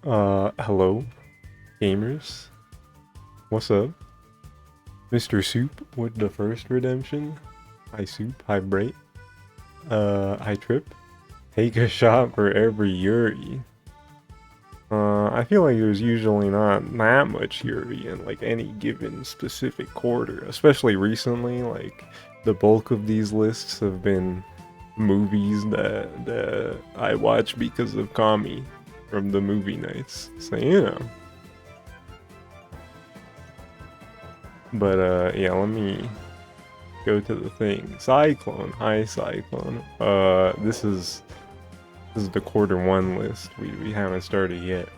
Hello, gamers. What's up? Mr. Soup with the first redemption. Hi Soup, hi Bright. Hi Trip. Take a shot for every Yuri. I feel like there's usually not that much Yuri in like any given specific quarter, especially recently. Like the bulk of these lists have been movies that I watch because of Kami from the movie nights. So But yeah, let me go to the thing. Cyclone, hi Cyclone. This is the quarter one list. We haven't started yet,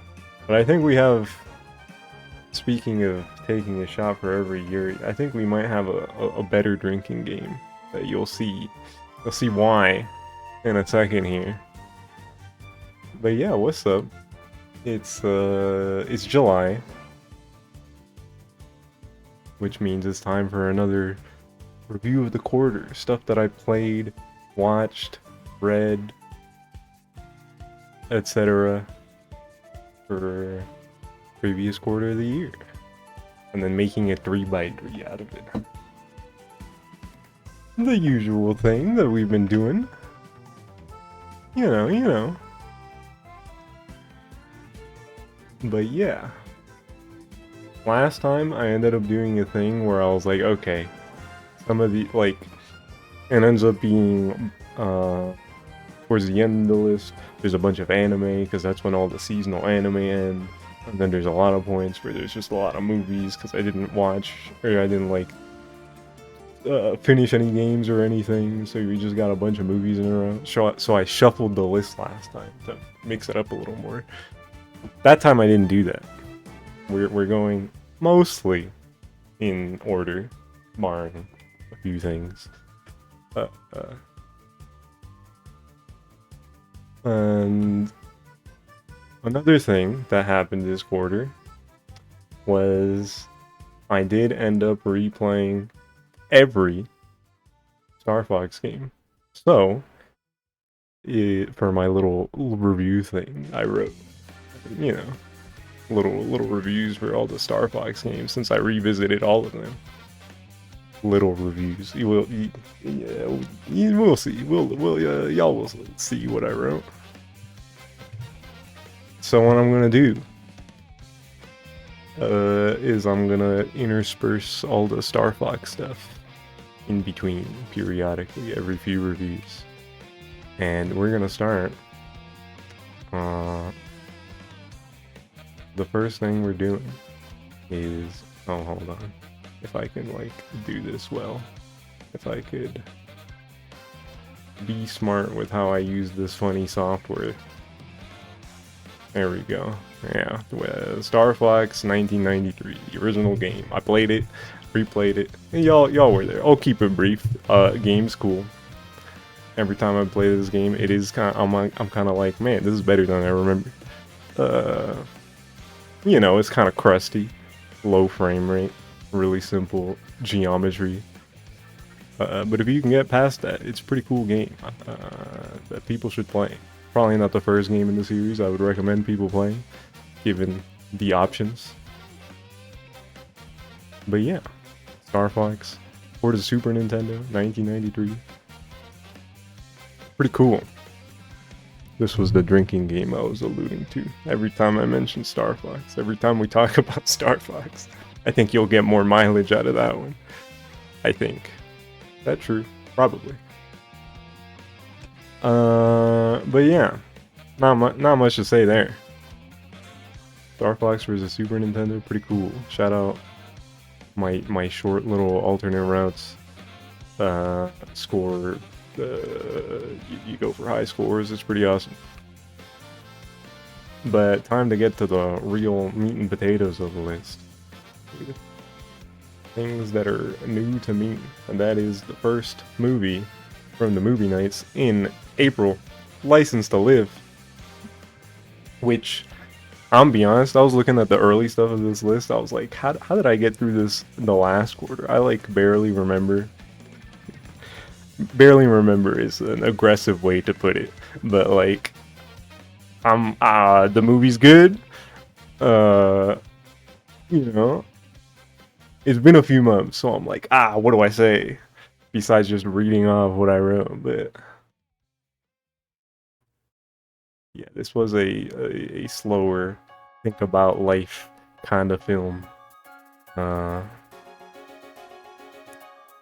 but I think we have. Speaking of taking a shot for every year, I think we might have a better drinking game that you'll see. You'll see why in a second here. But yeah, what's up? It's July, which means it's time for another review of the quarter. Stuff that I played, watched, read, etc. for previous quarter of the year. And then making a 3x3 out of it. The usual thing that we've been doing. You know. But yeah. Last time I ended up doing a thing where I was like, okay, some of the, like, it ends up being, towards the end of the list, there's a bunch of anime, because that's when all the seasonal anime end. And then there's a lot of points where there's just a lot of movies, because I didn't watch, or I didn't, like, finish any games or anything, so we just got a bunch of movies in a row. So I shuffled the list last time to mix it up a little more. That time I didn't do that. We're going mostly in order, barring a few things. And another thing that happened this quarter was I did end up replaying every Star Fox game. So, for my little review thing, I wrote, little reviews for all the Star Fox games since I revisited all of them. Little reviews. We'll see. Y'all will see what I wrote. So what I'm gonna do is I'm gonna intersperse all the Star Fox stuff in between periodically every few reviews, and we're gonna start. The first thing we're doing is, oh, hold on, if I can like do this well, if I could be smart with how I use this funny software. There we go. Yeah, Star Fox 1993, the original game. I played it, replayed it, and y'all were there. I'll keep it brief. Game's cool. Every time I play this game, it is kind of, I'm kind of like, man, this is better than I remember. It's kind of crusty, low frame rate, really simple geometry. But if you can get past that, it's a pretty cool game that people should play. Probably not the first game in the series I would recommend people playing, given the options. But yeah, Star Fox for the Super Nintendo, 1993. Pretty cool. This was the drinking game I was alluding to. Every time I mention Star Fox, every time we talk about Star Fox, I think you'll get more mileage out of that one. I think. Is that true? Probably. But yeah, not much to say there. Star Fox versus Super Nintendo, pretty cool. Shout out my short little alternate routes score. You go for high scores. It's pretty awesome. But time to get to the real meat and potatoes of the list. Things that are new to me, and that is the first movie from the movie nights in April, License to Live. Which, I'm be honest, I was looking at the early stuff of this list. I was like, how did I get through this in the last quarter? I like barely remember. Barely remember is an aggressive way to put it, but like, the movie's good. Uh, you know, it's been a few months, so I'm like, what do I say? Besides just reading off what I wrote, but yeah, this was a slower, think about life kind of film.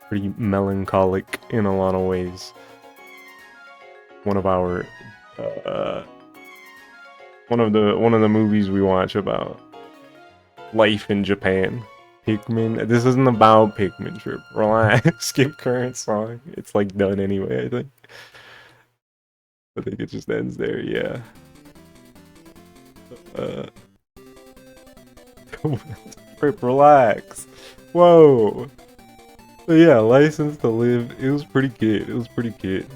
Pretty melancholic in a lot of ways. One of our, uh, one of the movies we watch about life in Japan. Pikmin. This isn't about Pikmin trip. Relax. Skip current song. It's like done anyway, I think. I think it just ends there, yeah. Rip, relax. Whoa. But yeah, License to Live. It was pretty good. It was pretty good.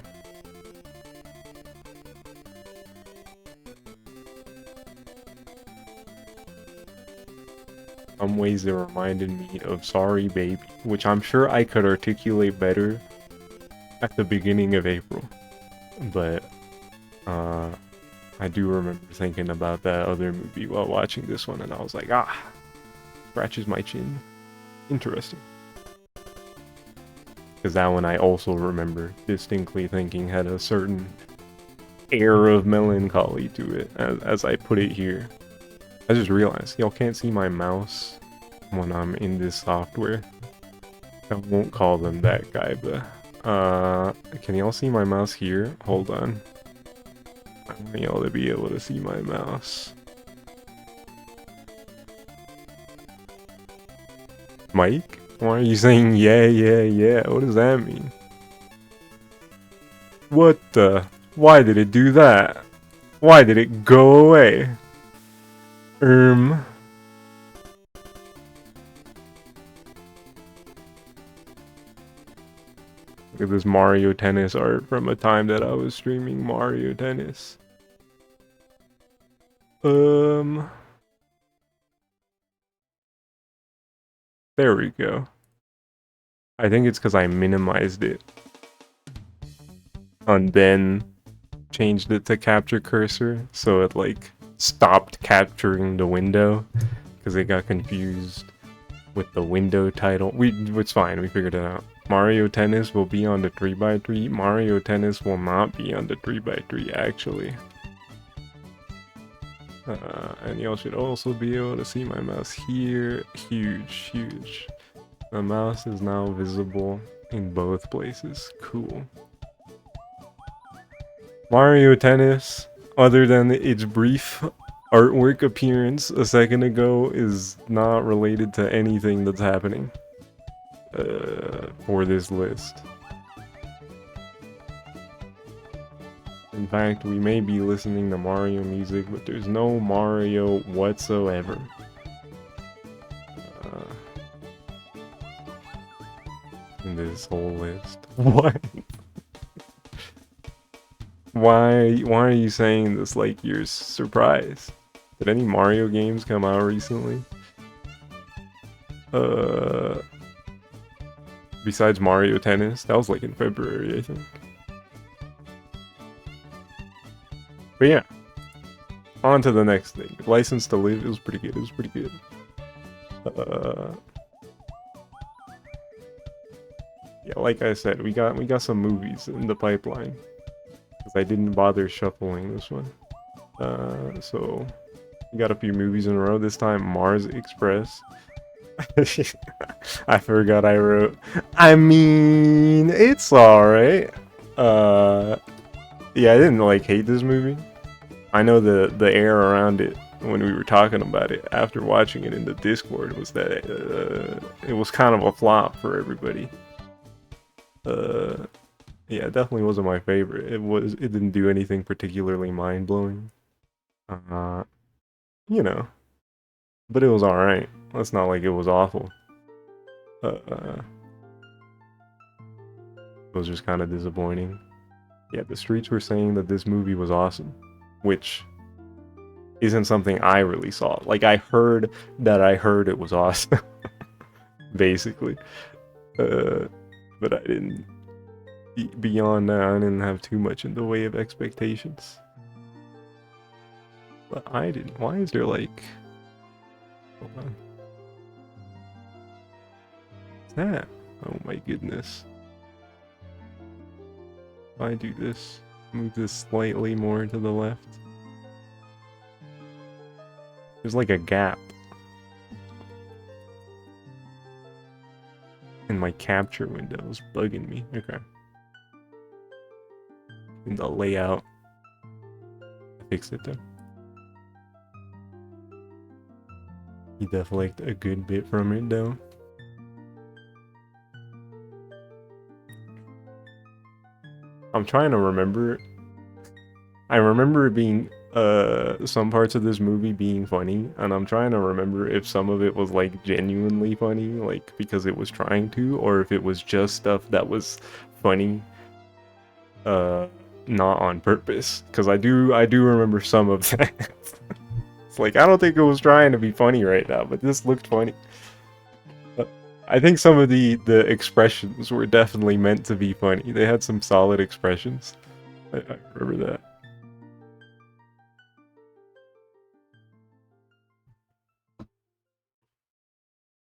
Some ways it reminded me of Sorry Baby, which I'm sure I could articulate better at the beginning of April. But I do remember thinking about that other movie while watching this one, and I was like, scratches my chin. Interesting. Because that one I also remember distinctly thinking had a certain air of melancholy to it, as I put it here. I just realized, y'all can't see my mouse when I'm in this software. I won't call them that guy, but can y'all see my mouse here? Hold on. I want y'all to be able to see my mouse. Mike? Why are you saying yeah, yeah, yeah? What does that mean? What the? Why did it do that? Why did it go away? Look at this Mario Tennis art from a time that I was streaming Mario Tennis. There we go. I think it's because I minimized it. And then changed it to capture cursor, so it like stopped capturing the window because it got confused with the window title. It's fine, we figured it out. Mario Tennis will be on the 3x3. Mario Tennis will not be on the 3x3 actually. And y'all should also be able to see my mouse here. Huge, huge. The mouse is now visible in both places. Cool. Mario Tennis, other than its brief artwork appearance a second ago, is not related to anything that's happening for this list. In fact, we may be listening to Mario music, but there's no Mario whatsoever. In this whole list. What? Why are you saying this like you're surprised? Did any Mario games come out recently? Besides Mario Tennis, that was like in February, I think. But yeah, on to the next thing. License to Live, it was pretty good. It was pretty good. Yeah, like I said, we got some movies in the pipeline. Because I didn't bother shuffling this one. So we got a few movies in a row. This time, Mars Express. I forgot I wrote. I mean, it's alright. Yeah, I didn't like hate this movie. I know the air around it when we were talking about it after watching it in the Discord was that it was kind of a flop for everybody. Yeah, it definitely wasn't my favorite. It didn't do anything particularly mind blowing. You know, but it was alright. It's not like it was awful. It was just kind of disappointing. Yeah, the streets were saying that this movie was awesome, which isn't something I really saw. Like, I heard it was awesome, basically. But I didn't, beyond that, I didn't have too much in the way of expectations. But I didn't. Why is there, like, Hold on. What's that? Oh my goodness. If I do this, move this slightly more to the left. There's like a gap in my capture window. It's bugging me. Okay. In the layout. I fixed it though. He deflected a good bit from it though. I'm trying to remember. I remember it being some parts of this movie being funny, and I'm trying to remember if some of it was like genuinely funny, like because it was trying to, or if it was just stuff that was funny not on purpose. Because I do remember some of that. It's like I don't think it was trying to be funny right now, but this looked funny. I think some of the expressions were definitely meant to be funny. They had some solid expressions. I remember that.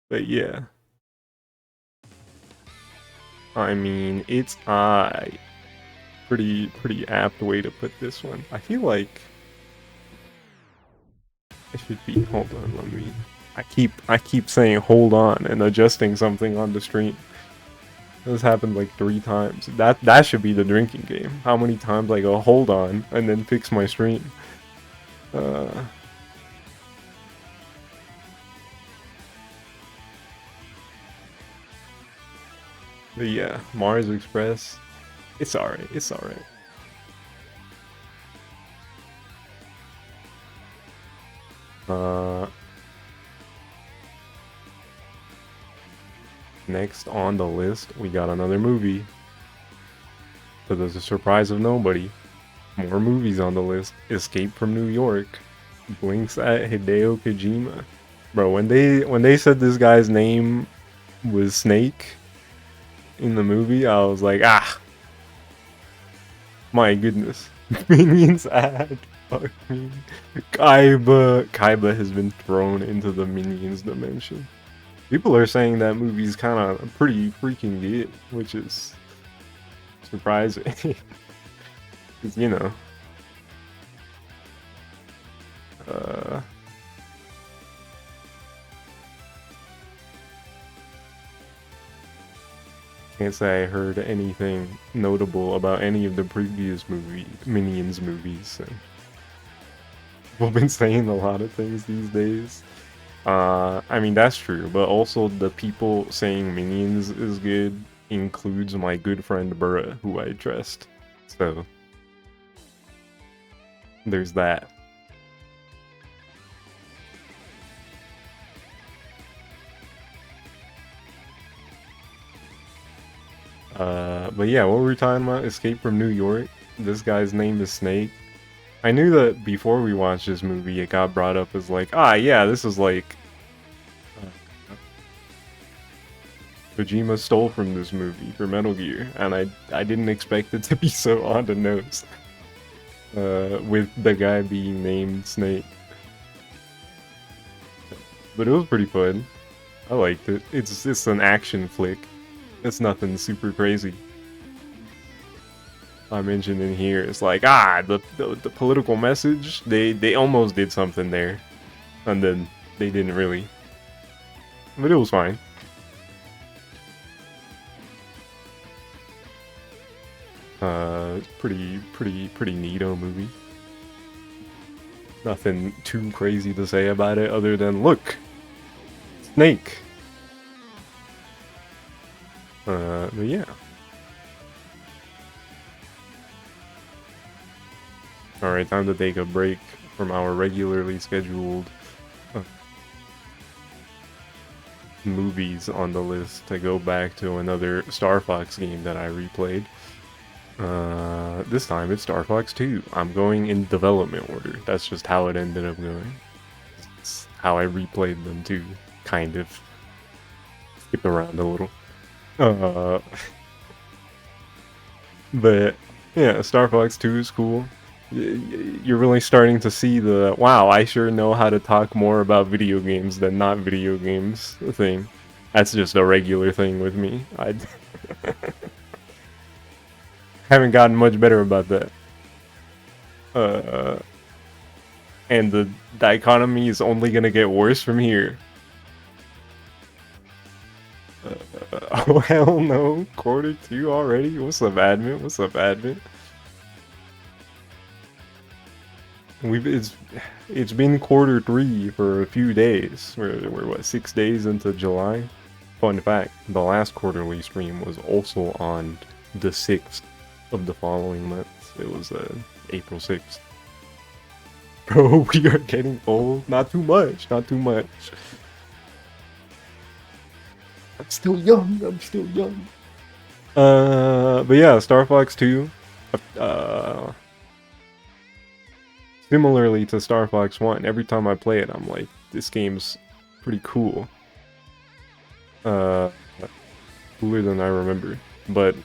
But yeah. I mean, it's pretty apt way to put this one. I feel like it should be, hold on, let me, I keep saying hold on and adjusting something on the stream. This happened like 3 times. That should be the drinking game. How many times I go hold on and then fix my stream. But yeah, Mars Express. It's alright, it's alright. Next on the list, we got another movie. To the surprise of nobody, more movies on the list. Escape from New York. Blinks at Hideo Kojima. Bro, when they said this guy's name was Snake in the movie, I was like, ah, my goodness. Minions ad. Fuck me. Kaiba has been thrown into the Minions dimension. People are saying that movie's kind of pretty freaking good, which is surprising. Because, you know, can't say I heard anything notable about any of the previous Minions movies. So. People have been saying a lot of things these days. I mean, that's true, but also the people saying Minions is good includes my good friend Burra, who I trust. So, there's that. But yeah, what were we talking about? Escape from New York. This guy's name is Snake. I knew that before we watched this movie, it got brought up as like, ah, yeah, this is like Kojima stole from this movie for Metal Gear, and I didn't expect it to be so on the nose. With the guy being named Snake. But it was pretty fun. I liked it. It's an action flick. It's nothing super crazy. I mentioned in here, it's like, the political message, they almost did something there. And then they didn't really. But it was fine. Pretty neato movie. Nothing too crazy to say about it other than, look! Snake! But yeah. Alright, time to take a break from our regularly scheduled movies on the list to go back to another Star Fox game that I replayed. This time it's Star Fox 2. I'm going in development order. That's just how it ended up going. It's how I replayed them too, kind of. Skip around a little. But yeah, Star Fox 2 is cool. You're really starting to see the, wow, I sure know how to talk more about video games than not video games thing. That's just a regular thing with me. I haven't gotten much better about that. Uh, and the dichotomy is only gonna get worse from here. Oh hell no, quarter 2 already? What's up, admin? What's up, admin? It's been quarter 3 for a few days. We're what, 6 days into July? Fun fact, the last quarterly stream was also on the 6th of the following month. It was April 6th. Bro, we are getting old. Not too much, not too much. I'm still young, I'm still young. But yeah, Star Fox 2. Similarly to Star Fox 1, every time I play it, I'm like, this game's pretty cool. Cooler than I remember. But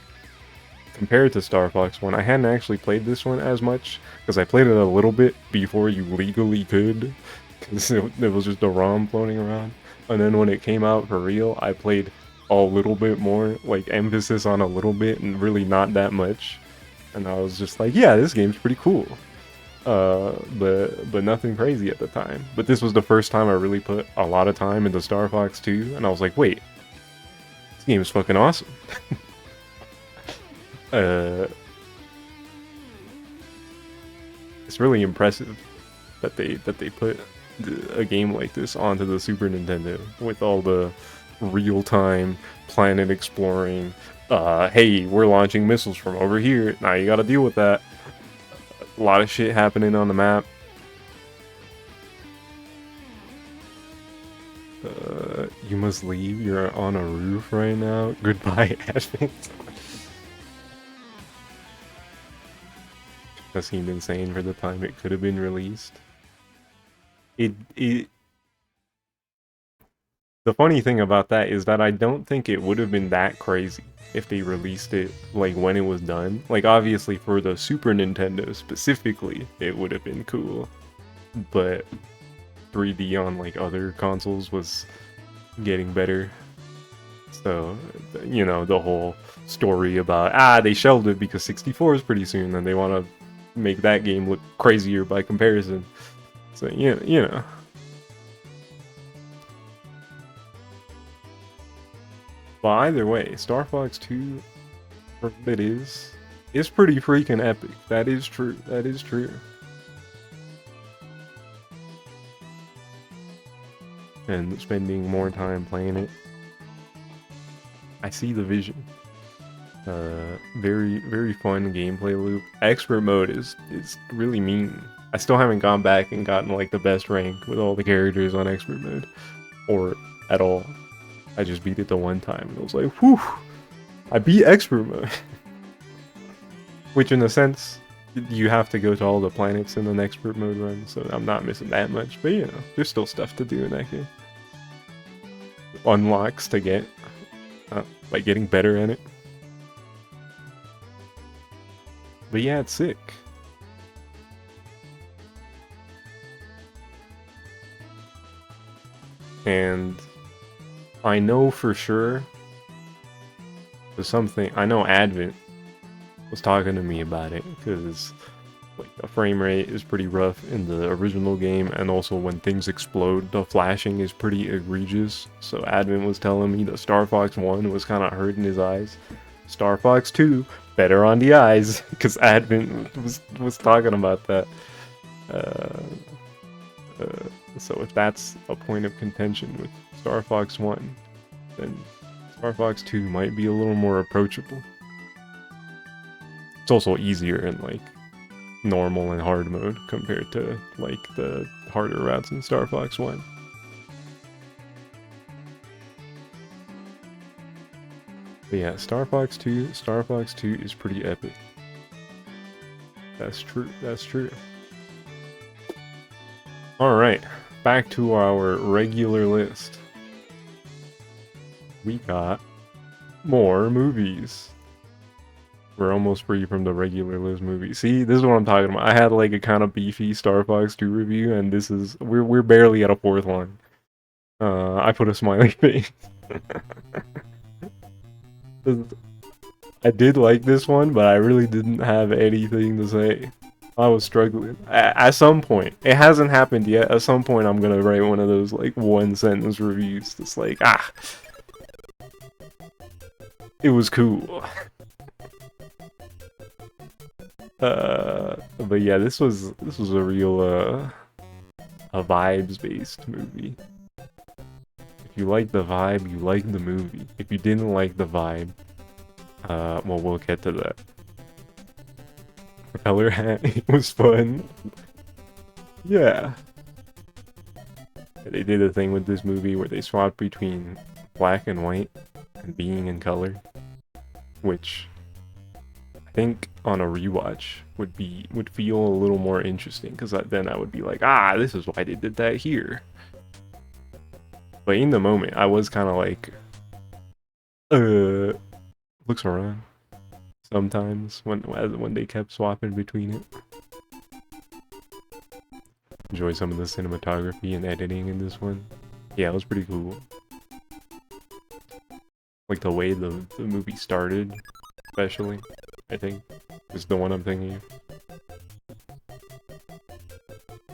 compared to Star Fox 1, I hadn't actually played this one as much, because I played it a little bit before you legally could, because it was just a ROM floating around. And then when it came out for real, I played a little bit more, like emphasis on a little bit and really not that much. And I was just like, yeah, this game's pretty cool. But nothing crazy at the time. But this was the first time I really put a lot of time into Star Fox 2, and I was like, wait, this game is fucking awesome. It's really impressive that they put a game like this onto the Super Nintendo with all the real-time planet exploring. Hey, we're launching missiles from over here. Now you gotta deal with that. A lot of shit happening on the map. You must leave. You're on a roof right now. Goodbye, Advent. That seemed insane for the time it could have been released. The funny thing about that is that I don't think it would have been that crazy if they released it like when it was done. Like obviously for the Super Nintendo specifically, it would have been cool. But 3D on like other consoles was getting better. So, you know, the whole story about, they shelved it because 64 is pretty soon and they want to make that game look crazier by comparison. So, you know. But either way, Star Fox 2, for what it is pretty freaking epic. That is true. That is true. And spending more time playing it, I see the vision. Very, very fun gameplay loop. Expert mode is really mean. I still haven't gone back and gotten like the best rank with all the characters on expert mode, or at all. I just beat it the one time and I was like, whew, I beat expert mode. Which in a sense, you have to go to all the planets in an expert mode run, so I'm not missing that much, but you know, there's still stuff to do in that game. Unlocks to get, by getting better at it. But yeah, it's sick. And I know for sure there's something, I know Advent was talking to me about it, because like the frame rate is pretty rough in the original game, and also when things explode, the flashing is pretty egregious. So Advent was telling me that Star Fox 1 was kind of hurting his eyes. Star Fox 2, better on the eyes, because Advent was talking about that. So if that's a point of contention with Star Fox 1, then Star Fox 2 might be a little more approachable. It's also easier in like normal and hard mode compared to like the harder routes in Star Fox 1. But yeah, Star Fox 2 is pretty epic. That's true, that's true. Alright, back to our regular list. We got more movies. We're almost free from the regular Liz movie. See, this is what I'm talking about. I had like a kind of beefy Star Fox 2 review, and this is we're barely at a fourth line. I put a smiley face. I did like this one, but I really didn't have anything to say. I was struggling. At some point, it hasn't happened yet. At some point, I'm gonna write one of those like one sentence reviews. That's like, it was cool. But yeah, this was a real a vibes based movie. If you like the vibe, you like the movie. If you didn't like the vibe, well, we'll get to that. Propeller hat, it was fun. Yeah. They did a thing with this movie where they swapped between black and white and being in color, which I think on a rewatch would feel a little more interesting, because then I would be like, this is why they did that here. But in the moment, I was kind of like, looks around sometimes when they kept swapping between it. Enjoy some of the cinematography and editing in this one. Yeah, it was pretty cool. Like the way the movie started, especially, I think, is the one I'm thinking of.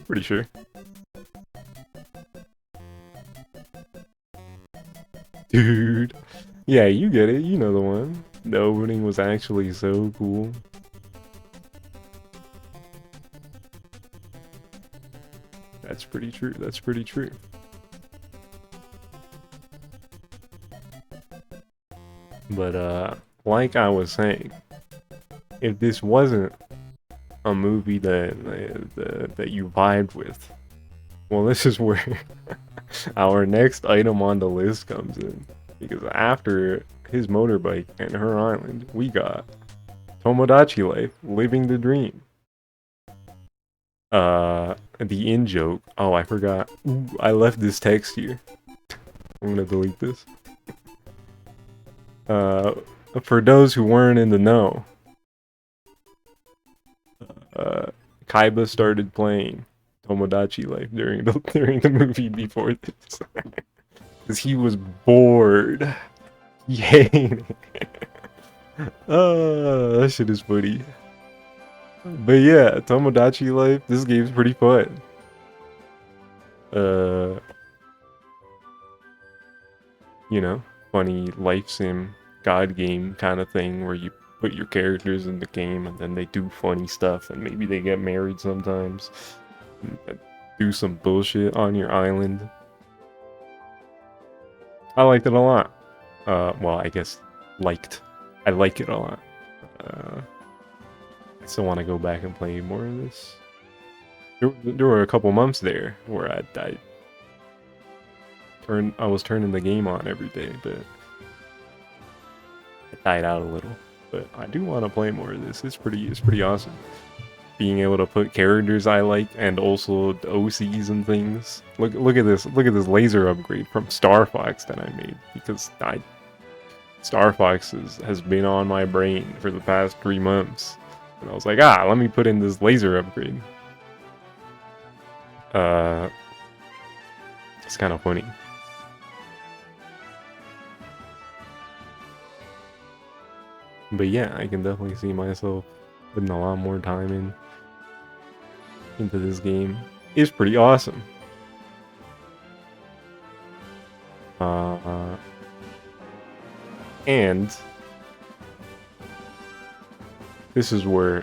Pretty sure. Dude. Yeah, you get it. You know the one. The opening was actually so cool. That's pretty true. That's pretty true. But, like I was saying, if this wasn't a movie that you vibed with, well, this is where our next item on the list comes in. Because after his motorbike and her island, we got Tomodachi Life, Living the Dream. The in-joke. Oh, I forgot. Ooh, I left this text here. I'm gonna delete this. For those who weren't in the know, Kaiba started playing Tomodachi Life during the movie before this. Because he was bored. He hated it. That shit is funny. But yeah, Tomodachi Life, this game's pretty fun. You know, funny life sim, god game kind of thing where you put your characters in the game and then they do funny stuff and maybe they get married sometimes. And do some bullshit on your island. I liked it a lot. Well, I guess I like it a lot. I still want to go back and play more of this. There were a couple months there where I was turning the game on every day, but it died out a little. But I do want to play more of this. It's pretty awesome. Being able to put characters I like and also the OCs and things. Look at this laser upgrade from Star Fox that I made, because Star Fox has been on my brain for the past 3 months. And I was like, let me put in this laser upgrade. It's kind of funny. But yeah, I can definitely see myself putting a lot more time into this game. It's pretty awesome. And this is where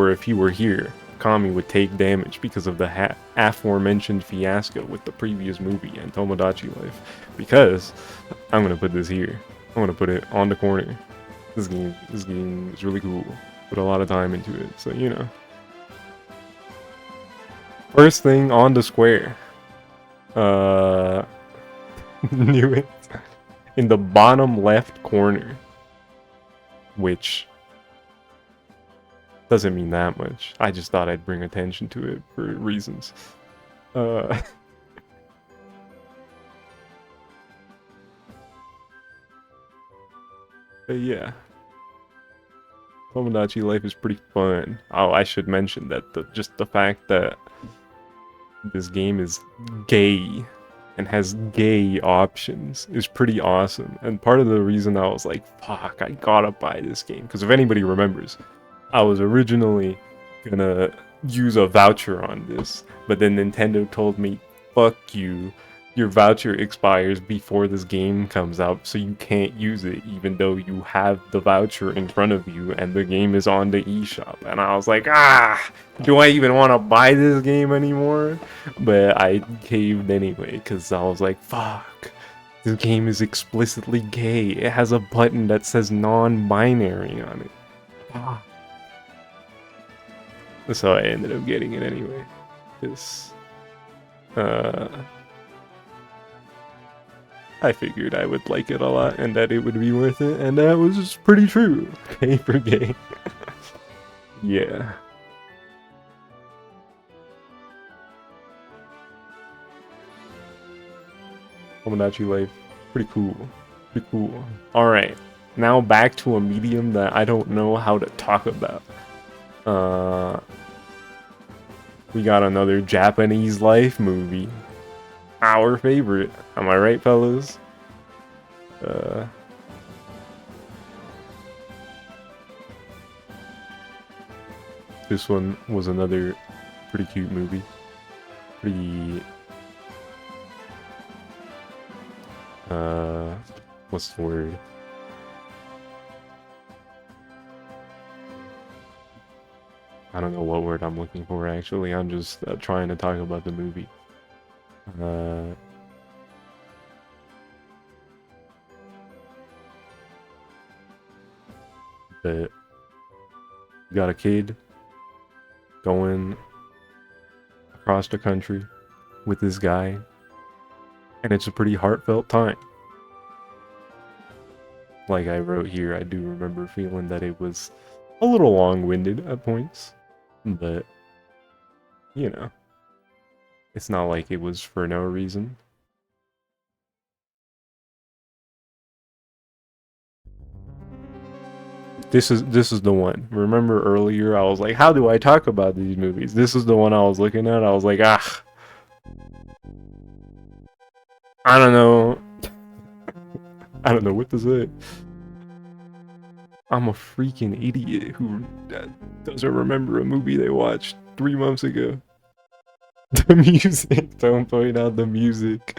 if he were here, Kami would take damage because of the aforementioned fiasco with the previous movie and Tomodachi Life. Because I'm gonna put this here. I'm gonna put it on the corner. This game is really cool. Put a lot of time into it, so you know. First thing on the square. Knew it. In the bottom left corner. Which doesn't mean that much. I just thought I'd bring attention to it for reasons. But yeah. Tomodachi Life is pretty fun. Oh, I should mention that just the fact that this game is gay and has gay options is pretty awesome. And part of the reason I was like, fuck, I gotta buy this game. Because if anybody remembers, I was originally gonna use a voucher on this, but then Nintendo told me, fuck you, your voucher expires before this game comes out, so you can't use it even though you have the voucher in front of you and the game is on the eShop. And I was like, do I even want to buy this game anymore? But I caved anyway, because I was like, fuck, this game is explicitly gay. It has a button that says non-binary on it. Ah. So I ended up getting it anyway. Because, I figured I would like it a lot and that it would be worth it, and that was just pretty true. Pay for gay. Yeah. Tomodachi Life, pretty cool. Pretty cool. Alright, now back to a medium that I don't know how to talk about. We got another Japanese life movie. Our favorite. Am I right, fellas? This one was another pretty cute movie. Pretty... what's the word? I don't know what word I'm looking for, actually. I'm just trying to talk about the movie. But you got a kid going across the country with this guy, and it's a pretty heartfelt time. Like I wrote here, I do remember feeling that it was a little long-winded at points, but, you know, it's not like it was for no reason. This is the one. Remember earlier I was like, how do I talk about these movies? This is the one I was looking at. I was like, I don't know. I don't know what to say. I'm a freaking idiot who doesn't remember a movie they watched 3 months ago. The music. Don't point out the music.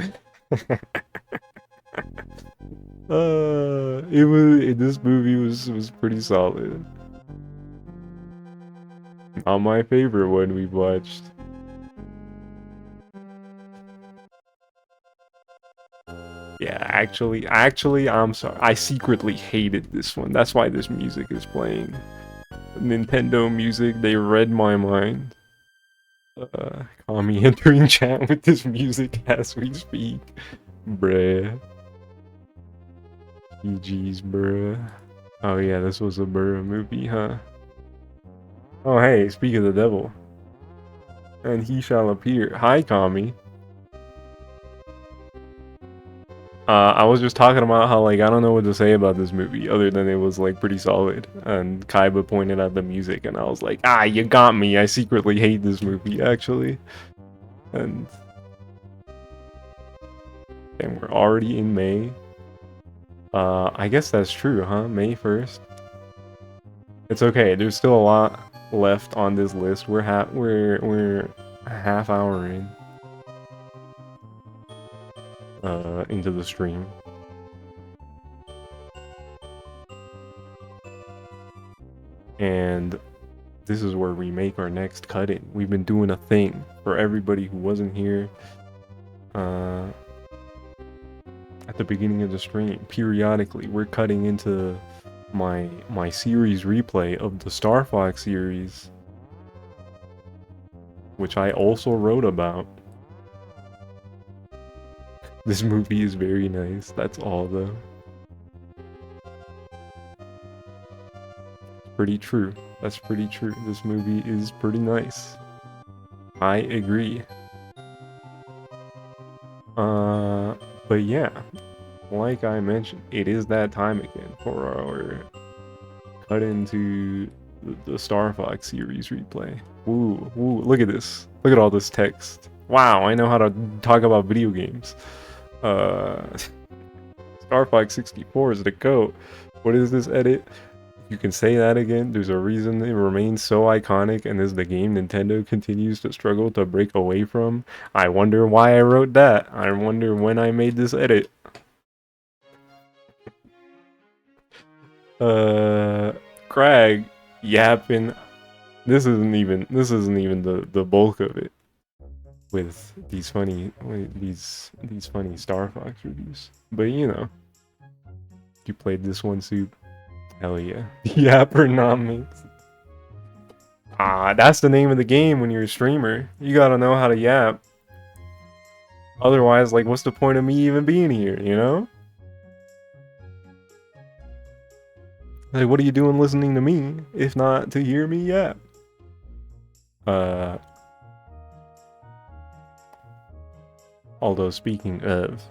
This movie was pretty solid. Not my favorite one we watched. Yeah, actually, I'm sorry. I secretly hated this one. That's why this music is playing. Nintendo music, they read my mind. Call me entering chat with this music as we speak. Bruh. GG's, bruh. Oh yeah, this was a bruh movie, huh? Oh hey, speak of the devil. And he shall appear. Hi, Kami. I was just talking about how, like, I don't know what to say about this movie other than it was, like, pretty solid. And Kaiba pointed out the music, and I was like, you got me. I secretly hate this movie, actually. And we're already in May. I guess that's true, huh? May 1st. It's okay. There's still a lot left on this list. We're a half hour in. Into the stream. And this is where we make our next cut-in. We've been doing a thing for everybody who wasn't here at the beginning of the stream. Periodically, we're cutting into my series replay of the Star Fox series, which I also wrote about. This movie is very nice, that's all though. Pretty true. That's pretty true. This movie is pretty nice. I agree. But yeah, like I mentioned, it is that time again for our cut into the Star Fox series replay. Ooh, ooh, look at this. Look at all this text. Wow, I know how to talk about video games. Star Fox 64 is the GOAT. What is this edit? You can say that again. There's a reason it remains so iconic and is the game Nintendo continues to struggle to break away from. I wonder why I wrote that. I wonder when I made this edit. Craig yapping. This isn't even the bulk of it with these funny Star Fox reviews. But you know, you played this one, Soup. Hell yeah. Yap or not, mates. Ah, that's the name of the game when you're a streamer. You gotta know how to yap. Otherwise, like, what's the point of me even being here, you know? Like, what are you doing listening to me, if not to hear me yap? Although, speaking of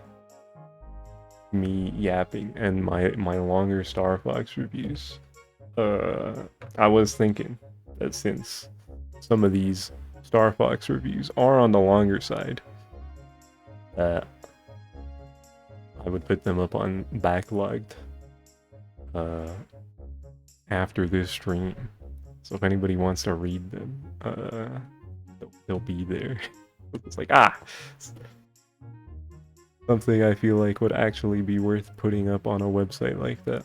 me yapping and my longer Star Fox reviews, I was thinking that since some of these Star Fox reviews are on the longer side, that I would put them up on backlogged after this stream. So if anybody wants to read them, they'll be there. It's like, something I feel like would actually be worth putting up on a website like that.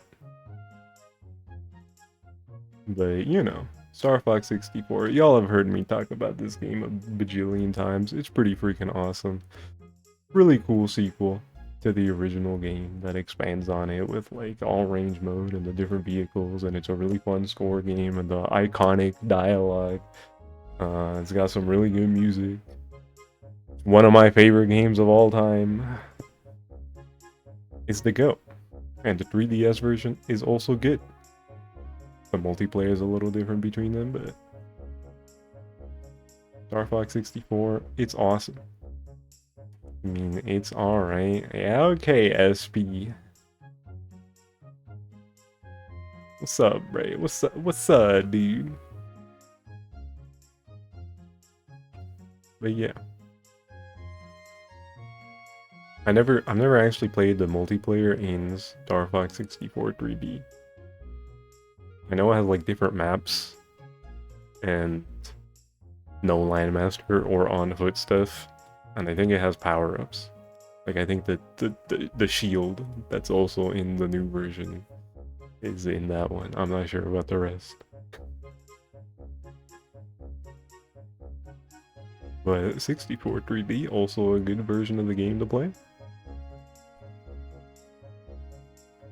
But, you know, Star Fox 64, y'all have heard me talk about this game a bajillion times. It's pretty freaking awesome. Really cool sequel to the original game that expands on it with like all range mode and the different vehicles, and it's a really fun score game and the iconic dialogue. It's got some really good music. One of my favorite games of all time. It's the GOAT. And the 3DS version is also good. The multiplayer is a little different between them, but Star Fox 64, it's awesome. I mean, it's alright. Yeah, okay, SP. What's up, Ray? What's up, dude? But yeah. I've never actually played the multiplayer in Star Fox 64 3D. I know it has like different maps and no landmaster or on foot stuff, and I think it has power-ups. Like I think that the shield that's also in the new version is in that one. I'm not sure about the rest. But 64 3D, also a good version of the game to play.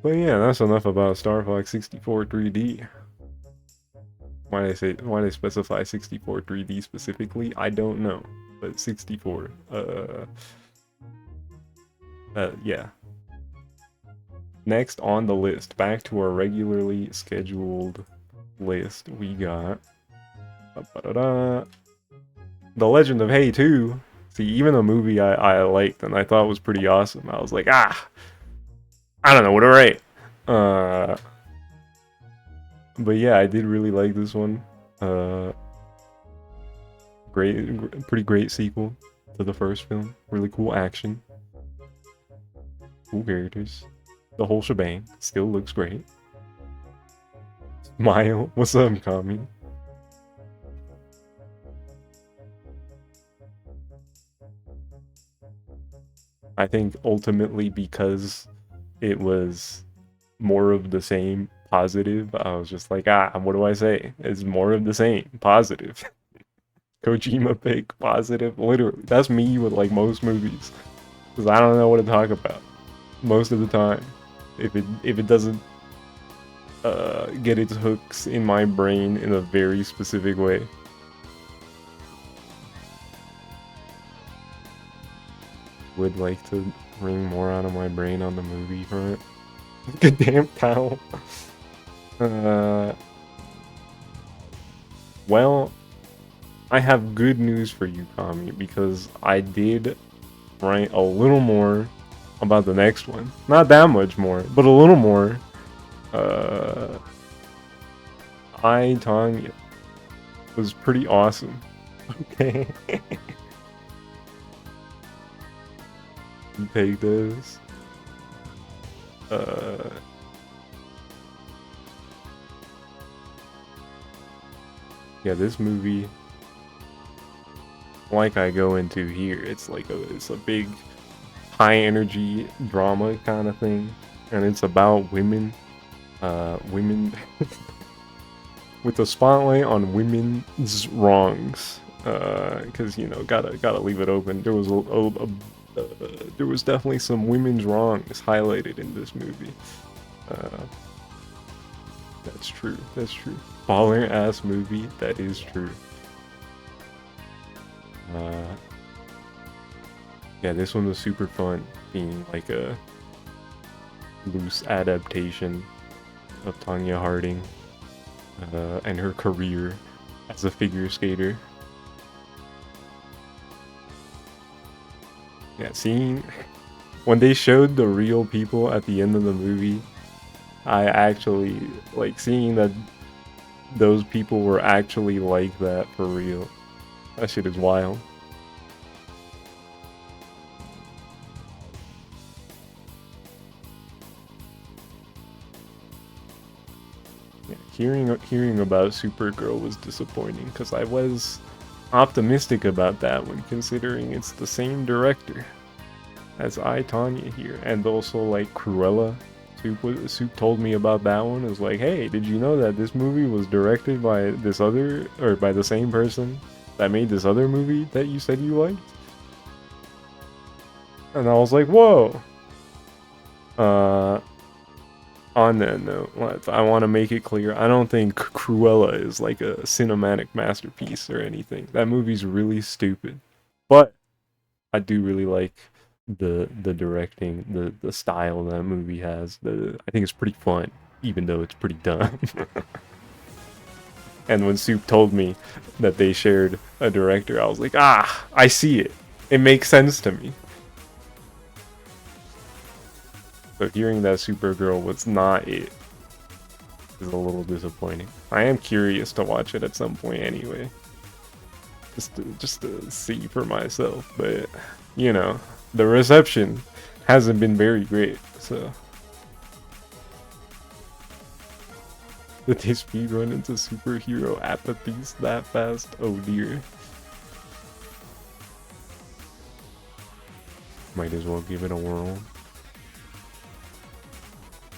But yeah, that's enough about Star Fox 64 3D. Why they specify 64 3D specifically, I don't know. But 64, yeah. Next on the list, back to our regularly scheduled list, we got The Legend of Hey 2. See, even a movie I liked and I thought was pretty awesome, I was like, I don't know what to write. But yeah, I did really like this one. Pretty great sequel to the first film. Really cool action. Cool characters. The whole shebang. Still looks great. Smile. What's up, Kami? I think ultimately because it was more of the same positive, I was just like, what do I say? It's more of the same positive. Kojima pick positive, literally. That's me with like most movies, because I don't know what to talk about most of the time. If it doesn't get its hooks in my brain in a very specific way. Would like to wring more out of my brain on the movie front. Good damn pal. Well, I have good news for you, Kami, because I did write a little more about the next one. Not that much more, but a little more. I, Tanya was pretty awesome. Okay. You take this. Yeah, this movie, like I go into here, it's like it's a big high energy drama kind of thing, and it's about women, women with a spotlight on women's wrongs, because you know gotta leave it open. There was there was definitely some women's wrongs highlighted in this movie. Uh, that's true. That's true. Baller ass movie. That is true. Yeah, this one was super fun, being like a loose adaptation of Tanya Harding and her career as a figure skater. Yeah, seeing when they showed the real people at the end of the movie, I actually like seeing that those people were actually like that for real. That shit is wild. Yeah, hearing about Supergirl was disappointing because I was optimistic about that one, considering it's the same director as I, Tanya here, and also like Cruella. Soup told me about that one. It was like, hey, did you know that this movie was directed by this other, or by the same person that made this other movie that you said you liked? And I was like, whoa. On that note, I want to make it clear, I don't think Cruella is like a cinematic masterpiece or anything. That movie's really stupid. But I do really like the directing, the style that movie has. I think it's pretty fun, even though it's pretty dumb. And when Soup told me that they shared a director, I was like, ah, I see it. It makes sense to me. So hearing that Supergirl was not it is a little disappointing. I am curious to watch it at some point anyway. Just to see for myself, but you know, the reception hasn't been very great, so. Did they speedrun into superhero apathies that fast? Oh dear. Might as well give it a whirl.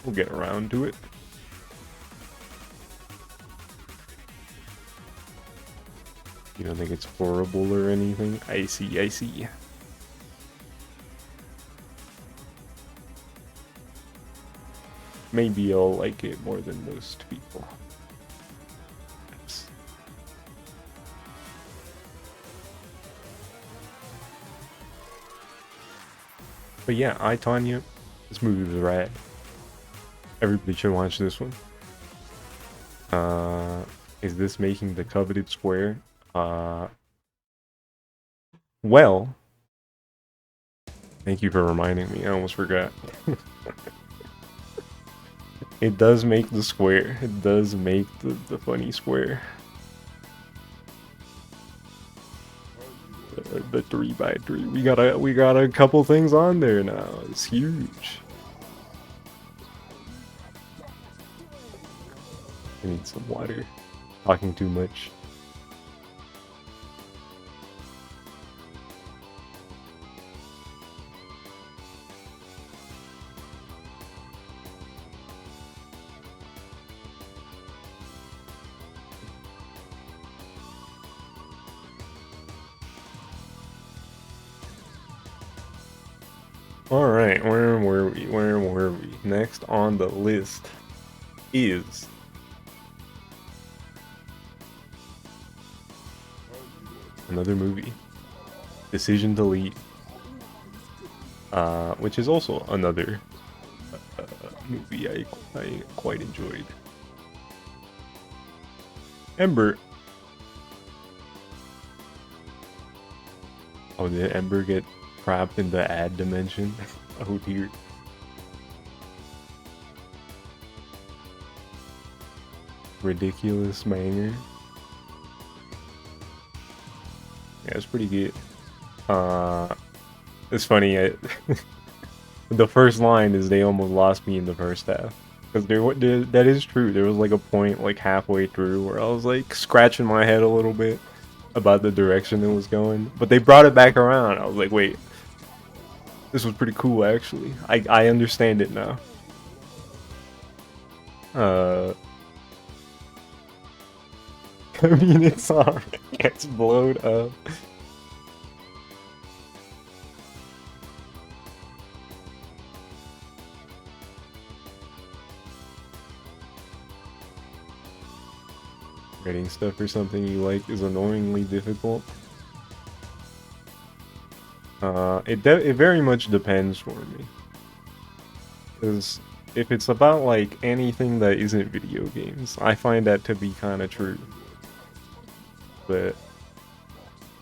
We'll get around to it. You don't think it's horrible or anything? I see, I see. Maybe I'll like it more than most people. Oops. But yeah, I, Tanya, this movie was rad. Everybody should watch this one. Is this making the coveted square? Well, thank you for reminding me. I almost forgot. It does make the square. It does make the funny square. The 3x3. We got a couple things on there now. It's huge. I need some water. Talking too much. Alright, where were we? Where were we? Next on the list is another movie, Decision to Leave, which is also another movie I quite enjoyed. Ember. Oh, did Ember get trapped in the ad dimension? Oh dear. ridiculous banger. Yeah, it's pretty good. It's funny. The first line is they almost lost me in the first half. Because that is true. There was like a point like halfway through where I was like scratching my head a little bit about the direction it was going. But they brought it back around. I was like, wait, this was pretty cool actually. I understand it now. I mean, it's alright. It's blown up. Writing stuff for something you like is annoyingly difficult. It very much depends for me. Because if it's about like anything that isn't video games, I find that to be kind of true. But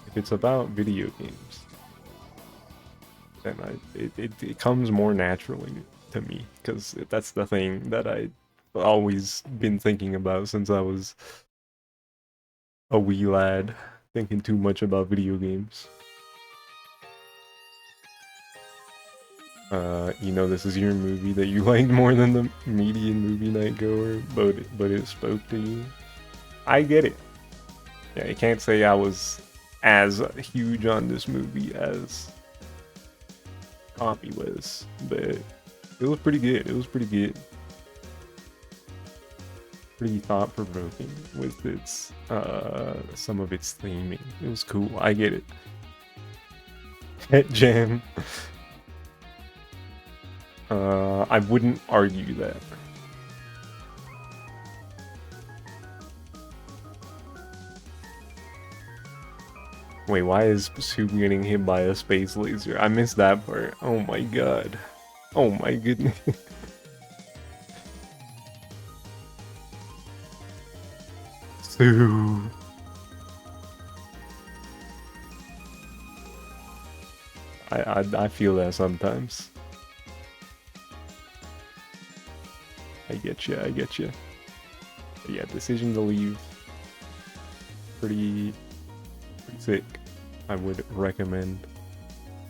if it's about video games, then it comes more naturally to me, because that's the thing that I always been thinking about since I was a wee lad, thinking too much about video games. You know, this is your movie that you liked more than the median movie night goer, but it spoke to you. I get it. Yeah, I can't say I was as huge on this movie as Tommy was, but it was pretty good. It was pretty good. Pretty thought-provoking with its some of its theming. It was cool. I get it. Pet Jam. I wouldn't argue that. Wait, why is Soup getting hit by a space laser? I missed that part. Oh my god. Oh my goodness. Soup. I feel that sometimes. I get you, I get you. But yeah, decision to leave. Pretty sick. I would recommend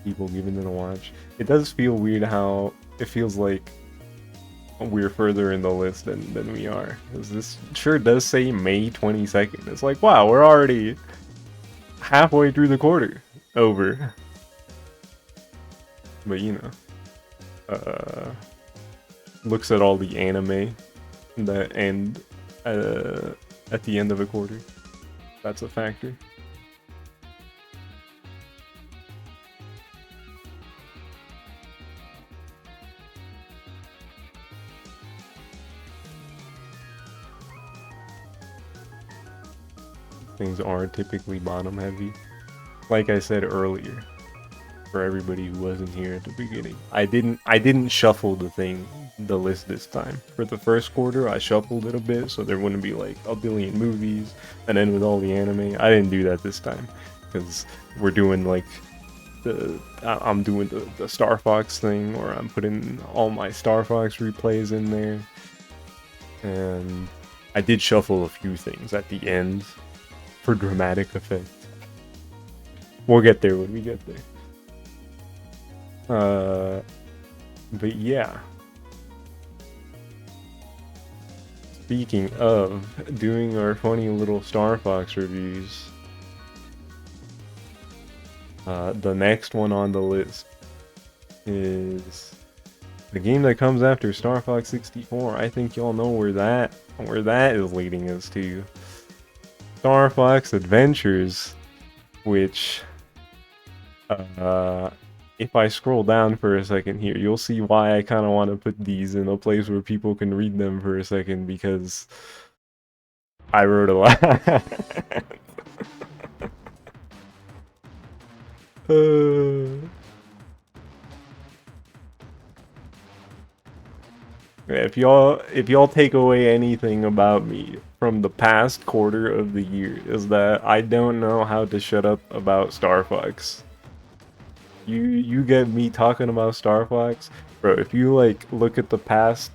people giving it a watch. It does feel weird how it feels like we're further in the list than we are. Because this sure does say May 22nd. It's like, wow, we're already halfway through the quarter. Over. But you know. Looks at all the anime that end at the end of a quarter. That's a factor. Things are typically bottom heavy. Like I said earlier, for everybody who wasn't here at the beginning, I didn't shuffle the list this time. For the first quarter, I shuffled it a bit so there wouldn't be like a billion movies, and then with all the anime, I didn't do that this time because we're doing like I'm doing the Star Fox thing, or I'm putting all my Star Fox replays in there, and I did shuffle a few things at the end for dramatic effect. We'll get there when we get there. But yeah. Speaking of doing our funny little Star Fox reviews, the next one on the list is the game that comes after Star Fox 64. I think y'all know where that is leading us to. Star Fox Adventures, which if I scroll down for a second here, you'll see why I kind of want to put these in a place where people can read them for a second, because I wrote a lot. If y'all take away anything about me from the past quarter of the year, is that I don't know how to shut up about Star Fox. You get me talking about Star Fox, bro. If you like look at the past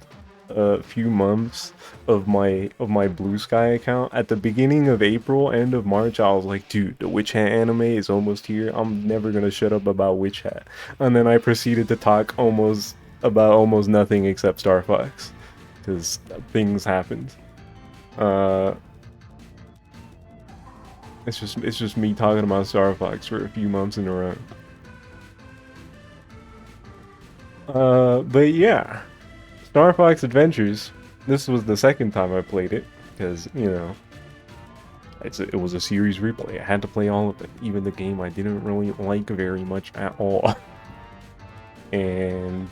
few months of my Blue Sky account. At the beginning of April, end of March, I was like, dude, the Witch Hat anime is almost here. I'm never gonna shut up about Witch Hat. And then I proceeded to talk about almost nothing except Star Fox, because things happened. Uh, it's just me talking about Star Fox for a few months in a row. But yeah, Star Fox Adventures. This was the second time I played it because it was a series replay. I had to play all of it, even the game I didn't really like very much at all. And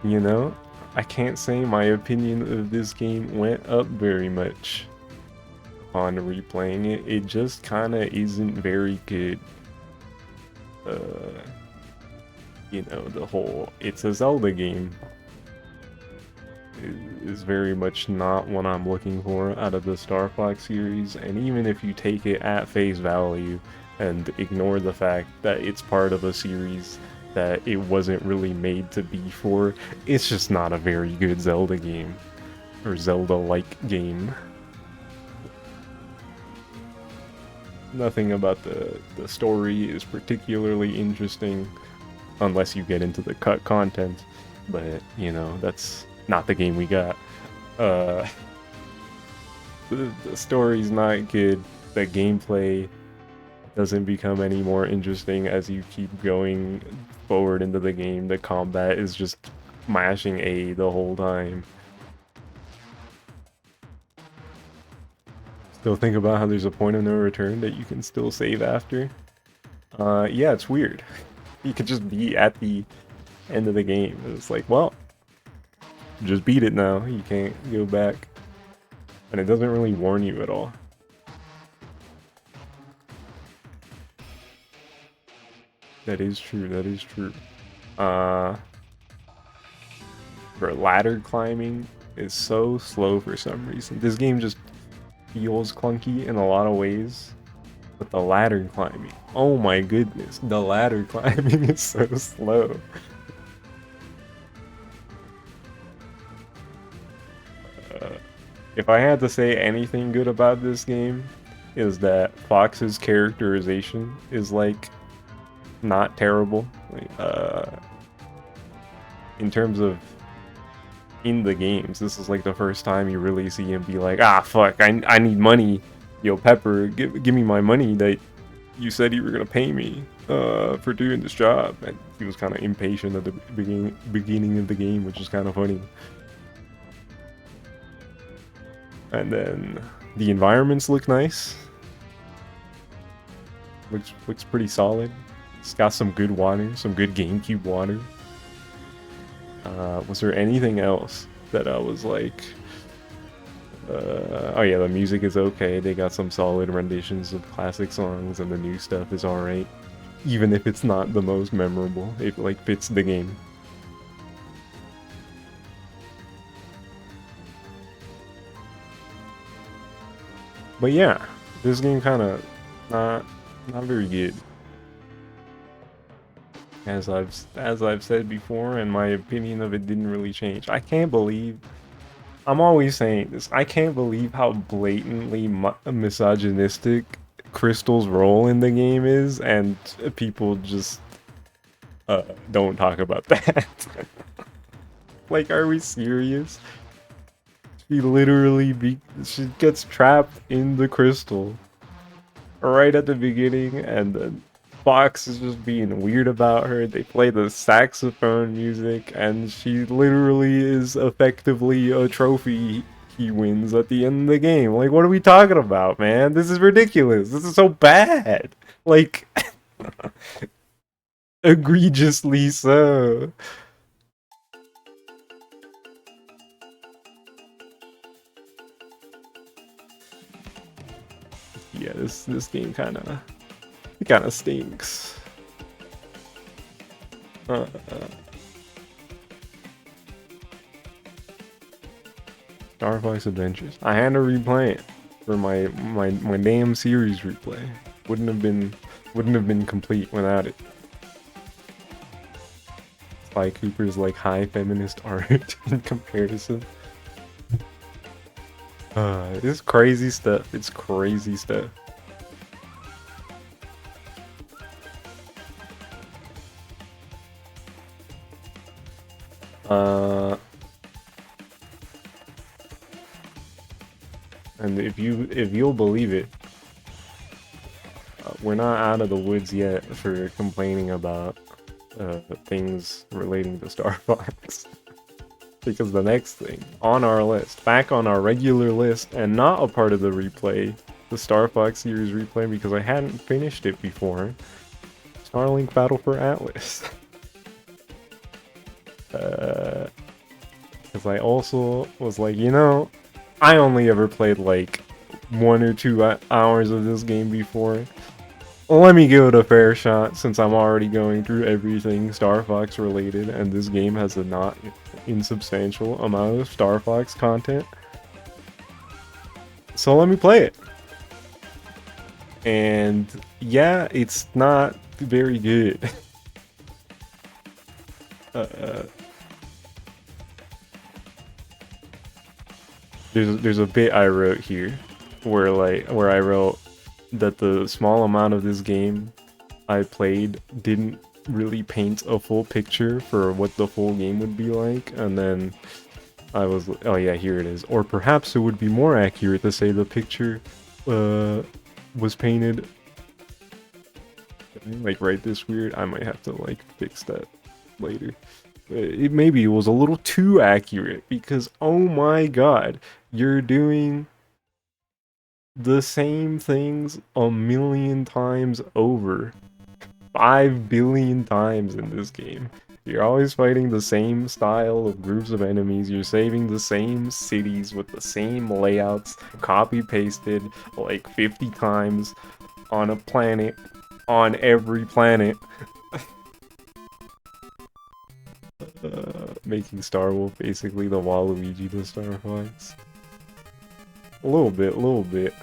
I can't say my opinion of this game went up very much on replaying it. It just kind of isn't very good. The whole it's a Zelda game is very much not what I'm looking for out of the Star Fox series, and even if you take it at face value and ignore the fact that it's part of a series that it wasn't really made to be for, it's just not a very good Zelda game, or Zelda-like game. Nothing about the story is particularly interesting, unless you get into the cut content, but that's not the game we got. The story's not good, the gameplay doesn't become any more interesting as you keep going forward into the game. The combat is just mashing A the whole time. Still think about how there's a point of no return that you can still save after. Yeah, it's weird. You could just be at the end of the game. It's like, well, just beat it now. You can't go back. And it doesn't really warn you at all. That is true, that is true. For ladder climbing is so slow for some reason. This game just feels clunky in a lot of ways. But the ladder climbing, oh my goodness, the ladder climbing is so slow. If I had to say anything good about this game, is that Fox's characterization is like not terrible. In terms of in the games, this is like the first time you really see him be like, ah, fuck, I need money. Yo, Pepper, give me my money that you said you were gonna pay me for doing this job. And he was kind of impatient at the beginning of the game, which is kind of funny. And then the environments look nice. Looks pretty solid. It's got some good water, some good GameCube water. Was there anything else that I was like, oh yeah, the music is okay. They got some solid renditions of classic songs, and the new stuff is alright. Even if it's not the most memorable, it like fits the game. But yeah, this game kind of not very good. As I've said before, and my opinion of it didn't really change. I can't believe, I'm always saying this, I can't believe how blatantly misogynistic Crystal's role in the game is, and people just don't talk about that. Like, are we serious? She gets trapped in the crystal right at the beginning, and then Fox is just being weird about her. They play the saxophone music, and she literally is effectively a trophy he wins at the end of the game. Like, what are we talking about, man? This is ridiculous. This is so bad. Like, egregiously so. Yeah, this game kind of stinks. Star Fox Adventures. I had to replay it for my damn series replay. Wouldn't have been complete without it. Sly Cooper's like high feminist art in comparison. It's crazy stuff. It's crazy stuff. And if you'll believe it, we're not out of the woods yet for complaining about things relating to Star Fox. Because the next thing on our list, back on our regular list, and not a part of the replay, the Star Fox series replay, because I hadn't finished it before, Starlink Battle for Atlas. Because I also was like, you know, I only ever played like 1 or 2 hours of this game before. Let me give it a fair shot since I'm already going through everything Star Fox related, and this game has a not insubstantial amount of Star Fox content. So let me play it. And yeah, it's not very good. There's a bit I wrote here where I wrote that the small amount of this game I played didn't really paint a full picture for what the full game would be like, and then I was, oh yeah, here it is. Or perhaps it would be more accurate to say the picture was painted. Did I, like, write this weird? I might have to like fix that later. Maybe it was a little too accurate because oh my god, you're doing the same things a million times over. 5 billion times in this game. You're always fighting the same style of groups of enemies, you're saving the same cities with the same layouts, copy-pasted like 50 times on a planet, on every planet. Making Star Wolf basically the Waluigi to Star Fox. A little bit.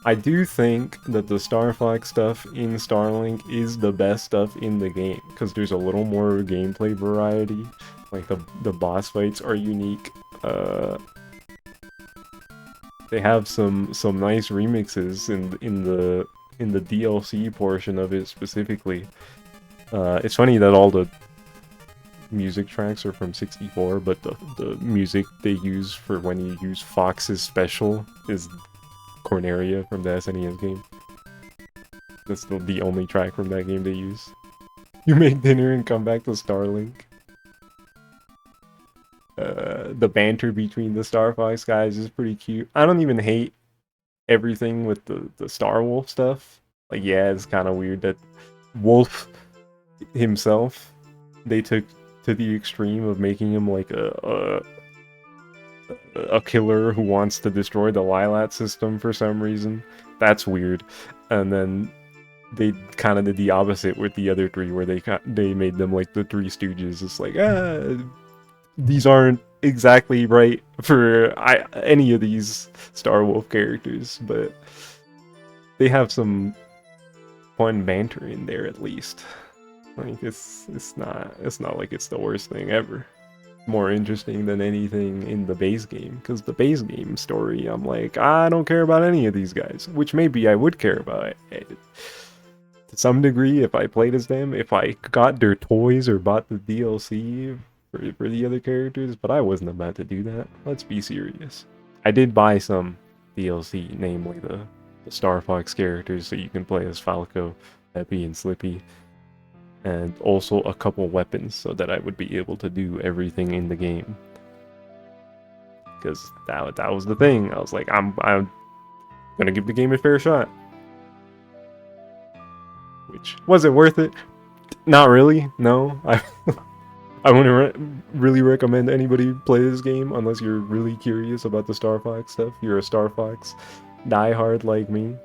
I do think that the Star Fox stuff in Starlink is the best stuff in the game, because there's a little more gameplay variety. Like the boss fights are unique. They have some nice remixes in the DLC portion of it specifically. It's funny that all the music tracks are from 64, but the music they use for when you use Fox's special is Corneria from the SNES game. That's the only track from that game they use. You make dinner and come back to Starlink. The banter between the Star Fox guys is pretty cute. I don't even hate everything with the Star Wolf stuff. Like, yeah, it's kind of weird that Wolf himself, they took to the extreme of making him like a killer who wants to destroy the Lilat system for some reason. That's weird. And then they kind of did the opposite with the other 3, where they made them like the 3 Stooges. It's like, these aren't exactly right for any of these Star Wolf characters, but they have some fun banter in there at least. Like, it's not like it's the worst thing ever. More interesting than anything in the base game, because the base game story, I'm like, I don't care about any of these guys, which maybe I would care about it to some degree if I played as them, if I got their toys or bought the DLC for the other characters, but I wasn't about to do that. Let's be serious. I did buy some DLC, namely the Star Fox characters, so you can play as Falco, Peppy, and Slippy, and also a couple weapons so that I would be able to do everything in the game. Because that was the thing. I was like, I'm gonna give the game a fair shot. Which, was it worth it? Not really, no. I wouldn't really recommend anybody play this game unless you're really curious about the Star Fox stuff. You're a Star Fox diehard like me.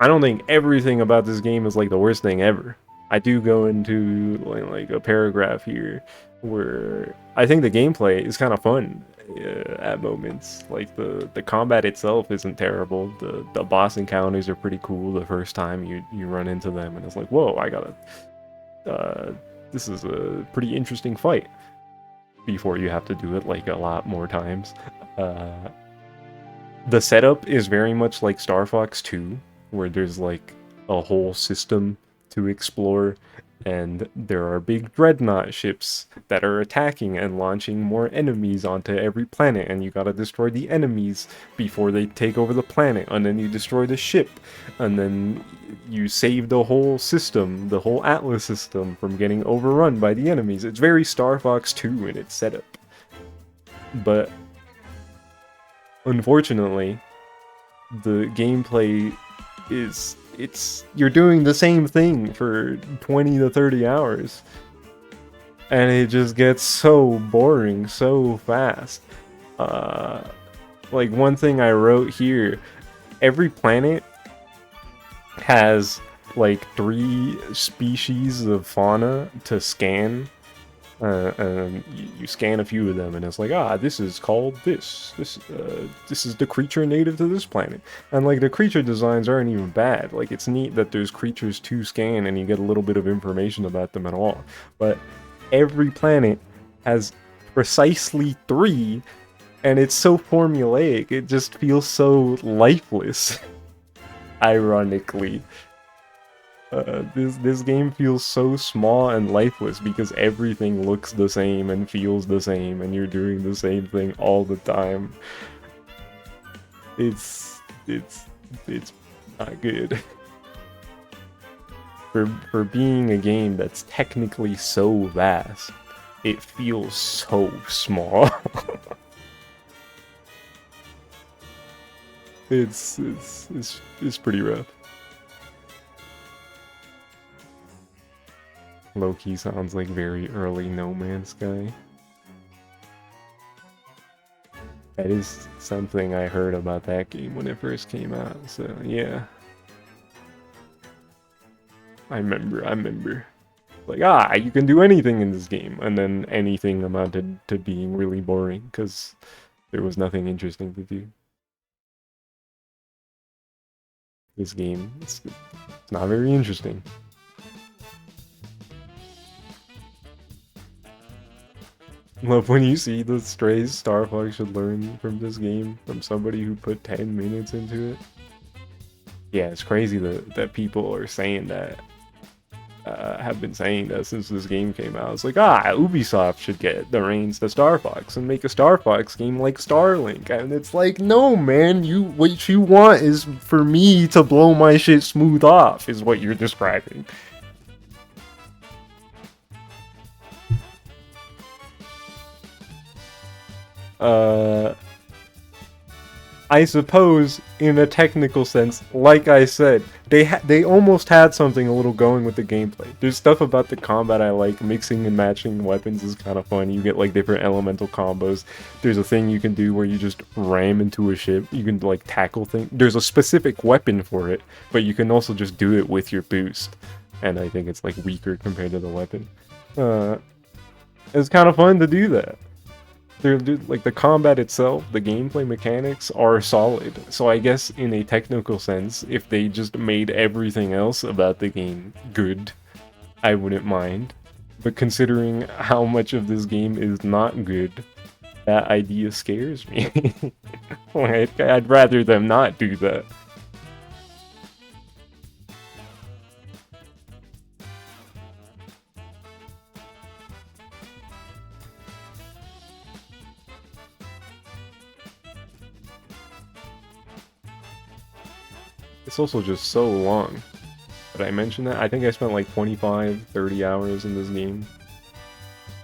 I don't think everything about this game is like the worst thing ever. I do go into like a paragraph here where I think the gameplay is kind of fun. at moments. Like the combat itself isn't terrible. The boss encounters are pretty cool the first time you run into them, and it's like, whoa, I gotta. This is a pretty interesting fight. Before you have to do it like a lot more times. The setup is very much like Star Fox 2, where there's like a whole system to explore, and there are big dreadnought ships that are attacking and launching more enemies onto every planet, and you gotta destroy the enemies before they take over the planet, and then you destroy the ship, and then you save the whole system, the whole Atlas system, from getting overrun by the enemies. It's very Star Fox 2 in its setup. But unfortunately, the gameplay you're doing the same thing for 20 to 30 hours. And it just gets so boring so fast. Like one thing I wrote here, every planet has like 3 species of fauna to scan. You scan a few of them, and it's like, this is called this. This is the creature native to this planet. And like the creature designs aren't even bad. Like it's neat that there's creatures to scan, and you get a little bit of information about them at all. But every planet has precisely 3, and it's so formulaic. It just feels so lifeless. Ironically. This game feels so small and lifeless because everything looks the same and feels the same, and you're doing the same thing all the time. It's not good. For being a game that's technically so vast, it feels so small. It's pretty rough. Low-key sounds like very early No Man's Sky. That is something I heard about that game when it first came out, so yeah. I remember. Like, you can do anything in this game, and then anything amounted to being really boring, because there was nothing interesting to do. This game, it's not very interesting. Love when you see the strays Star Fox should learn from this game, from somebody who put 10 minutes into it. Yeah, it's crazy that people are saying that, have been saying that since this game came out. It's like, Ubisoft should get the reins to Star Fox and make a Star Fox game like Starlink. And it's like, no, man, what you want is for me to blow my shit smooth off, is what you're describing. I suppose, in a technical sense, like I said, they almost had something a little going with the gameplay. There's stuff about the combat I like. Mixing and matching weapons is kind of fun. You get like different elemental combos. There's a thing you can do where you just ram into a ship. You can like tackle things. There's a specific weapon for it, but you can also just do it with your boost. And I think it's like weaker compared to the weapon. It's kind of fun to do that. Like the combat itself, the gameplay mechanics are solid. So I guess in a technical sense, if they just made everything else about the game good, I wouldn't mind. But considering how much of this game is not good, that idea scares me. Like, I'd rather them not do that. It's also just so long. Did I mention that? I think I spent like 25, 30 hours in this game.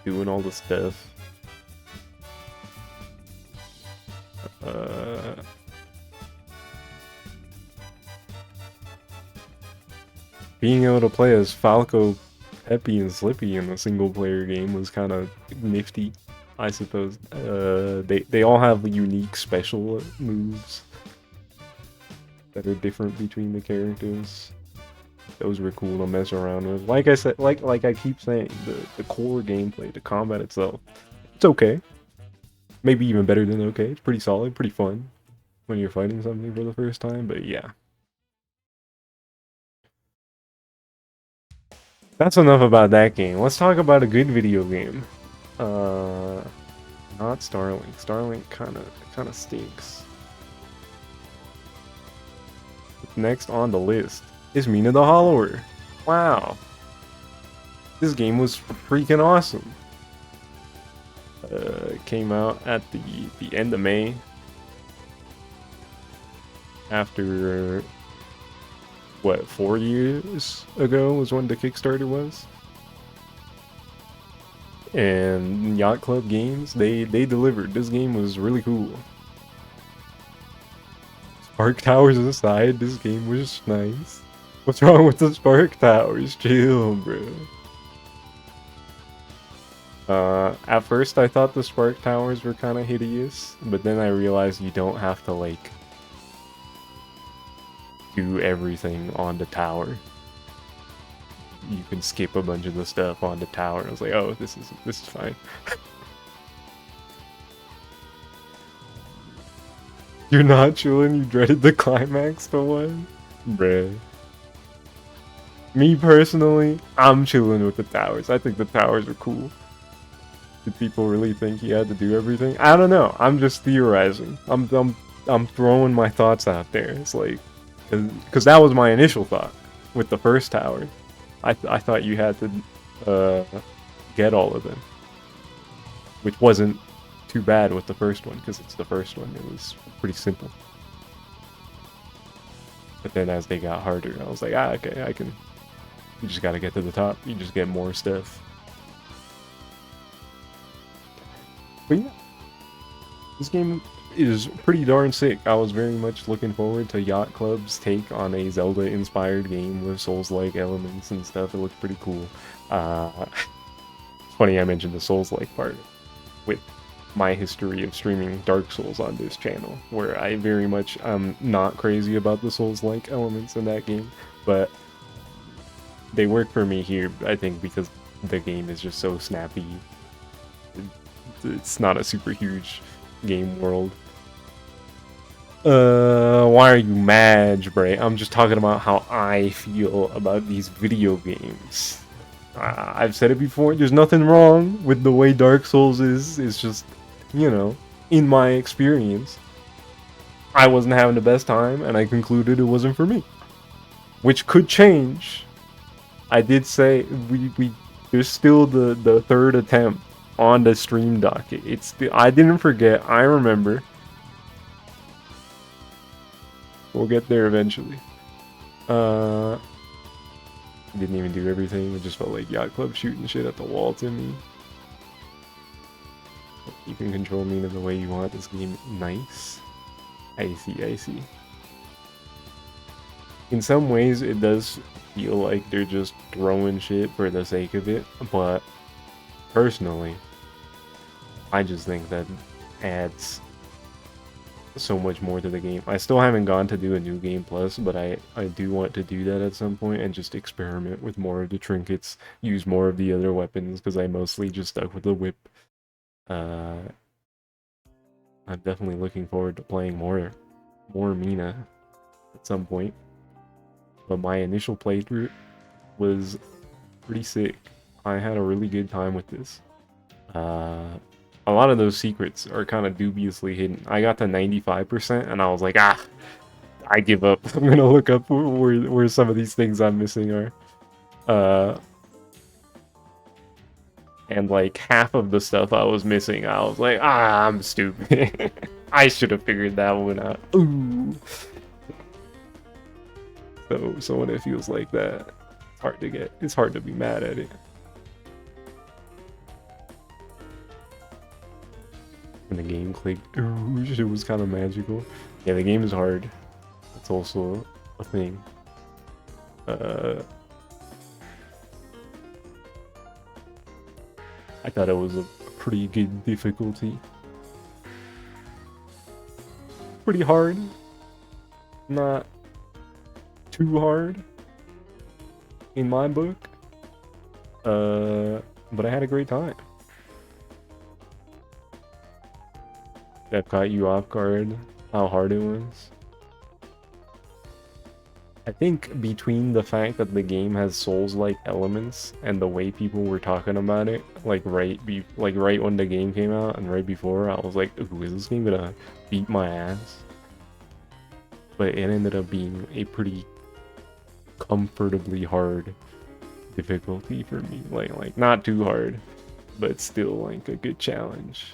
Doing all the stuff. Being able to play as Falco, Peppy, and Slippy in a single-player game was kind of nifty, I suppose. They all have unique special moves that are different between the characters. Those were cool to mess around with. Like I said, like I keep saying, the core gameplay, the combat itself, it's okay. Maybe even better than okay. It's pretty solid, pretty fun when you're fighting something for the first time, but yeah. That's enough about that game. Let's talk about a good video game. Not Starlink. Starlink kinda stinks. Next on the list is Mina the Hollower. Wow. This game was freaking awesome. It came out at the end of May. After what, 4 years ago was when the Kickstarter was. And Yacht Club Games, they delivered. This game was really cool. Spark Towers aside, this game was nice. What's wrong with the Spark Towers? Chill, bro. At first I thought the Spark Towers were kind of hideous, but then I realized you don't have to, like, do everything on the tower. You can skip a bunch of the stuff on the tower. I was like, oh, this is fine. You're not chilling? You dreaded the climax for one? Bruh. Me personally, I'm chilling with the towers. I think the towers are cool. Did people really think he had to do everything? I don't know. I'm just theorizing. I'm throwing my thoughts out there. It's like, because that was my initial thought with the first tower. I thought you had to get all of them, which wasn't too bad with the first one because it's the first one. It was pretty simple. But then as they got harder, I was like, okay, I can. You just gotta get to the top. You just get more stuff. But yeah, this game is pretty darn sick. I was very much looking forward to Yacht Club's take on a Zelda-inspired game with Souls-like elements and stuff. It looked pretty cool. It's funny I mentioned the Souls-like part with my history of streaming Dark Souls on this channel, where I very much am not crazy about the Souls-like elements in that game, but they work for me here, I think, because the game is just so snappy. It's not a super huge game world. Why are you mad, Bray? I'm just talking about how I feel about these video games. I've said it before, there's nothing wrong with the way Dark Souls is. It's just, you know, in my experience, I wasn't having the best time, and I concluded it wasn't for me. Which could change. I did say, there's still the third attempt on the stream docket. I didn't forget, I remember. We'll get there eventually. Didn't even do everything. It just felt like Yacht Club shooting shit at the wall to me. You can control me in the way you want. This game, nice. I see. In some ways, it does feel like they're just throwing shit for the sake of it, but personally, I just think that adds so much more to the game. I still haven't gone to do a new game plus, but I do want to do that at some point and just experiment with more of the trinkets, use more of the other weapons, because I mostly just stuck with the whip. I'm definitely looking forward to playing more Mina at some point. But my initial playthrough was pretty sick. I had a really good time with this. A lot of those secrets are kind of dubiously hidden. I got to 95% and I was like, I give up. I'm gonna look up where some of these things I'm missing are. And like half of the stuff I was missing, I was like, I'm stupid. I should have figured that one out. Ooh. So when it feels like that, it's hard to be mad at it. When the game clicked, ooh, it was kind of magical. Yeah, the game is hard. That's also a thing. I thought it was a pretty good difficulty. Pretty hard. Not too hard in my book. But I had a great time. that caught you off guard? How hard it was? I think between the fact that the game has Souls-like elements and the way people were talking about it, like right when the game came out and right before, I was like, "Ooh, is this game gonna beat my ass?" But it ended up being a pretty comfortably hard difficulty for me. Like not too hard, but still like a good challenge.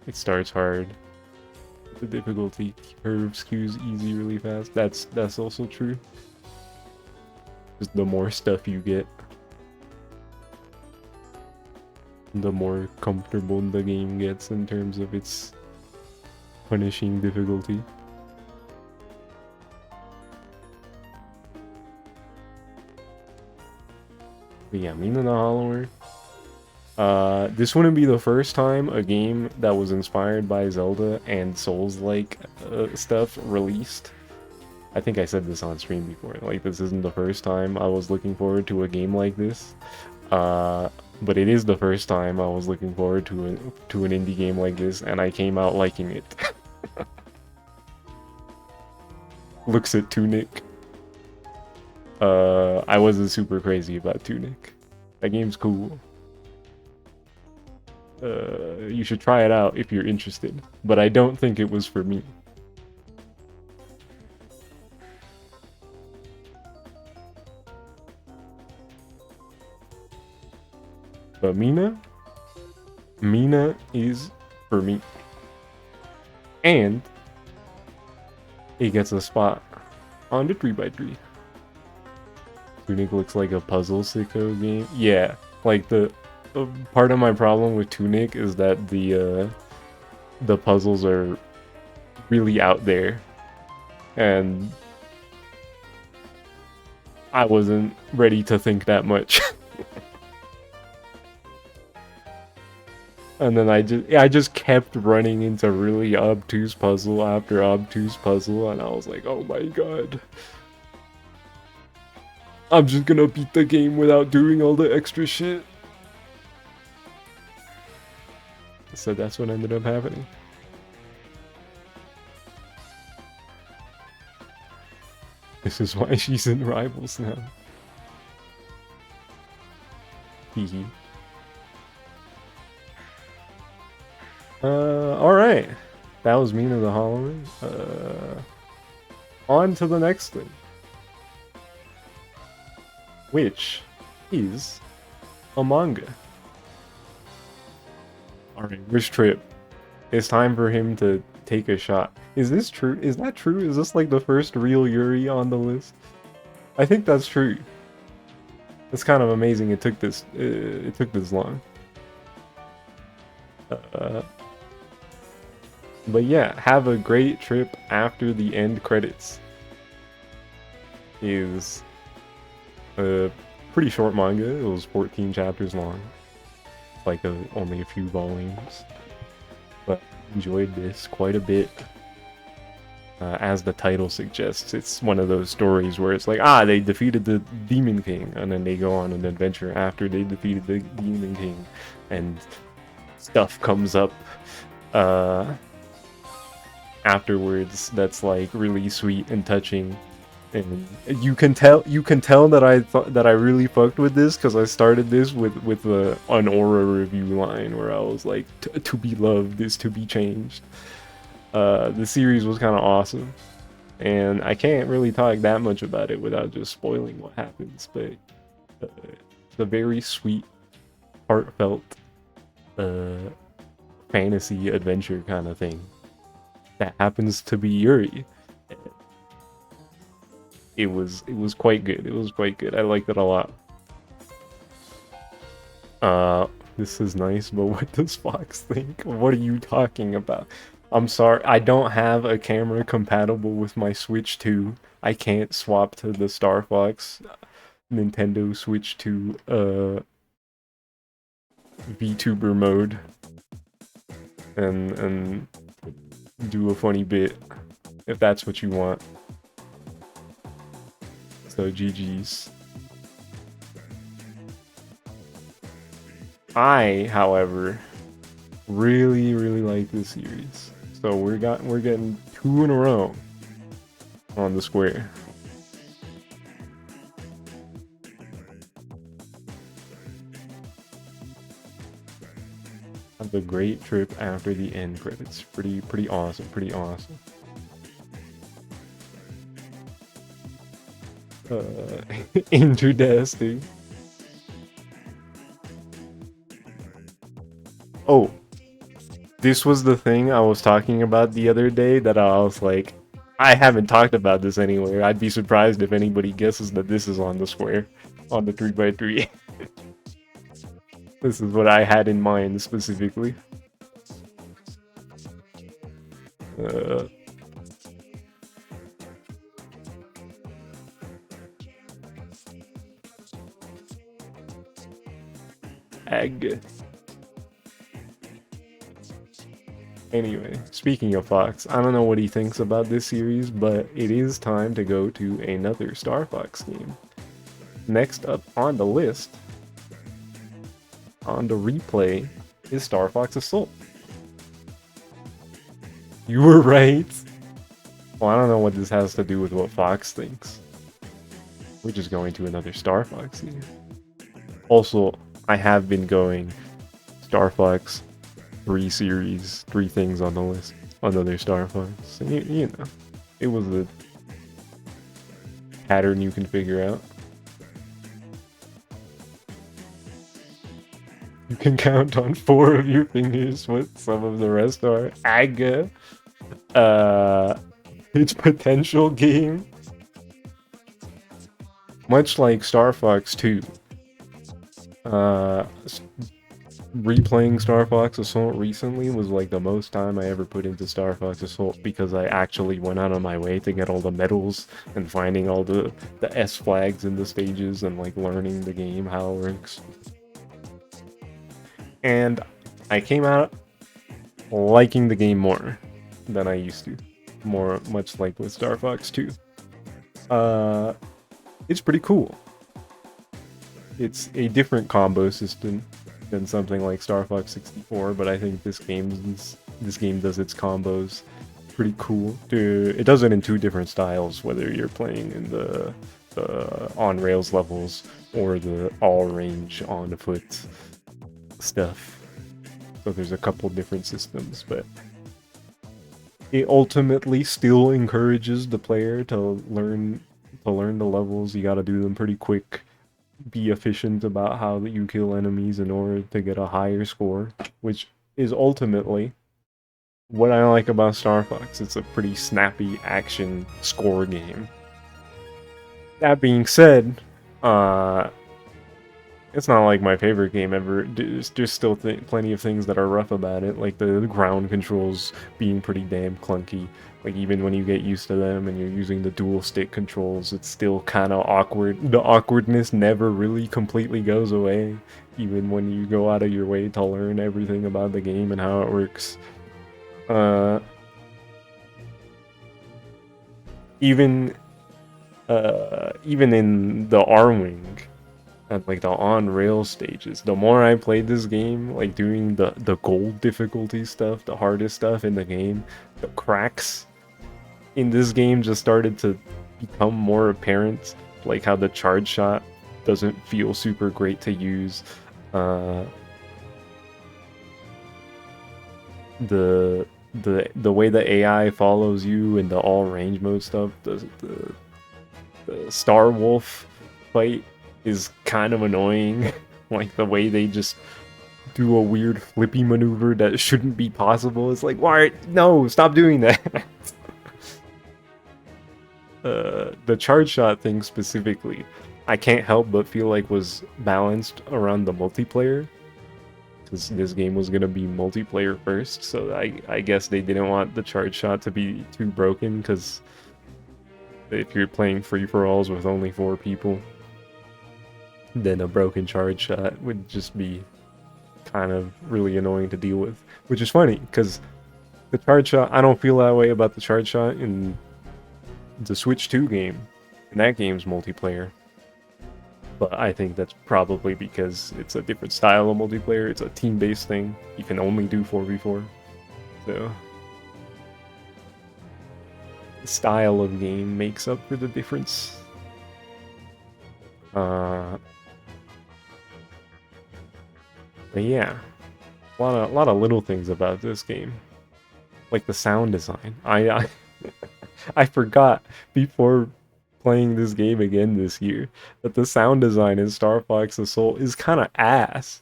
It starts hard. The difficulty curve skews easy really fast. That's also true. Just the more stuff you get, the more comfortable the game gets in terms of its punishing difficulty. But yeah, Mina the Hollower. This wouldn't be the first time a game that was inspired by Zelda and Souls-like stuff released. I think I said this on stream before. Like, this isn't the first time I was looking forward to a game like this. But it is the first time I was looking forward to an indie game like this, and I came out liking it. Looks at Tunic. I wasn't super crazy about Tunic. That game's cool. You should try it out if you're interested, but I don't think it was for me. But Mina is for me. And it gets a spot on the 3x3. Tunic looks like a puzzle sicko game. Yeah, like the part of my problem with Tunic is that the puzzles are really out there, and I wasn't ready to think that much. And then I just kept running into really obtuse puzzle after obtuse puzzle, and I was like, oh my god. I'm just gonna beat the game without doing all the extra shit. So that's what ended up happening. This is why she's in Rivals now. Hehe. Alright. That was Mina the Hollower. On to the next thing. Which is a manga. Alright, Rich Trip. It's time for him to take a shot. Is this true? Is that true? Is this like the first real Yuri on the list? I think that's true. It's kind of amazing it took this long. But yeah, have a great trip after the end credits. Is a pretty short manga. It was 14 chapters long. It's like only a few volumes. But I enjoyed this quite a bit. As the title suggests, it's one of those stories where it's like, they defeated the Demon King, and then they go on an adventure after they defeated the Demon King, and stuff comes up afterwards that's like really sweet and touching. And you can tell that I really fucked with this because I started this with an Aura review line where I was like, to be loved is to be changed. The series was kind of awesome, and I can't really talk that much about it without just spoiling what happens, but it's a very sweet, heartfelt fantasy adventure kind of thing that happens to be Yuri. It was quite good. It was quite good. I liked it a lot. This is nice, but what does Fox think? What are you talking about? I'm sorry, I don't have a camera compatible with my Switch 2. I can't swap to the Star Fox Nintendo Switch 2 VTuber mode and do a funny bit if that's what you want. So GG's. I, however, really like this series. So we're getting 2 in a row on the square. The great trip after the end credits. Pretty awesome. Pretty awesome. Interdesting. Oh, this was the thing I was talking about the other day that I was like, I haven't talked about this anywhere. I'd be surprised if anybody guesses that this is on the square, on the 3x3. This is what I had in mind specifically. Ag. Anyway, speaking of Fox, I don't know what he thinks about this series, but it is time to go to another Star Fox game. Next up on the list, on the replay, is Star Fox Assault. You were right! Well, I don't know what this has to do with what Fox thinks. We're just going to another Star Fox game. Also, I have been going Star Fox 3 series, 3 things on the list. Another Star Fox. So, you know, it was a pattern you can figure out. You can count on 4 of your fingers what some of the rest are. Aga. Its potential game. Much like Star Fox 2. Replaying Star Fox Assault recently was like the most time I ever put into Star Fox Assault because I actually went out of my way to get all the medals and finding all the S flags in the stages and like learning the game, how it works. And I came out liking the game more than I used to. Much like with Star Fox 2. It's pretty cool. It's a different combo system than something like Star Fox 64, but I think this game does its combos pretty cool. It does it in 2 different styles, whether you're playing in the on rails levels or the all range on foot stuff. So there's a couple different systems, but it ultimately still encourages the player to learn the levels. You got to do them pretty quick. Be efficient about how you kill enemies in order to get a higher score, which is ultimately what I like about Star Fox. It's a pretty snappy action score game. That being said, it's not like my favorite game ever. There's still plenty of things that are rough about it, like the ground controls being pretty damn clunky. Like, even when you get used to them and you're using the dual stick controls, it's still kind of awkward. The awkwardness never really completely goes away, even when you go out of your way to learn everything about the game and how it works. Even in the R-Wing, and like the on-rail stages, the more I played this game, like doing the gold difficulty stuff, the hardest stuff in the game, the cracks in this game just started to become more apparent, like how the charge shot doesn't feel super great to use. The way the AI follows you in the all range mode stuff, the Star Wolf fight is kind of annoying. Like the way they just do a weird flippy maneuver that shouldn't be possible. It's like, why? No, stop doing that. The charge shot thing specifically, I can't help but feel like was balanced around the multiplayer, because this game was gonna be multiplayer first. So I guess they didn't want the charge shot to be too broken, because if you're playing free-for-alls with only 4 people, then a broken charge shot would just be kind of really annoying to deal with. Which is funny, because the charge shot, I don't feel that way about the charge shot in the Switch 2 game. And that game's multiplayer. But I think that's probably because it's a different style of multiplayer. It's a team-based thing. You can only do 4v4. So the style of game makes up for the difference. But yeah, a lot of little things about this game, like the sound design. I forgot before playing this game again this year that the sound design in Star Fox Assault is kind of ass.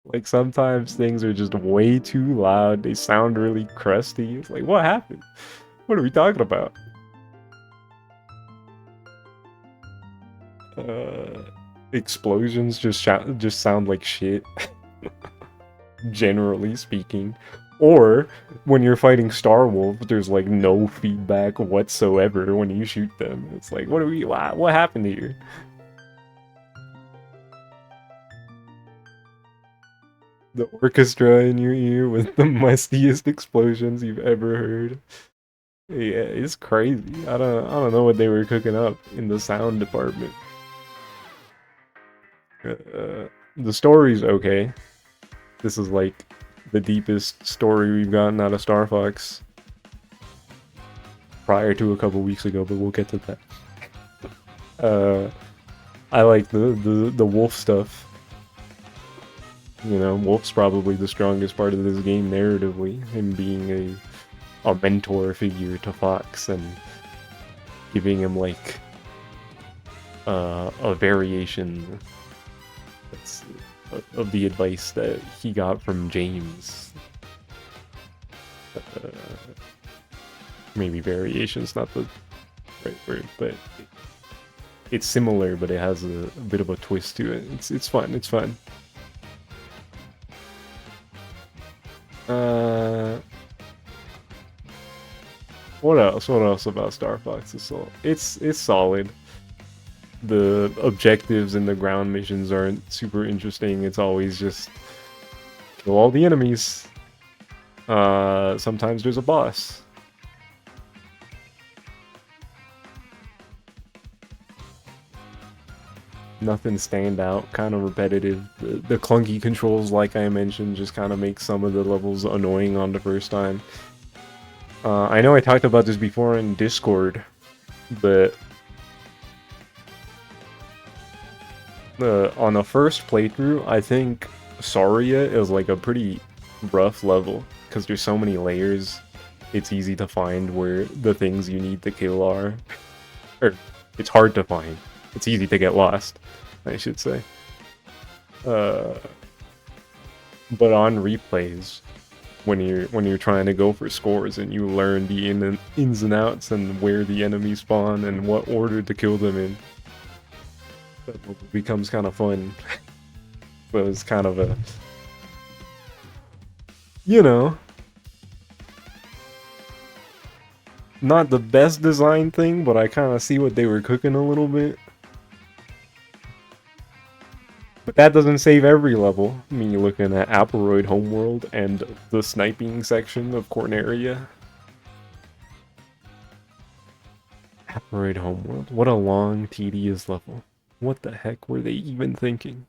Like sometimes things are just way too loud. They sound really crusty. It's like, what happened? What are we talking about? Explosions just sound like shit. Generally speaking. Or when you're fighting Star Wolf, there's like no feedback whatsoever when you shoot them. It's like, what happened here? The orchestra in your ear with the mustiest explosions you've ever heard. Yeah, it's crazy. I don't know what they were cooking up in the sound department. The story's okay. This is like the deepest story we've gotten out of Star Fox prior to a couple weeks ago, but we'll get to that. I like the wolf stuff. You know, Wolf's probably the strongest part of this game narratively, him being a mentor figure to Fox and giving him like a variation of the advice that he got from James. Maybe variation's not the right word, but it's similar, but it has a bit of a twist to it. It's fun. It's fun. What else? What else about Star Fox Assault? It's solid. The objectives and the ground missions aren't super interesting. It's always just kill all the enemies. Sometimes there's a boss. Nothing stand out, kind of repetitive. The clunky controls, like I mentioned, just kind of make some of the levels annoying on the first time. I know I talked about this before in Discord, but on the first playthrough, I think Saria is like a pretty rough level, because there's so many layers, it's easy to find where the things you need to kill are. Or, it's hard to find. It's easy to get lost, I should say. But on replays, when you're trying to go for scores and you learn the ins and outs and where the enemies spawn and what order to kill them in, it becomes kind of fun. But it's kind of a, you know, not the best design thing, but I kind of see what they were cooking a little bit. But that doesn't save every level. I mean, you're looking at Aperoid Homeworld and the sniping section of Corneria. Aperoid Homeworld. What a long, tedious level. What the heck were they even thinking?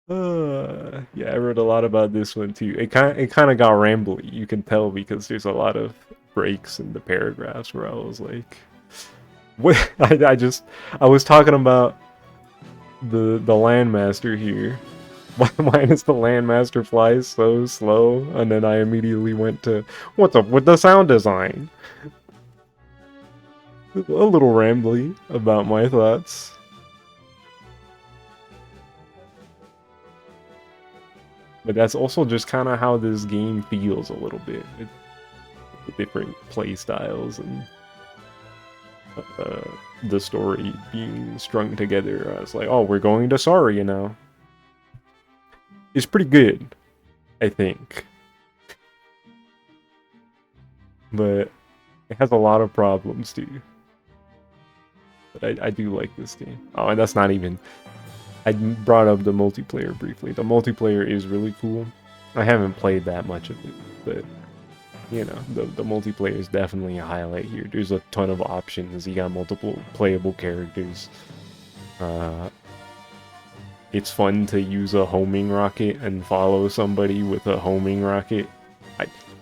Yeah, I wrote a lot about this one too. It kind of got rambly. You can tell because there's a lot of breaks in the paragraphs where I was like, what? I was talking about the Landmaster here. Why does the Landmaster fly so slow? And then I immediately went to, what's up with the sound design? A little rambly about my thoughts. But that's also just kind of how this game feels a little bit. With different play styles and the story being strung together. I was like, oh, we're going to Saria now. It's pretty good, I think. But it has a lot of problems too. But I do like this game. Oh, and that's not even... I brought up the multiplayer briefly. The multiplayer is really cool. I haven't played that much of it, but you know, the multiplayer is definitely a highlight here. There's a ton of options. You got multiple playable characters. It's fun to use a homing rocket and follow somebody with a homing rocket.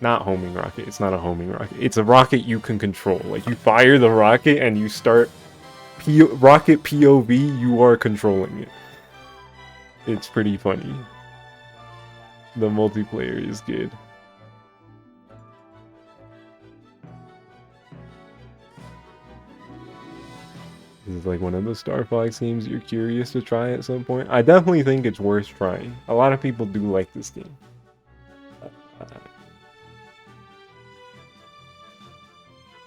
Not homing rocket, it's not a homing rocket. It's a rocket you can control. Like, you fire the rocket and you start rocket POV, you are controlling it. It's pretty funny. The multiplayer is good. This is like one of the Star Fox games you're curious to try at some point. I definitely think it's worth trying. A lot of people do like this game.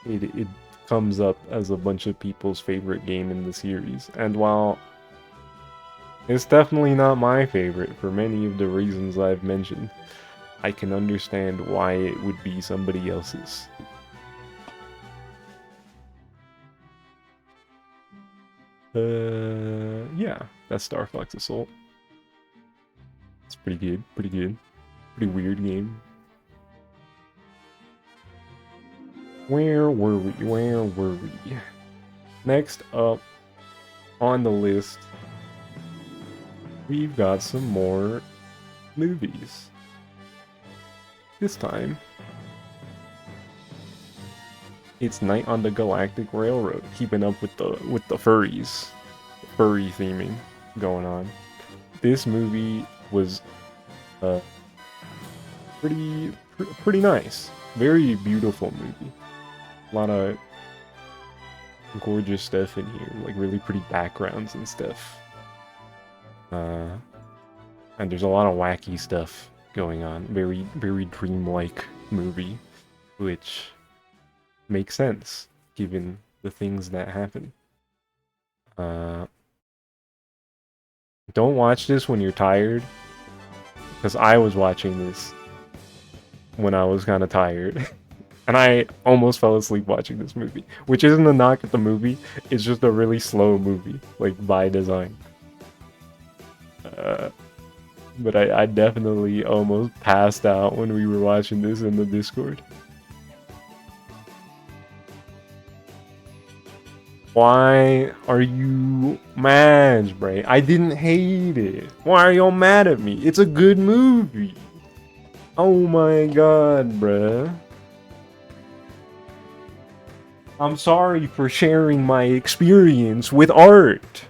It comes up as a bunch of people's favorite game in the series. And while it's definitely not my favorite for many of the reasons I've mentioned, I can understand why it would be somebody else's. Yeah, that's Star Fox Assault. It's pretty good, pretty good. Pretty weird game. Where were we? Where were we? Next up on the list, we've got some more movies. This time, it's Night on the Galactic Railroad, keeping up with the furries, furry theming going on. This movie was pretty nice, very beautiful movie. A lot of gorgeous stuff in here, like really pretty backgrounds and stuff. And there's a lot of wacky stuff going on. Very dreamlike movie, which makes sense given the things that happen. Don't watch this when you're tired, because I was watching this when I was kind of tired. And I almost fell asleep watching this movie, which isn't a knock at the movie, it's just a really slow movie, like, by design. But I definitely almost passed out when we were watching this in the Discord. Why are you mad, Bray? I didn't hate it. Why are y'all mad at me? It's a good movie. Oh my god, bruh. I'm sorry for sharing my experience with art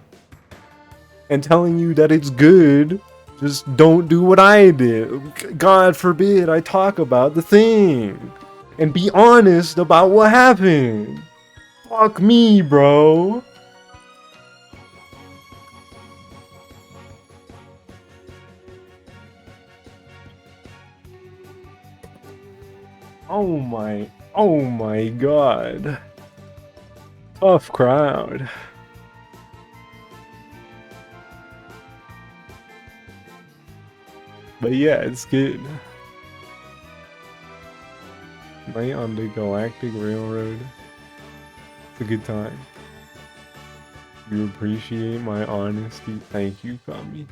and telling you that it's good. Just don't do what I did. God forbid I talk about the thing and be honest about what happened. Fuck me, bro. Oh my god. Tough crowd. But yeah, it's good. Night on the Galactic Railroad. It's a good time. You appreciate my honesty. Thank you, Kami.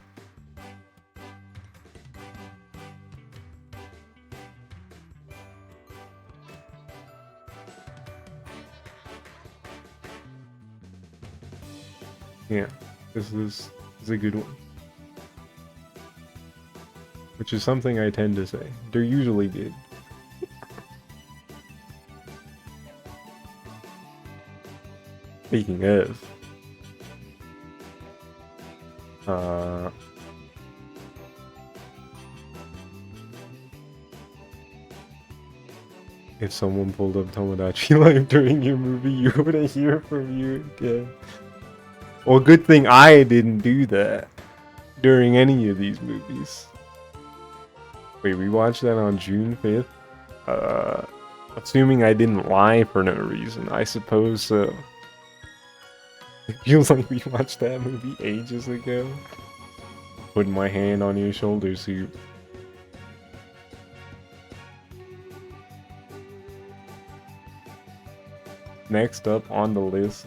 Yeah, this is a good one. Which is something I tend to say. They're usually good. Speaking of, if someone pulled up Tomodachi Life during your movie, you wouldn't hear from you again. Well, good thing I didn't do that during any of these movies. Wait, we watched that on June 5th? Assuming I didn't lie for no reason, I suppose so. It feels like we watched that movie ages ago. Putting my hand on your shoulder, Soup. Next up on the list,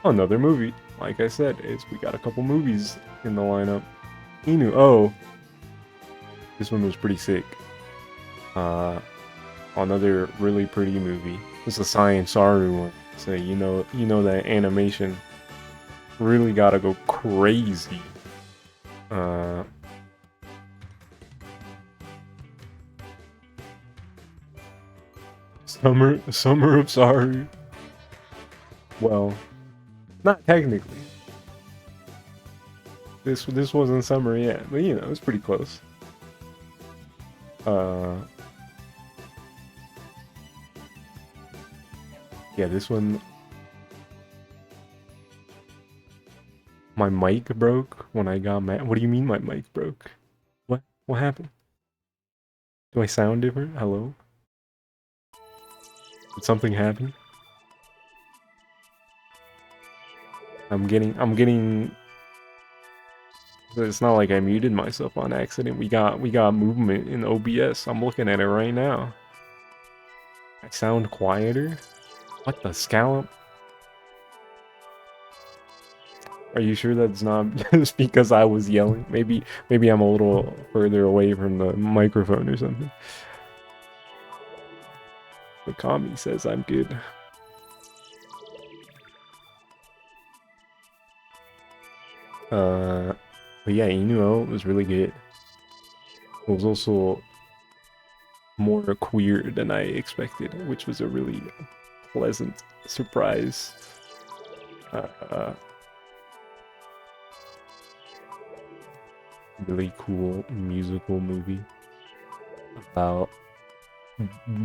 another movie. Like I said, we got a couple movies in the lineup. Inu-oh. This one was pretty sick. Another really pretty movie. It's a Science Saru one. So you know that animation really gotta go crazy. Uh, Summer of Saru. Well, not technically. This wasn't summer yet, but you know, it's pretty close. Yeah, this one. My mic broke when I got mad. What do you mean my mic broke? What? What happened? Do I sound different? Hello? Did something happen? I'm getting. It's not like I muted myself on accident. We got movement in OBS. I'm looking at it right now. I sound quieter? What the scallop? Are you sure that's not just because I was yelling? Maybe I'm a little further away from the microphone or something. The Kami says I'm good. But yeah, inu-oh was really good. It was also more queer than I expected, which was a really pleasant surprise. Really cool musical movie about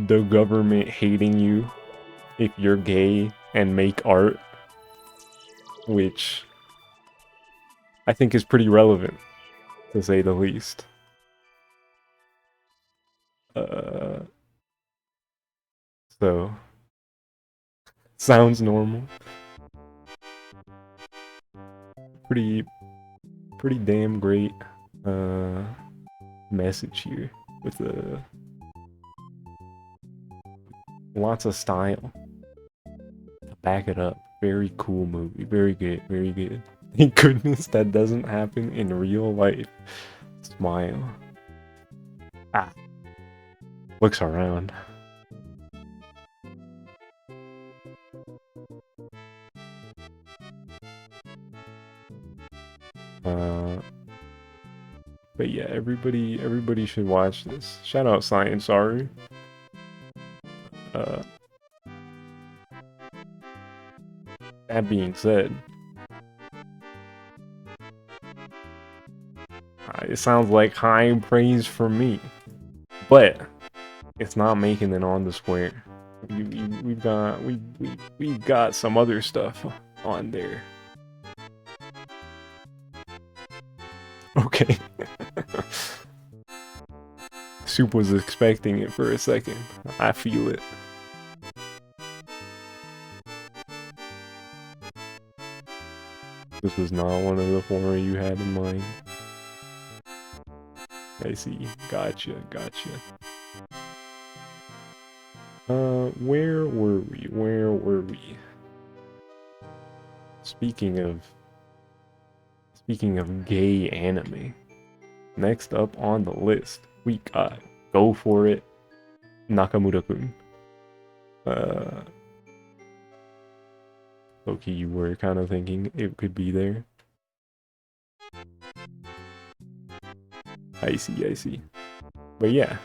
the government hating you if you're gay and make art, which I think is pretty relevant, to say the least. So sounds normal. Pretty damn great message here with lots of style to back it up. Very cool movie. Very good. Very good. Thank goodness that doesn't happen in real life. Smile. Ah. Looks around. But yeah, everybody should watch this. Shout out Science Saru. That being said, it sounds like high praise for me, but it's not making it on the square. We've got some other stuff on there. Okay. Soup was expecting it for a second. I feel it. This was not one of the four you had in mind. I see. Gotcha. Where were we? Speaking of gay anime, next up on the list, we got Go For It, Nakamura-kun. Loki, you were kind of thinking it could be there. I see. But yeah,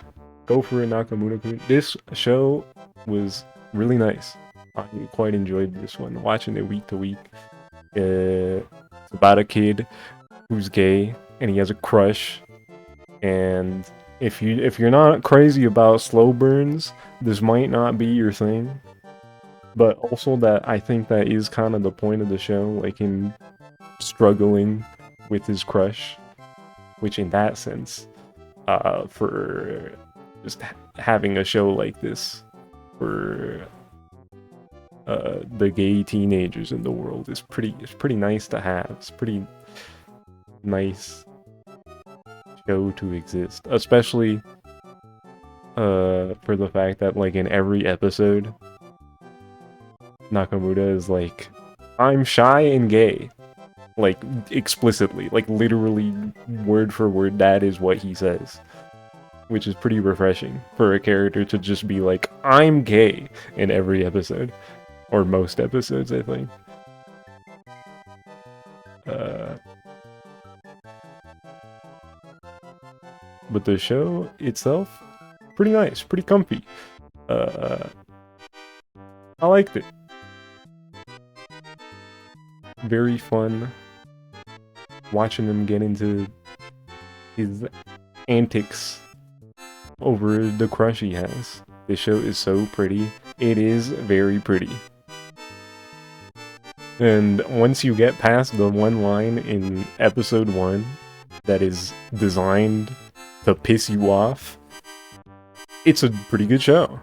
Go For It, Nakamura-kun. This show was really nice. I quite enjoyed this one, watching it week to week. It's about a kid who's gay and he has a crush, and if you're not crazy about slow burns, this might not be your thing. But also that I think that is kind of the point of the show, like him struggling with his crush, which in that sense, for just having a show like this for the gay teenagers in the world is pretty nice to have. It's pretty nice show to exist, especially for the fact that like in every episode Nakamura is like, I'm shy and gay, like explicitly, like literally word for word that is what he says, which is pretty refreshing for a character to just be like, I'm gay in every episode, or most episodes, I think. But the show itself, pretty nice, pretty comfy. I liked it. Very fun watching him get into his antics over the crush he has. The show is so pretty. It is very pretty. And once you get past the one line in episode 1 that is designed to piss you off, it's a pretty good show.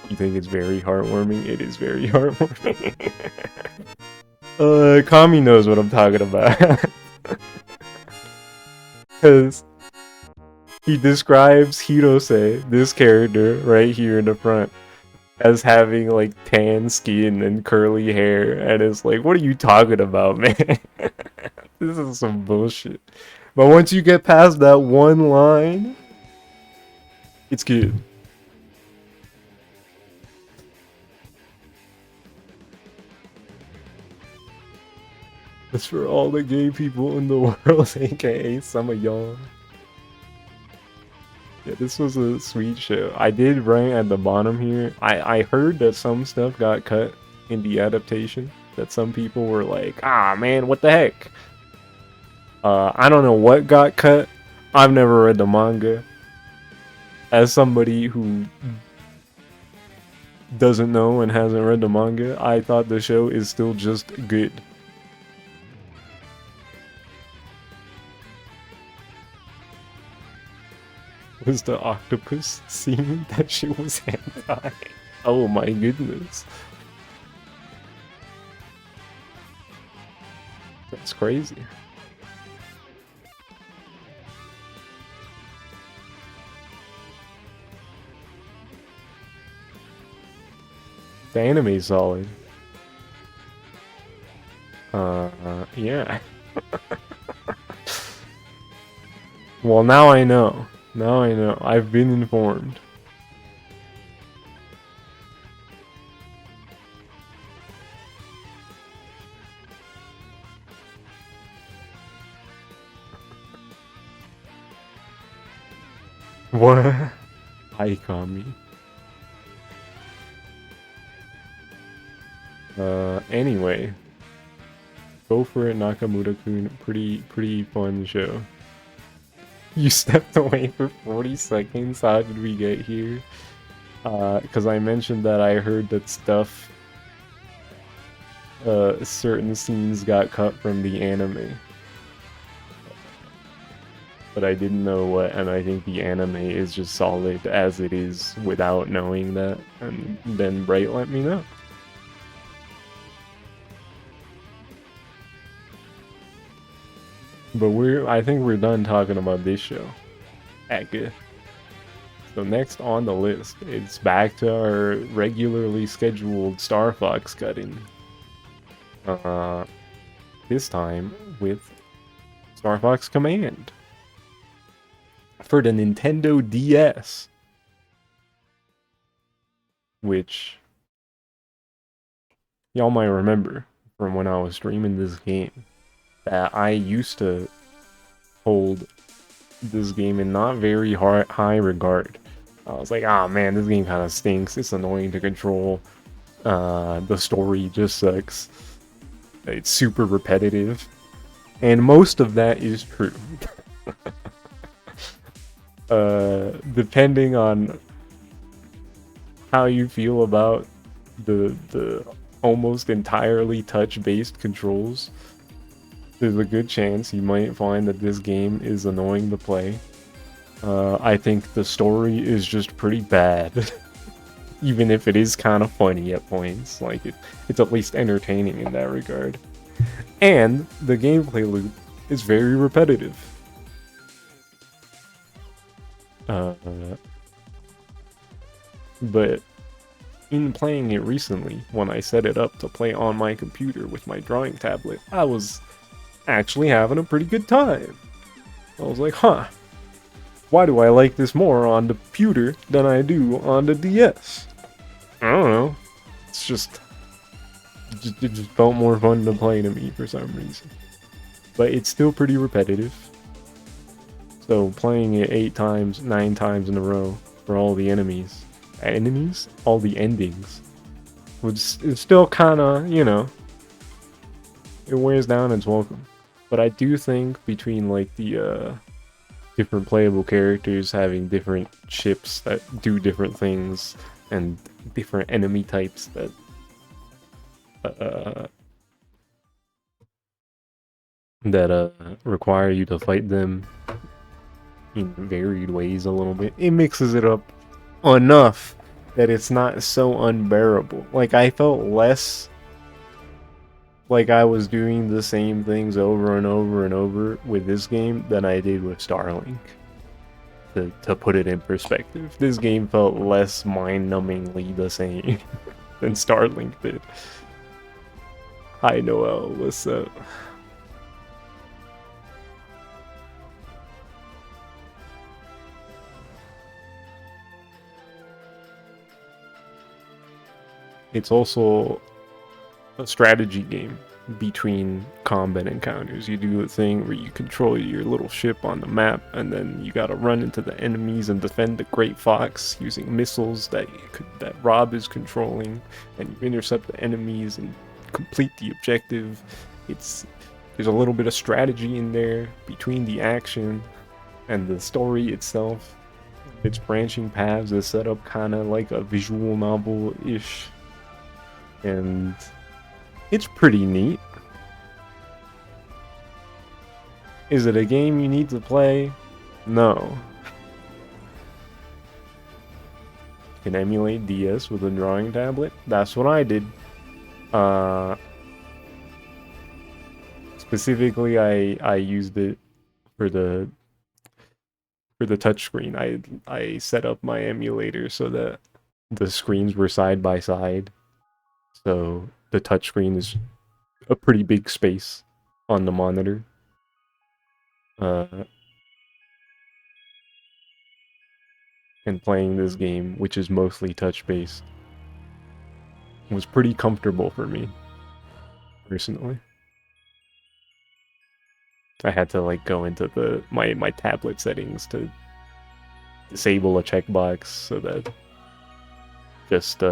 You think it's very heartwarming? It is very heartwarming. Kami knows what I'm talking about. Because he describes Hirose, this character right here in the front, as having like tan skin and curly hair, and it's like, what are you talking about, man? This is some bullshit. But once you get past that one line, it's good. It's for all the gay people in the world, aka some of y'all. Yeah, this was a sweet show. I did write at the bottom here, I heard that some stuff got cut in the adaptation. That some people were like, ah man, what the heck? I don't know what got cut. I've never read the manga. As somebody who doesn't know and hasn't read the manga, I thought the show is still just good. Was the octopus scene that shit was hentai? Oh my goodness. That's crazy. The anime's solid. Yeah. Well, now I know. Now I know. I've been informed. What? Hi, Kami. Anyway. Go for it, Nakamura-kun. Pretty fun show. You stepped away for 40 seconds? How did we get here? Because I mentioned that I heard that stuff... certain scenes got cut from the anime. But I didn't know what, and I think the anime is just solid as it is without knowing that. And then Bright let me know. But I think we're done talking about this show. Good. So next on the list, it's back to our regularly scheduled Star Fox cutting. This time with Star Fox Command for the Nintendo DS, which y'all might remember from when I was streaming this game. That I used to hold this game in not very high regard. I was like, ah man, this game kind of stinks. It's annoying to control. The story just sucks. It's super repetitive. And most of that is true. Depending on how you feel about the almost entirely touch-based controls, there's a good chance you might find that this game is annoying to play. I think the story is just pretty bad. Even if it is kind of funny at points. Like, it's at least entertaining in that regard. And the gameplay loop is very repetitive. But in playing it recently, when I set it up to play on my computer with my drawing tablet, I was actually having a pretty good time. I was like, huh, why do I like this more on the computer than I do on the DS? I don't know. It's just it just felt more fun to play to me for some reason. But it's still pretty repetitive. So playing it 8 times, 9 times in a row for all the enemies, all the endings, it's still kind of, you know, it wears down its welcome. But I do think between like the different playable characters having different ships that do different things and different enemy types that uh, require you to fight them in varied ways a little bit, it mixes it up enough that it's not so unbearable. Like, I felt less like I was doing the same things over and over and over with this game than I did with Starlink. To put it in perspective, this game felt less mind-numbingly the same than Starlink did. Hi Noel, what's up? It's also a strategy game between combat encounters. You do a thing where you control your little ship on the map, and then you gotta run into the enemies and defend the Great Fox using missiles that Rob is controlling, and you intercept the enemies and complete the objective. There's a little bit of strategy in there between the action and the story itself. Its branching paths is set up kind of like a visual novel-ish, and it's pretty neat. Is it a game you need to play? No. You can emulate DS with a drawing tablet. That's what I did. Specifically, I used it for the touchscreen. I set up my emulator so that the screens were side by side. So the touchscreen is a pretty big space on the monitor. And playing this game, which is mostly touch-based, was pretty comfortable for me, personally. I had to like go into my tablet settings to disable a checkbox so that just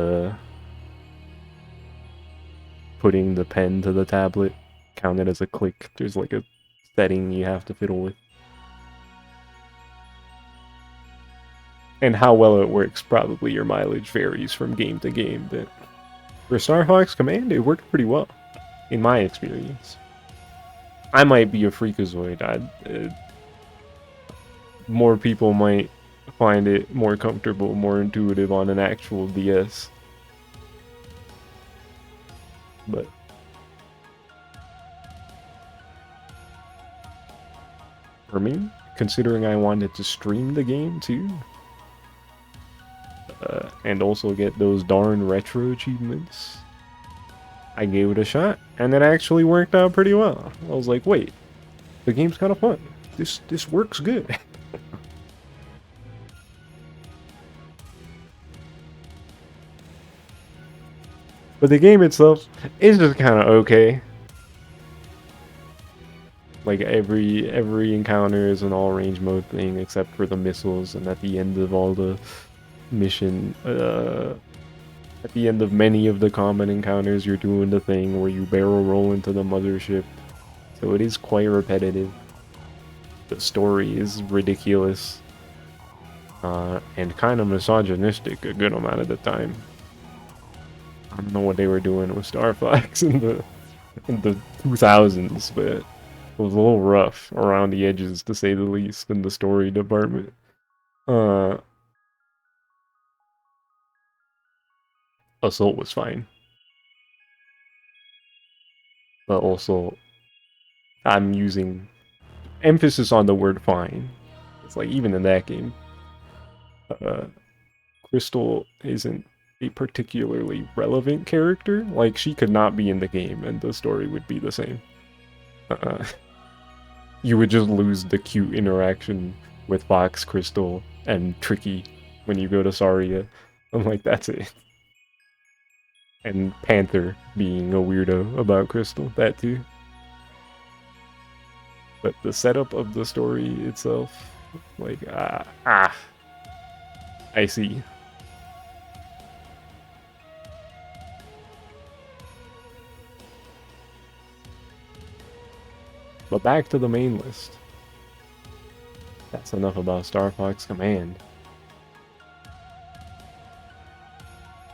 putting the pen to the tablet counted as a click. There's like a setting you have to fiddle with. And how well it works, probably your mileage varies from game to game, but for Star Fox Command, it worked pretty well, in my experience. I might be a freakazoid. More people might find it more comfortable, more intuitive on an actual DS. But for me, considering I wanted to stream the game too, and also get those darn retro achievements, I gave it a shot, and it actually worked out pretty well. I was like, wait, the game's kind of fun. This works good. But the game itself is just kind of okay. Like every encounter is an all range mode thing except for the missiles, and at the end of all the mission, at the end of many of the combat encounters, you're doing the thing where you barrel roll into the mothership. So it is quite repetitive. The story is ridiculous. And kind of misogynistic a good amount of the time. I don't know what they were doing with Star Fox in the 2000s, but it was a little rough around the edges, to say the least, in the story department. Assault was fine, but also I'm using emphasis on the word fine. It's like even in that game, Crystal isn't a particularly relevant character. Like, she could not be in the game and the story would be the same. you would just lose the cute interaction with Fox, Crystal, and Tricky when you go to Saria. I'm like, that's it. And Panther being a weirdo about Crystal, that too. But the setup of the story itself, like, I see. But back to the main list. That's enough about Star Fox Command.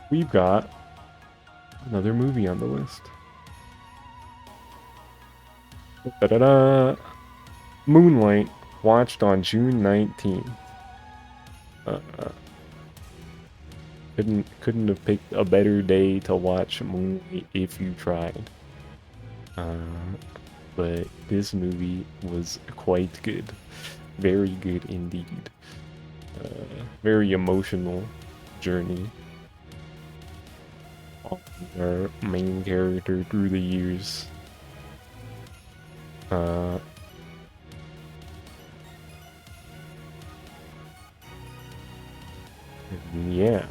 We've got another movie on the list. Da-da-da! Moonlight, watched on June 19th. Couldn't have picked a better day to watch Moonlight if you tried. But this movie was quite good. Very good indeed. Very emotional journey on our main character through the years. Yeah.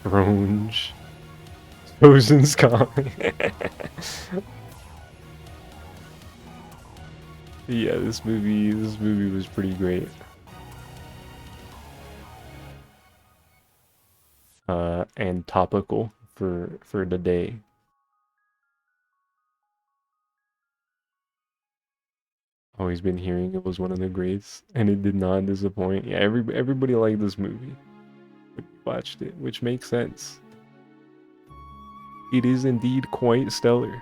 Strange. Chosen Sky. Yeah, this movie was pretty great. And topical for the day. Always been hearing it was one of the greats, and it did not disappoint. Yeah, everybody liked this movie. We watched it, which makes sense. It is indeed quite stellar.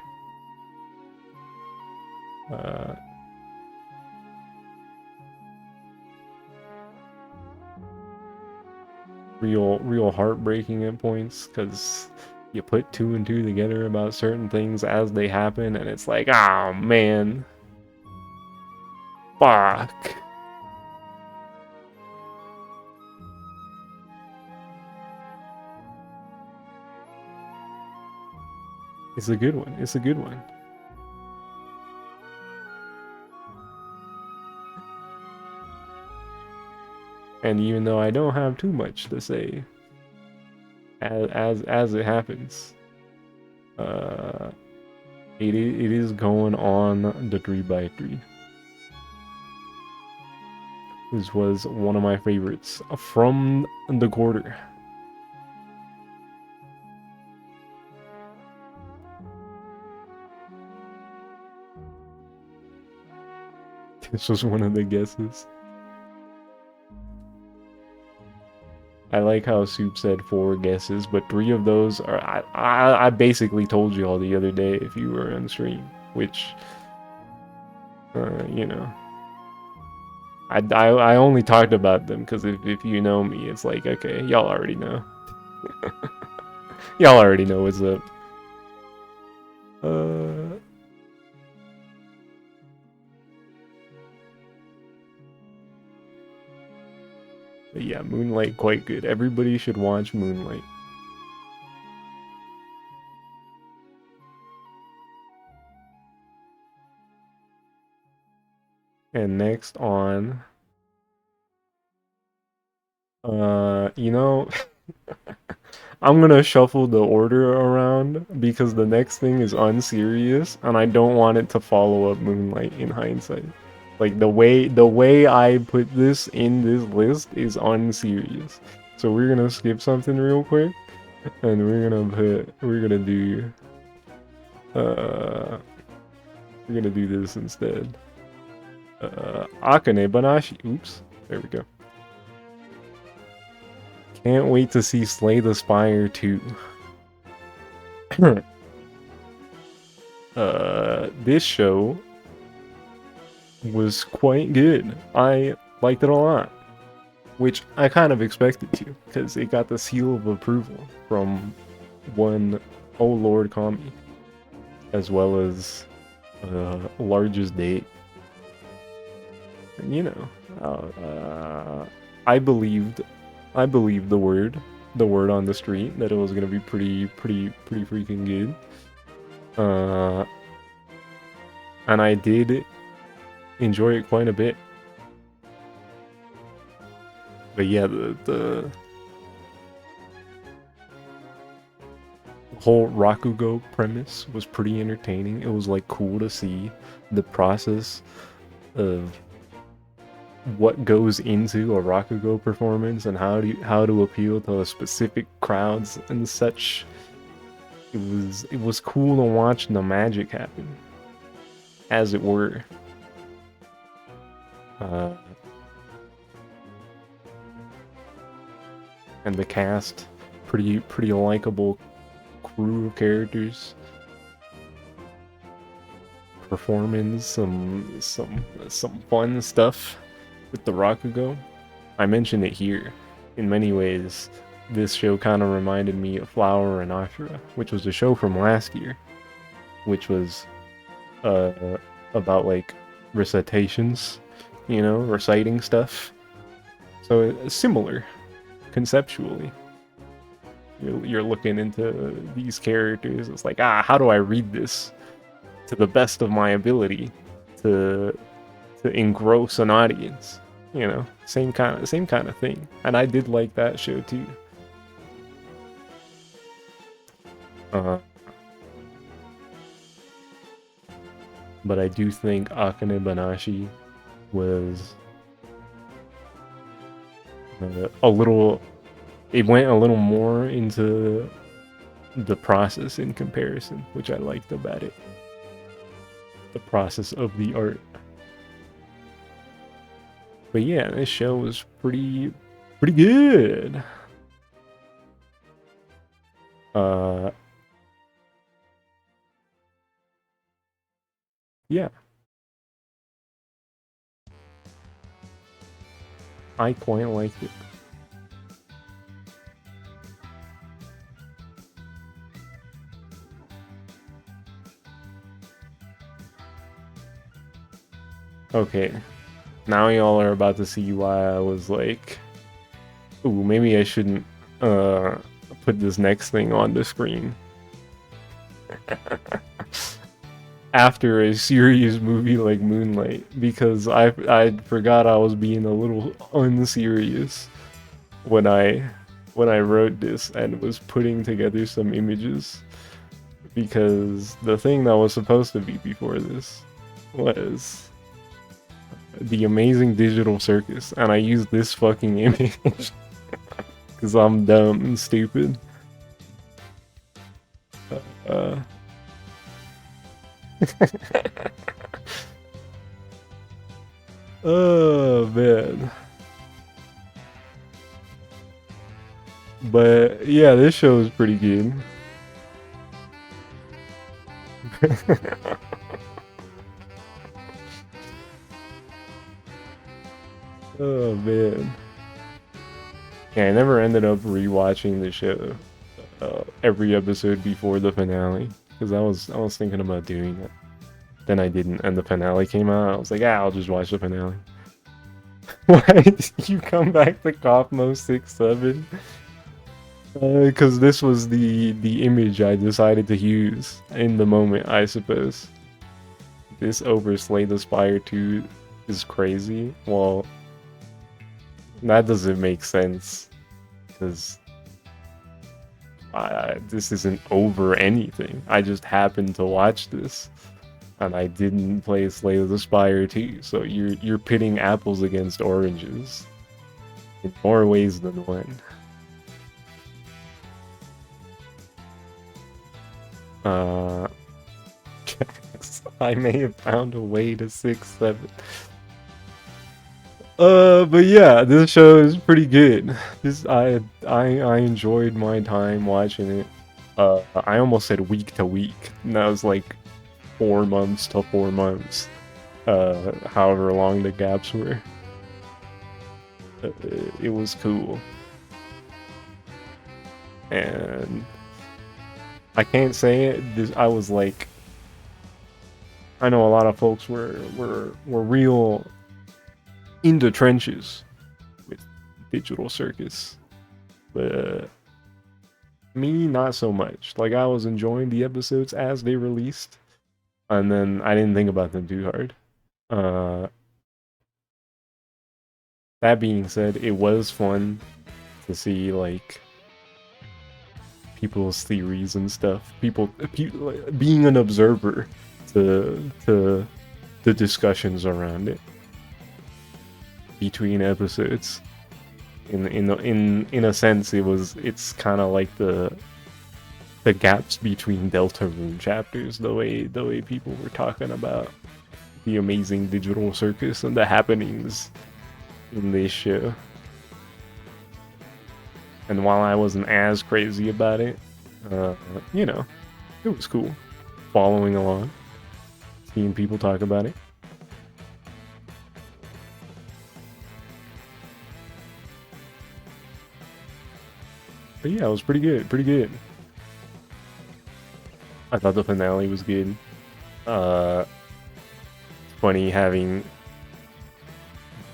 Real heartbreaking at points, because you put two and two together about certain things as they happen, and it's like, oh man, fuck. It's a good one. It's a good one. And even though I don't have too much to say, as it happens, it is going on the 3x3. This was one of my favorites from the quarter. This was one of the guesses. I like how Soup said 4 guesses, but 3 of those are I basically told you all the other day if you were on stream, which you know, I only talked about them because if you know me, it's like, okay, y'all already know. Y'all already know what's up. But yeah, Moonlight quite good. Everybody should watch Moonlight. And next on, you know, I'm gonna shuffle the order around because the next thing is unserious, and I don't want it to follow up Moonlight in hindsight. Like the way I put this in this list is unserious. So we're gonna skip something real quick, and we're gonna do this instead. Akane Banashi. Oops. There we go. Can't wait to see Slay the Spire 2. This show was quite good. I liked it a lot, which I kind of expected to, because it got the seal of approval from one Oh Lord Kami, as well as Largest Date. And, you know, I believed the word on the street that it was gonna be pretty freaking good. and I did enjoy it quite a bit. But yeah, the whole Rakugo premise was pretty entertaining. It was like cool to see the process of what goes into a Rakugo performance and how to appeal to specific crowds and such. It was cool to watch the magic happen, as it were. Uh, and the cast, pretty likable crew of characters. Performing some fun stuff with the Rakugo. I mentioned it here. In many ways, this show kind of reminded me of Flower and Ashura, which was a show from last year, which was about like recitations, you know, reciting stuff. So it's similar conceptually. You're looking into these characters. It's like, how do I read this to the best of my ability to engross an audience? You know, same kind of thing. And I did like that show too. But I do think Akane Banashi was a little. It went a little more into the process in comparison, which I liked about it. The process of the art. But yeah, this show was pretty good. Yeah. I quite liked it. Okay. Now y'all are about to see why I was like, ooh, maybe I shouldn't put this next thing on the screen. After a serious movie like Moonlight, because I forgot I was being a little unserious when I wrote this and was putting together some images, because the thing that was supposed to be before this was the Amazing Digital Circus, and I used this fucking image because I'm dumb and stupid. Oh man. But yeah, this show is pretty good. Oh man. Yeah, I never ended up rewatching the show every episode before the finale, because I was thinking about doing it. Then I didn't, and the finale came out. I was like, I'll just watch the finale. Why did you come back to Kaufmo 6-7? Because this was the image I decided to use in the moment, I suppose. This over Slay the Spire 2 is crazy. Well, that doesn't make sense, because this isn't over anything. I just happened to watch this, and I didn't play Slay the Spire 2, so you're pitting apples against oranges in more ways than one. I may have found a way to 6-7. But yeah, this show is pretty good. I enjoyed my time watching it. I almost said week to week, and that was like 4 months to 4 months. However long the gaps were. It was cool. And I can't say it. I was like, I know a lot of folks were real in the trenches with Digital Circus, but me not so much. Like, I was enjoying the episodes as they released, And then I didn't think about them too hard. That being said, it was fun to see like people's theories and stuff. People being an observer to the discussions around it between episodes. In a sense, it's kind of like the gaps between Deltarune chapters. The way people were talking about the amazing digital circus and the happenings in this show. And while I wasn't as crazy about it, you know, it was cool following along, seeing people talk about it. But yeah, it was pretty good, pretty good. I thought the finale was good. Funny having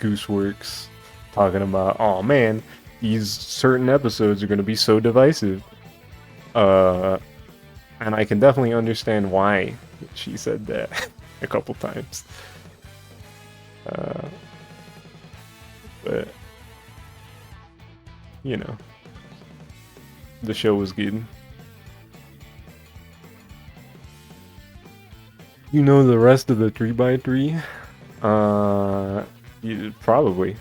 Gooseworks talking about, oh man, these certain episodes are going to be so divisive. And I can definitely understand why she said that a couple times. But, you know, the show was good. You know the rest of the 3x3? Probably.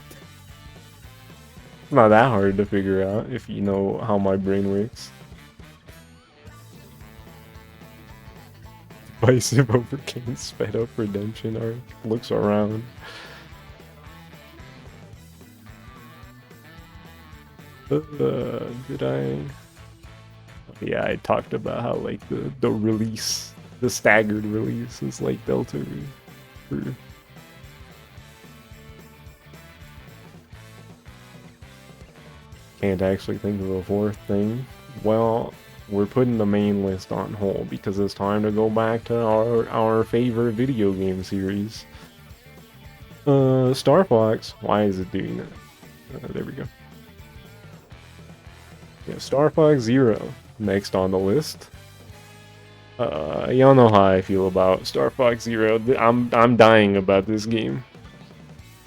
It's not that hard to figure out if you know how my brain works. Divisive overcame sped up redemption arc. Looks around. Did I? Yeah, I talked about how like the release, the staggered release is like Delta. Can't actually think of a fourth thing. Well, we're putting the main list on hold because it's time to go back to our favorite video game series. Star Fox. Why is it doing that? There we go. Yeah, Star Fox Zero next on the list. Y'all know how I feel about Star Fox Zero. I'm dying about this game.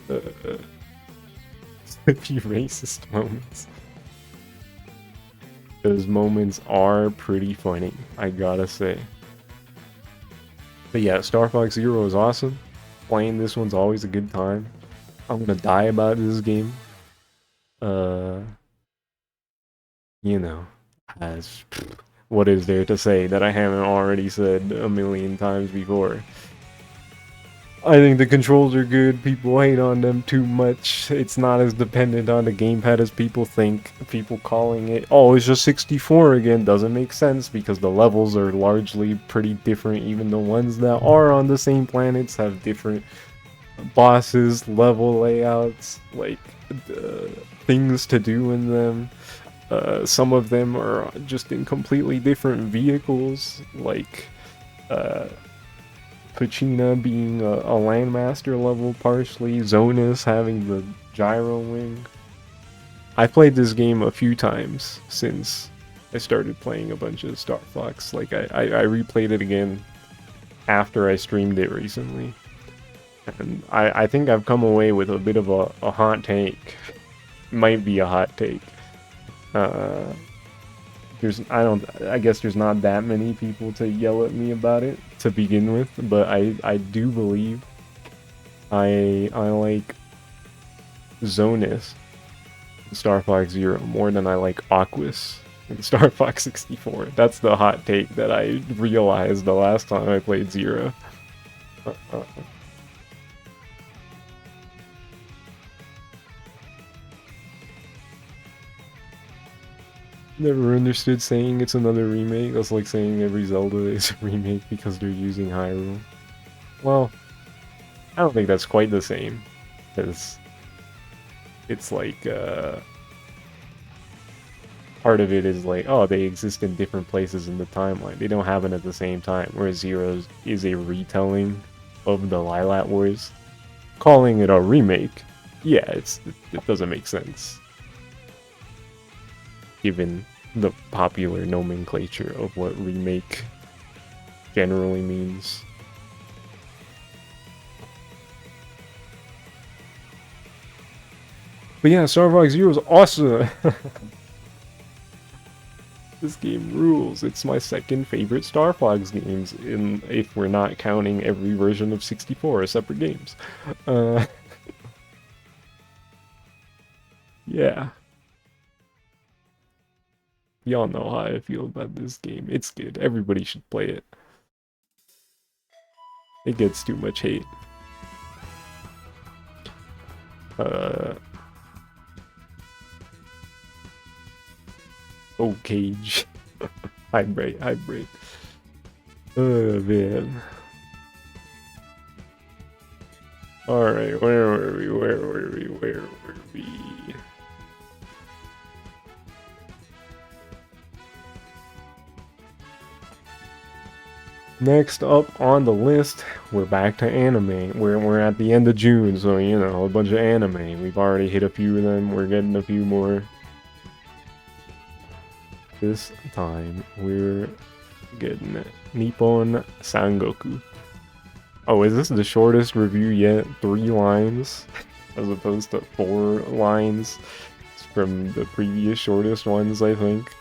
A few racist moments. Those moments are pretty funny, I gotta say. But yeah, Star Fox Zero is awesome. Playing this one's always a good time. I'm gonna die about this game. You know, as what is there to say that I haven't already said a million times before? I think the controls are good. People hate on them too much. It's not as dependent on the gamepad as people think. People calling it, oh, it's just 64 again, doesn't make sense because the levels are largely pretty different. Even the ones that are on the same planets have different bosses, level layouts, like things to do in them. Some of them are just in completely different vehicles, like Pachina being a Landmaster level partially, Zonus having the gyro wing. I played this game a few times since I started playing a bunch of Star Fox. Like I replayed it again after I streamed it recently. And I think I've come away with a bit of a hot take. Might be a hot take. I guess there's not that many people to yell at me about it to begin with, but I do believe I like Zonus in Star Fox Zero more than I like Aquas in Star Fox 64. That's the hot take that I realized the last time I played Zero. Never understood saying it's another remake. That's like saying every Zelda is a remake because they're using Hyrule. Well, I don't think that's quite the same. Because it's like, part of it is like, oh, they exist in different places in the timeline. They don't happen at the same time. Whereas Zero is a retelling of the Lilat Wars. Calling it a remake, yeah, it doesn't make sense. Given the popular nomenclature of what remake generally means. But yeah, Star Fox Zero is awesome. This game rules. It's my second favorite Star Fox games, if we're not counting every version of 64 as separate games. Yeah. Y'all know how I feel about this game. It's good. Everybody should play it. It gets too much hate. Oh, Cage. Hybrid. Oh, man. Alright, where were we? Next up on the list, we're back to anime. We're at the end of June, so you know, a bunch of anime. We've already hit a few of them, we're getting a few more. This time, we're getting Nippon Sangoku. Oh, is this the shortest review yet? 3 lines, as opposed to 4 lines from the previous shortest ones, I think.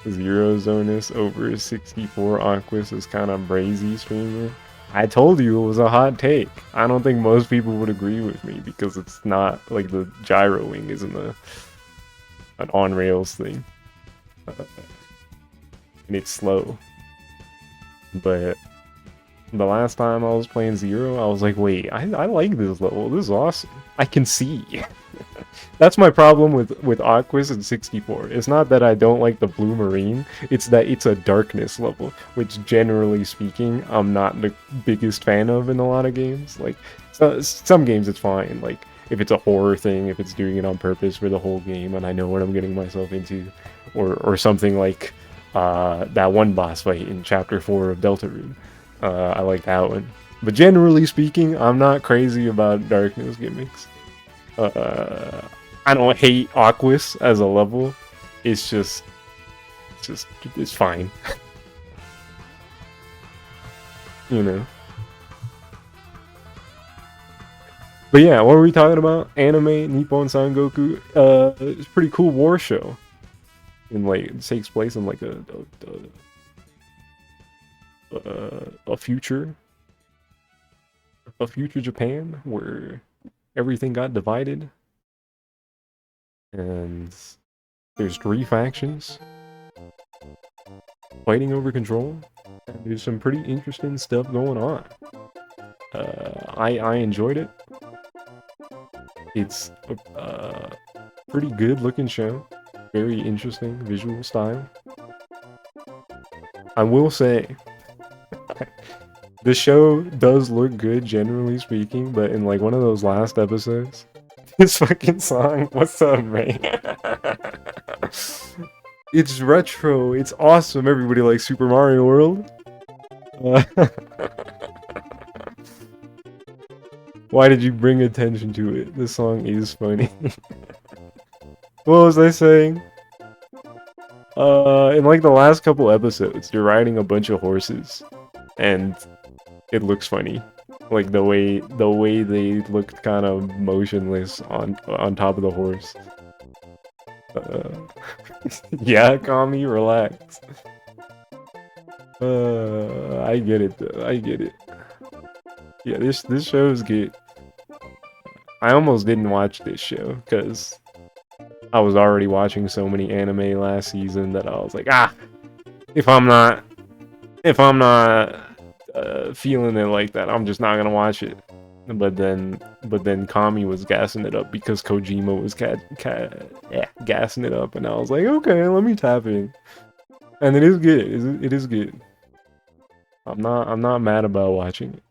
Zero Zonus over 64 Aquas is kind of brazy streamer. I told you it was a hot take. I don't think most people would agree with me because it's not like the gyroing isn't an on rails thing, and it's slow. But the last time I was playing Zero, I was like, wait, I like this level. This is awesome. I can see. That's my problem with Aquas and 64. It's not that I don't like the blue marine, it's that it's a darkness level, which generally speaking, I'm not the biggest fan of in a lot of games. Like, some games it's fine, like, if it's a horror thing, if it's doing it on purpose for the whole game, and I know what I'm getting myself into, or something like that one boss fight in Chapter 4 of Deltarune. I like that one. But generally speaking, I'm not crazy about darkness gimmicks. I don't hate Aquas as a level. It's fine. You know. But yeah, what were we talking about? Anime, Nippon Sangoku. It's a pretty cool war show. In like, it takes place in like a future Japan where everything got divided, and there's 3 factions fighting over control, and there's some pretty interesting stuff going on. I enjoyed it. It's a pretty good looking show, very interesting visual style. I will say, the show does look good generally speaking, but in like one of those last episodes, this fucking song, what's up, Ray? It's retro, it's awesome, everybody likes Super Mario World. Why did you bring attention to it? This song is funny. What was I saying? In like the last couple episodes, you're riding a bunch of horses, and it looks funny. Like the way they looked kind of motionless on top of the horse. Yeah, Kami, relax. I get it though. I get it. Yeah, this show is good. I almost didn't watch this show because I was already watching so many anime last season that I was like, if I'm not feeling it like that, I'm just not gonna watch it. But then Kami was gassing it up because Kojima was gassing it up, and I was like, okay, let me tap in. And it is good. It is good. I'm not mad about watching it.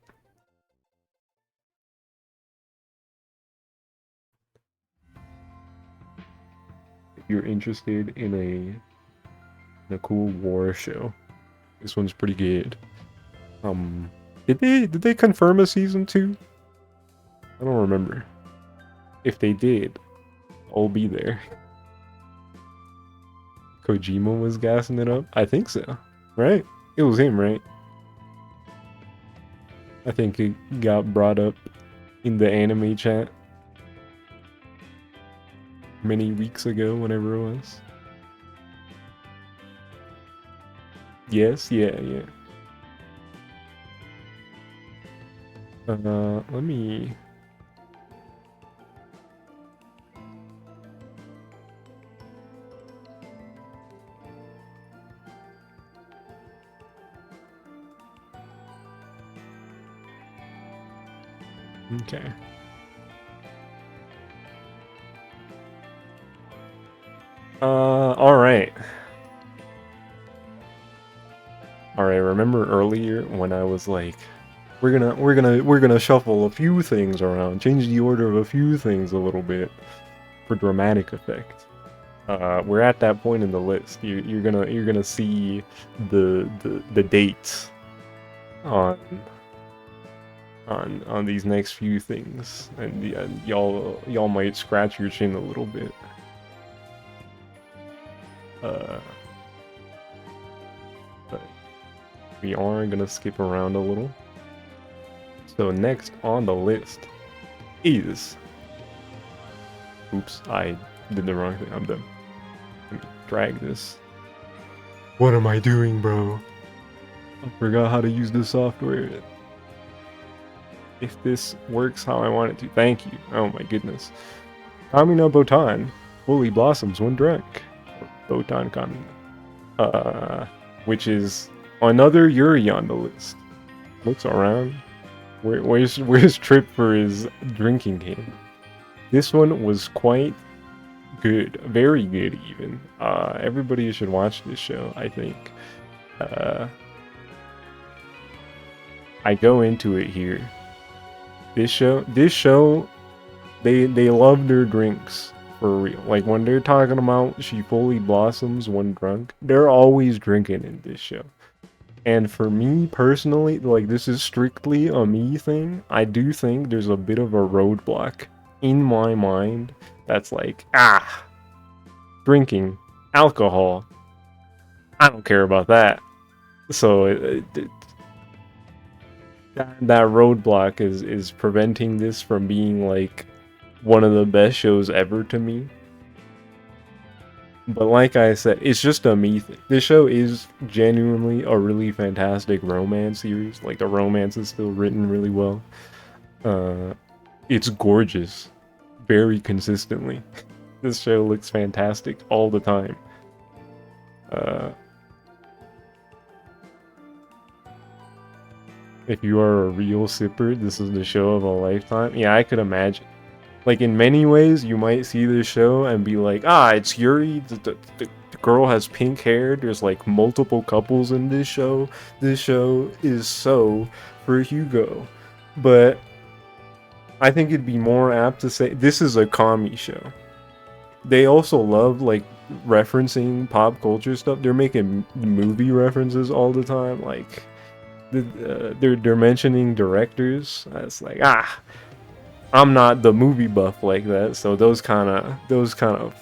If you're interested in a cool war show, this one's pretty good. Did they confirm a season 2? I don't remember. If they did, I'll be there. Kojima was gassing it up? I think so. Right? It was him, right? I think it got brought up in the anime chat many weeks ago, whenever it was. Yes, yeah, yeah. Let me. Okay. All right. All right. Remember earlier when I was like, we're gonna shuffle a few things around, change the order of a few things a little bit for dramatic effect. We're at that point in the list. You're gonna see the dates on on these next few things, and y'all might scratch your chin a little bit. Uh, but we are gonna skip around a little. So next on the list is, oops, I did the wrong thing. I'm done. Let me drag this. What am I doing, bro? I forgot how to use the software. If this works how I want it to, thank you. Oh my goodness. Kamina Botan fully blossoms when drunk. Or Botan Kamina. Which is another Yuri on the list. Looks around. Where's Trip for his drinking game? This one was quite good, very good even. Everybody should watch this show, I think. I go into it here. This show, they love their drinks for real. Like when they're talking about she fully blossoms when drunk, they're always drinking in this show. And for me personally, like this is strictly a me thing. I do think there's a bit of a roadblock in my mind that's like, drinking, alcohol. I don't care about that. So that roadblock is preventing this from being like one of the best shows ever to me. But like I said, it's just a me thing. This show is genuinely a really fantastic romance series. Like the romance is still written really well. It's gorgeous, very consistently. This show looks fantastic all the time. If you are a real sipper, this is the show of a lifetime. Yeah, I could imagine. Like in many ways, you might see this show and be like, it's Yuri. The girl has pink hair. There's like multiple couples in this show. This show is so for Hugo. But I think it'd be more apt to say this is a commie show. They also love like referencing pop culture stuff. They're making movie references all the time. Like they're mentioning directors. It's like I'm not the movie buff like that, so those kind of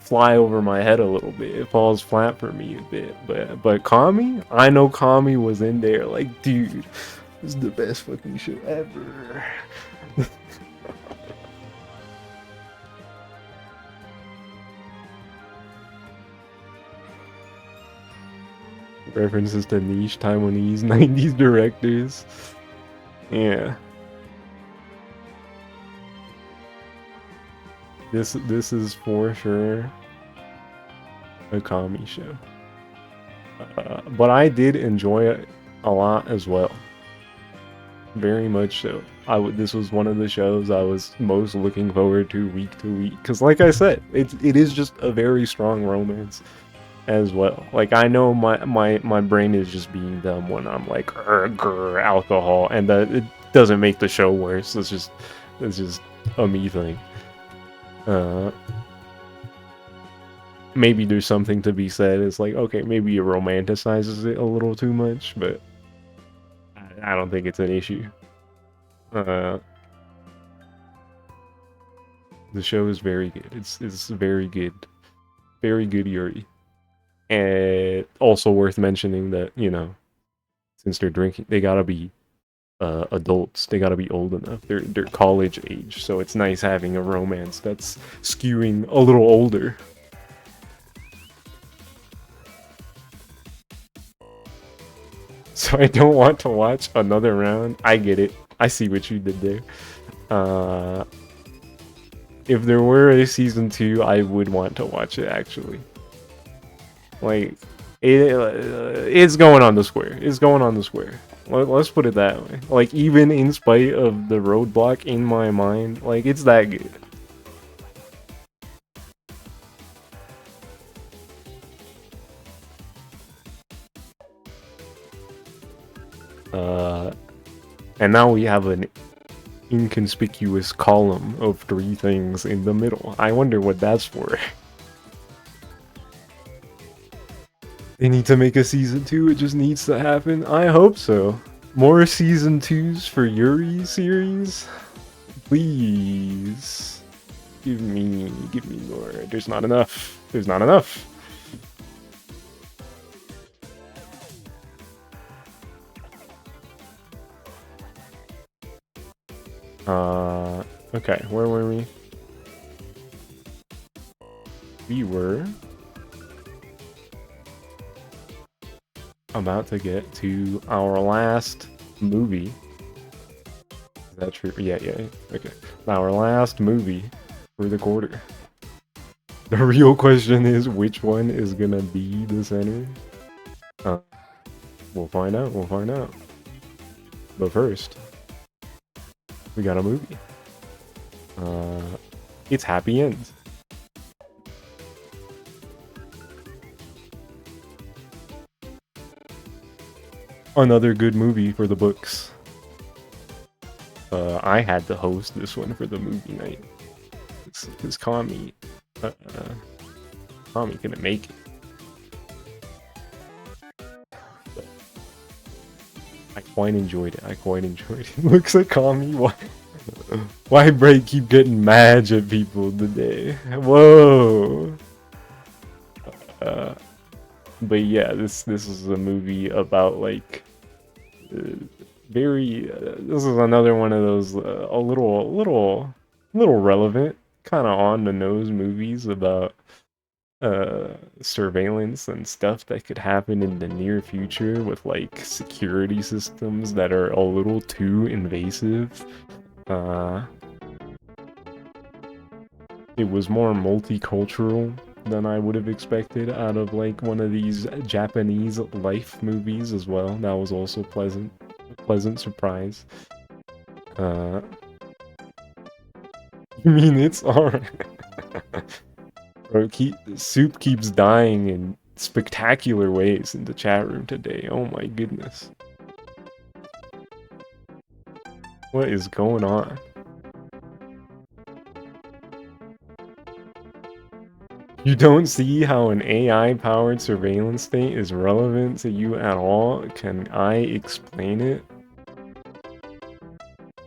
fly over my head a little bit. It falls flat for me a bit. But Kami, I know Kami was in there. Like, dude, this is the best fucking show ever. References to niche Taiwanese 90s directors. Yeah. This is for sure a Kami show. But I did enjoy it a lot as well. Very much so. This was one of the shows I was most looking forward to week, because like I said, it is just a very strong romance as well. Like I know my brain is just being dumb when I'm like grr, alcohol, and that it doesn't make the show worse. It's just a me thing. Maybe there's something to be said. It's like, okay, maybe it romanticizes it a little too much, but I don't think it's an issue. The show is very good. It's very good Yuri. And also worth mentioning that, since they're drinking, they gotta be adults. They gotta be old enough. They're college age, so it's nice having a romance that's skewing a little older. So I don't want to watch another round. I get it. I see what you did there. If there were a season 2, I would want to watch it, actually. Like, it's going on the square. It's going on the square. Let's put it that way. Like, even in spite of the roadblock in my mind, like, it's that good. And now we have an inconspicuous column of 3 things in the middle. I wonder what that's for. They need to make a season 2, it just needs to happen. I hope so. More season 2s for Yuri series? Please. Give me more. There's not enough. There's not enough. Okay, where were we? We were about to get to our last movie. Is that true? Yeah, okay. Our last movie for the quarter. The real question is, which one is gonna be the center? We'll find out, But first, we got a movie. It's Happy End. Another good movie for the books. I had to host this one for the movie night. This Kami couldn't make it. But I quite enjoyed it. Looks like Kami. Why Bray keep getting mad at people today? Whoa. But yeah, this is a movie about like this is another one of those a little relevant, kind of on the nose movies about surveillance and stuff that could happen in the near future with like security systems that are a little too invasive. It was more multicultural than I would have expected out of like one of these Japanese life movies as well. That was also pleasant surprise. You mean it's alright? Bro, Soup keeps dying in spectacular ways in the chat room today. Oh my goodness. What is going on? You don't see how an AI-powered surveillance state is relevant to you at all? Can I explain it?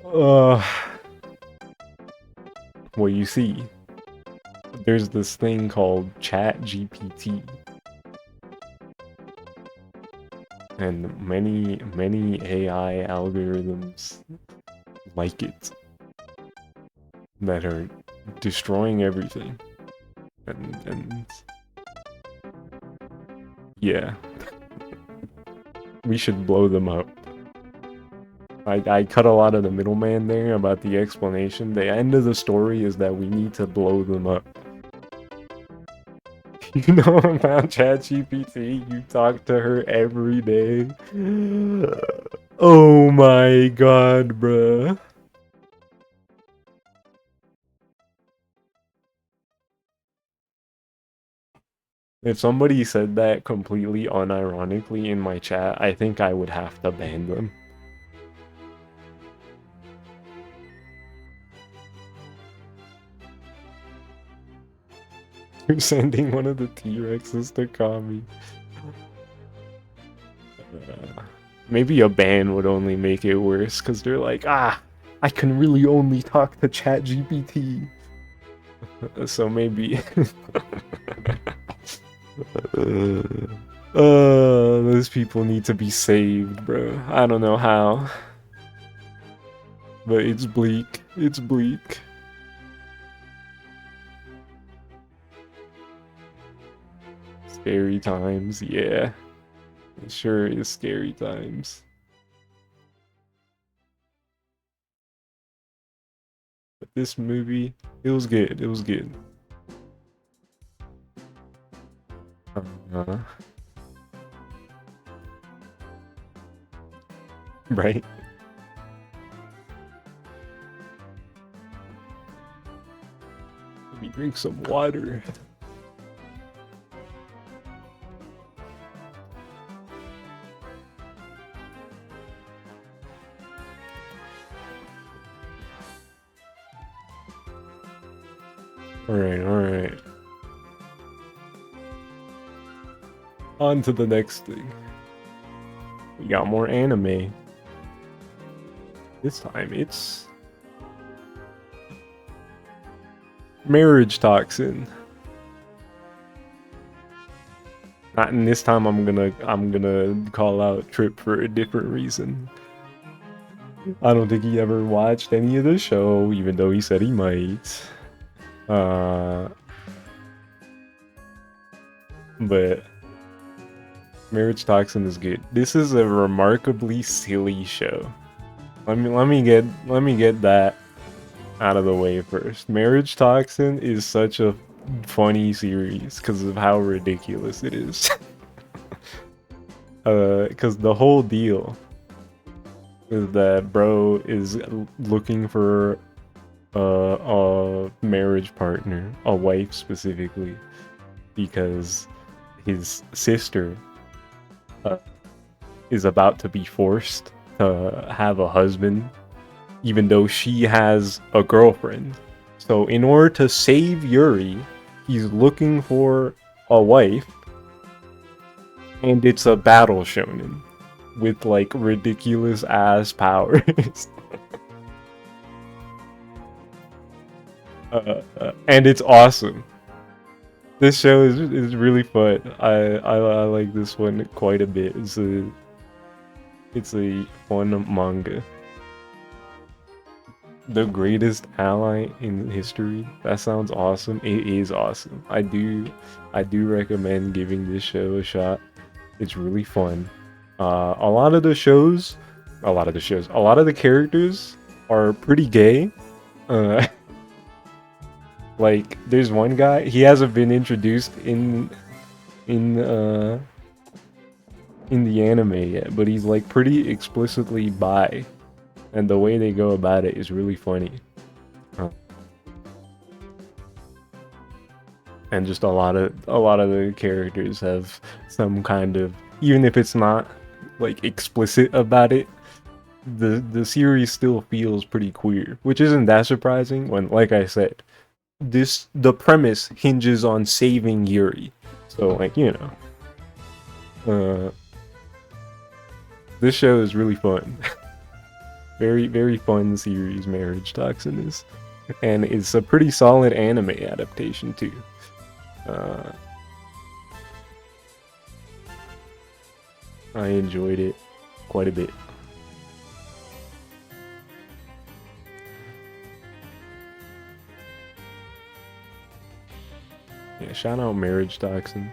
Well, you see, there's this thing called ChatGPT. And many AI algorithms like it that are destroying everything. And yeah, we should blow them up. I cut a lot of the middleman there about the explanation. The end of the story is that we need to blow them up. You know about ChatGPT? You talk to her every day. Oh my god, bruh. If somebody said that completely unironically in my chat, I think I would have to ban them. You're sending one of the T-Rexes to Kami. Maybe a ban would only make it worse, because they're like, I can really only talk to ChatGPT. So maybe... those people need to be saved, bro. I don't know how. But it's bleak. It's bleak. Scary times, yeah. It sure is scary times. But this movie, it was good. It was good. Uh, right? Let me drink some water. Alright, alright. On to the next thing. We got more anime. This time it's Marriage Toxin. Not in this time. I'm gonna call out Trip for a different reason. I don't think he ever watched any of the show, even though he said he might. But Marriage Toxin is good. This is a remarkably silly show. Let me get that out of the way first. Marriage Toxin is such a funny series because of how ridiculous it is. Because the whole deal is that bro is looking for a marriage partner, a wife specifically, because his sister is about to be forced to have a husband, even though she has a girlfriend. So in order to save Yuri, he's looking for a wife, and it's a battle shonen with like ridiculous ass powers. And it's awesome. This show is really fun. I like this one quite a bit. It's a fun manga. The greatest ally in history. That sounds awesome. It is awesome. I do recommend giving this show a shot. It's really fun. A lot of the characters are pretty gay. Like there's one guy, he hasn't been introduced in the anime yet, but he's like pretty explicitly bi, and the way they go about it is really funny. And just a lot of the characters have some kind of, even if it's not like explicit about it, the series still feels pretty queer, which isn't that surprising when, like I said, the premise hinges on saving Yuri. So like, you know, this show is really fun. Very fun series Marriage Toxin is, and it's a pretty solid anime adaptation too. I enjoyed it quite a bit. Yeah, shout out Marriage Toxin.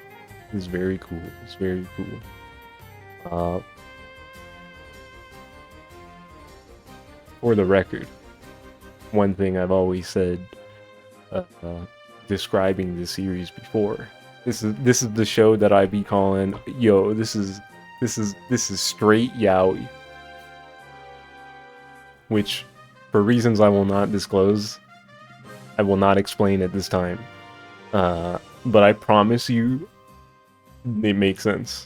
It's very cool. It's very cool. For the record, one thing I've always said, describing this series before, this is the show that I be calling, yo, this is straight yaoi. Which, for reasons I will not disclose, I will not explain at this time. But I promise you, it makes sense.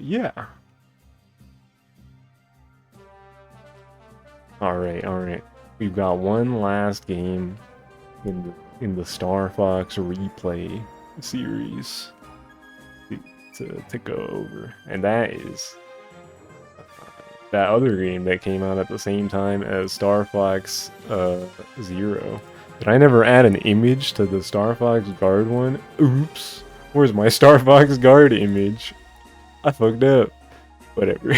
Yeah. Alright. We've got one last game in the Star Fox replay series to go over, and that is that other game that came out at the same time as Star Fox Zero. Did I never add an image to the Star Fox Guard one? Oops. Where's my Star Fox Guard image? I fucked up. Whatever.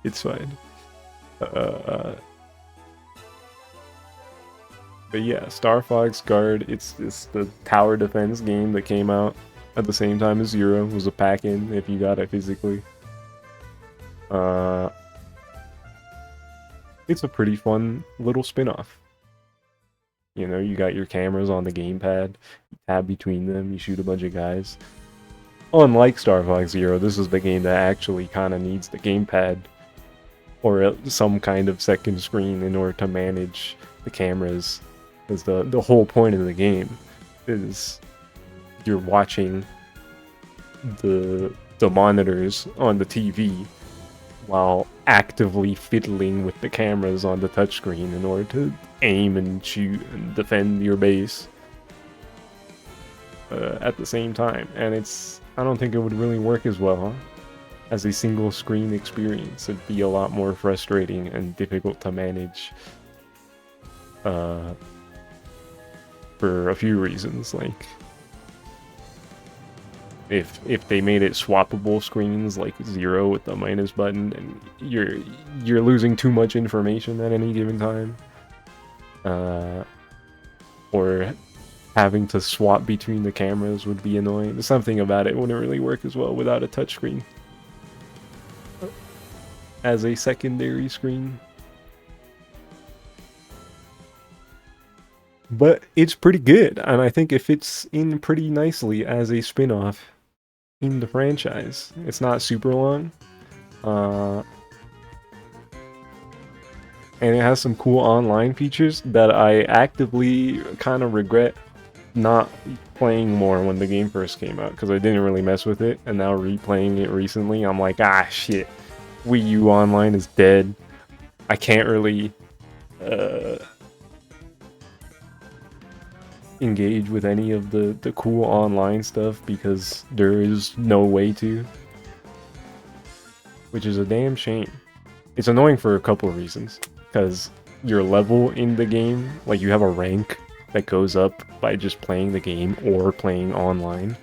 It's fine. But yeah, Star Fox Guard, it's the tower defense game that came out at the same time as Zero. It was a pack-in if you got it physically. It's a pretty fun little spin-off. You know, you got your cameras on the gamepad, you tab between them, you shoot a bunch of guys. Unlike Star Fox Zero, this is the game that actually kind of needs the gamepad or some kind of second screen in order to manage the cameras. Because the whole point of the game is you're watching the monitors on the TV while actively fiddling with the cameras on the touchscreen in order to aim and shoot and defend your base at the same time. And I don't think it would really work as well as a single screen experience. It'd be a lot more frustrating and difficult to manage for a few reasons. Like if they made it swappable screens like Zero with the minus button, and you're losing too much information at any given time, or having to swap between the cameras would be annoying. Something about it wouldn't really work as well without a touchscreen as a secondary screen. But it's pretty good, and I think it fits in pretty nicely as a spin-off in the franchise. It's not super long, and it has some cool online features that I actively kind of regret not playing more when the game first came out, because I didn't really mess with it, and now replaying it recently, I'm like, ah shit, Wii U Online is dead. I can't really engage with any of the cool online stuff because there is no way to, which is a damn shame. It's annoying for a couple of reasons, because your level in the game, like you have a rank that goes up by just playing the game or playing online,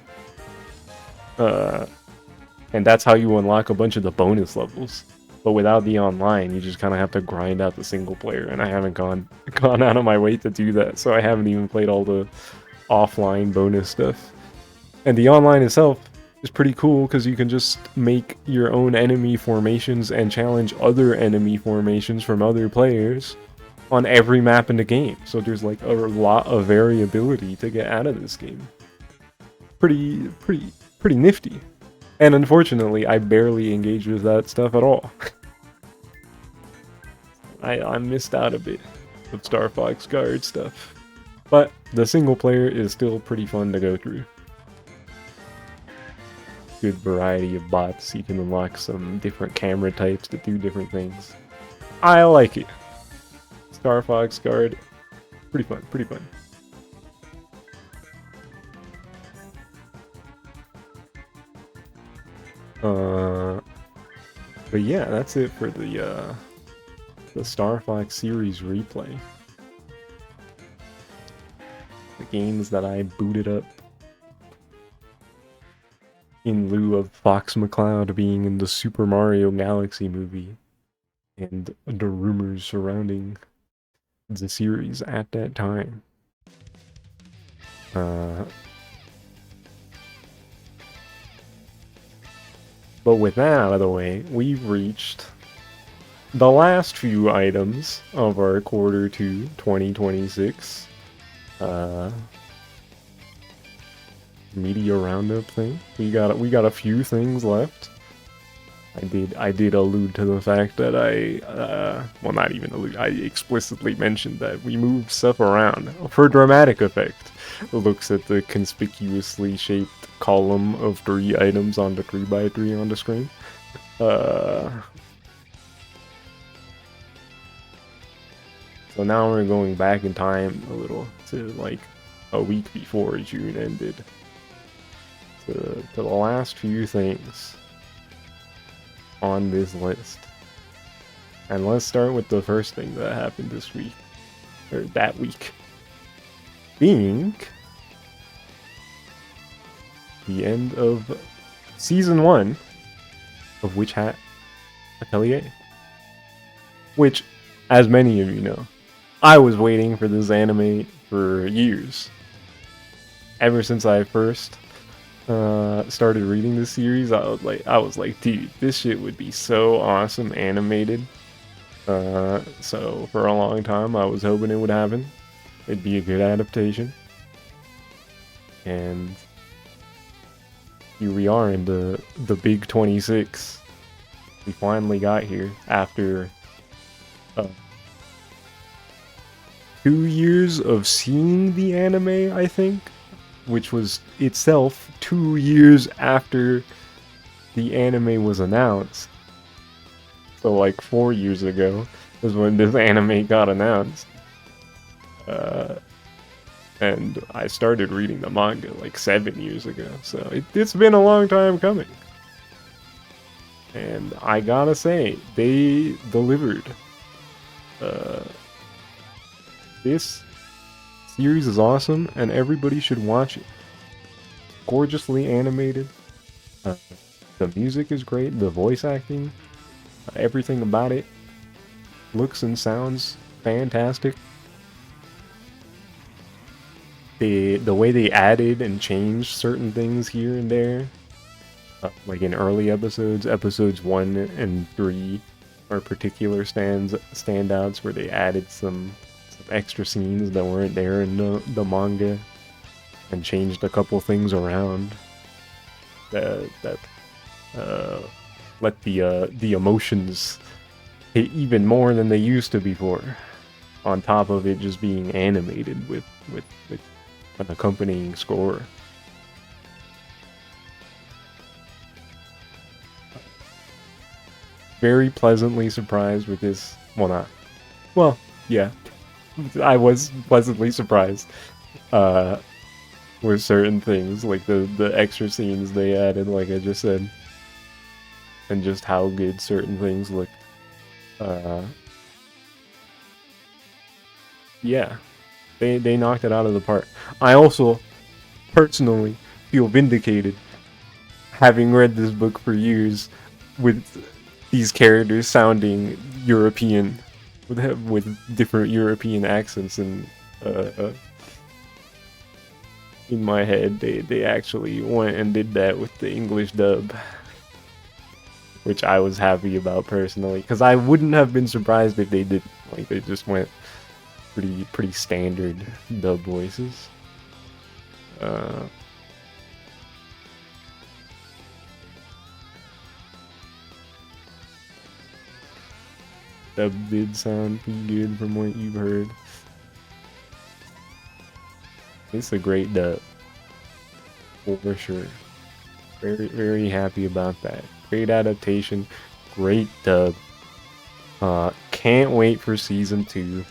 and that's how you unlock a bunch of the bonus levels. But without the online, you just kind of have to grind out the single player, and I haven't gone out of my way to do that, so I haven't even played all the offline bonus stuff. And the online itself is pretty cool, because you can just make your own enemy formations and challenge other enemy formations from other players on every map in the game. So there's like a lot of variability to get out of this game. Pretty nifty. And unfortunately, I barely engage with that stuff at all. I missed out a bit of Star Fox Guard stuff. But the single player is still pretty fun to go through. Good variety of bots. You can unlock some different camera types to do different things. I like it. Star Fox Guard. Pretty fun, pretty fun. But yeah, that's it for the Star Fox series replay. The games that I booted up in lieu of Fox McCloud being in the Super Mario Galaxy movie, and the rumors surrounding the series at that time. But with that out of the way, we've reached the last few items of our quarter 2 2026 media roundup thing. We got a few things left. I did allude to the fact that well, not even allude, I explicitly mentioned that we moved stuff around for dramatic effect. Looks at the conspicuously shaped column of 3 items on the 3x3 on the screen. So now we're going back in time a little to like a week before June ended. To the last few things on this list. And let's start with the first thing that happened this week, or that week, being the end of season 1 of Witch Hat Atelier. Which, as many of you know, I was waiting for this anime for years. Ever since I first started reading this series, I was like, dude, this shit would be so awesome animated. So for a long time, I was hoping it would happen. It'd be a good adaptation. And here we are in the big 26. We finally got here after 2 years of seeing the anime, I think, which was itself 2 years after the anime was announced. So like 4 years ago is when this anime got announced. And I started reading the manga like 7 years ago, so it's been a long time coming. And I gotta say, they delivered. This series is awesome, and everybody should watch it. Gorgeously animated. The music is great, the voice acting, everything about it looks and sounds fantastic. The way they added and changed certain things here and there, like in early episodes 1 and 3 are particular standouts where they added some extra scenes that weren't there in the manga and changed a couple things around that let the emotions hit even more than they used to before, on top of it just being animated with an accompanying score. Very pleasantly surprised with this. Yeah, I was pleasantly surprised with certain things, like the extra scenes they added, like I just said, and just how good certain things looked. Yeah, they knocked it out of the park. I also personally feel vindicated, having read this book for years, with these characters sounding European, with different European accents, and in my head they actually went and did that with the English dub, which I was happy about personally, because I wouldn't have been surprised if they did. Like, they just went pretty standard dub voices. Dub did sound pretty good from what you've heard. It's a great dub, for sure. Very happy about that. Great adaptation, great dub. Can't wait for season 2.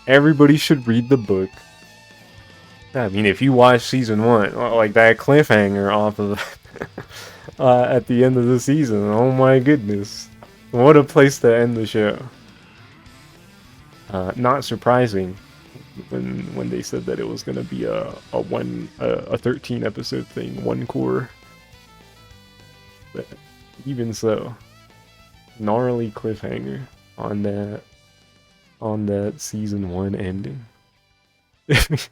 Everybody should read the book. I mean, if you watch season 1, like that cliffhanger off of at the end of the season, oh my goodness, what a place to end the show. Not surprising when they said that it was gonna be a 13 episode thing, one core. But even so, gnarly cliffhanger on that season 1 ending.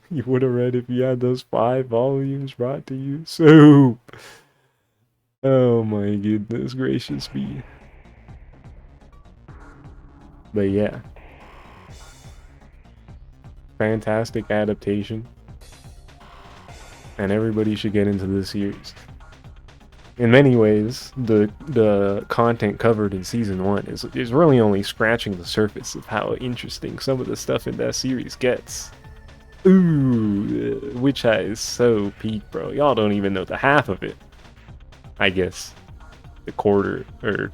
You would have read if you had those 5 volumes brought to you. So, oh my goodness gracious me. But yeah, fantastic adaptation, and everybody should get into this series. In many ways, the content covered in season 1 is really only scratching the surface of how interesting some of the stuff in that series gets. Ooh, Witch Hat is so peak, bro. Y'all don't even know the half of it. I guess the quarter, or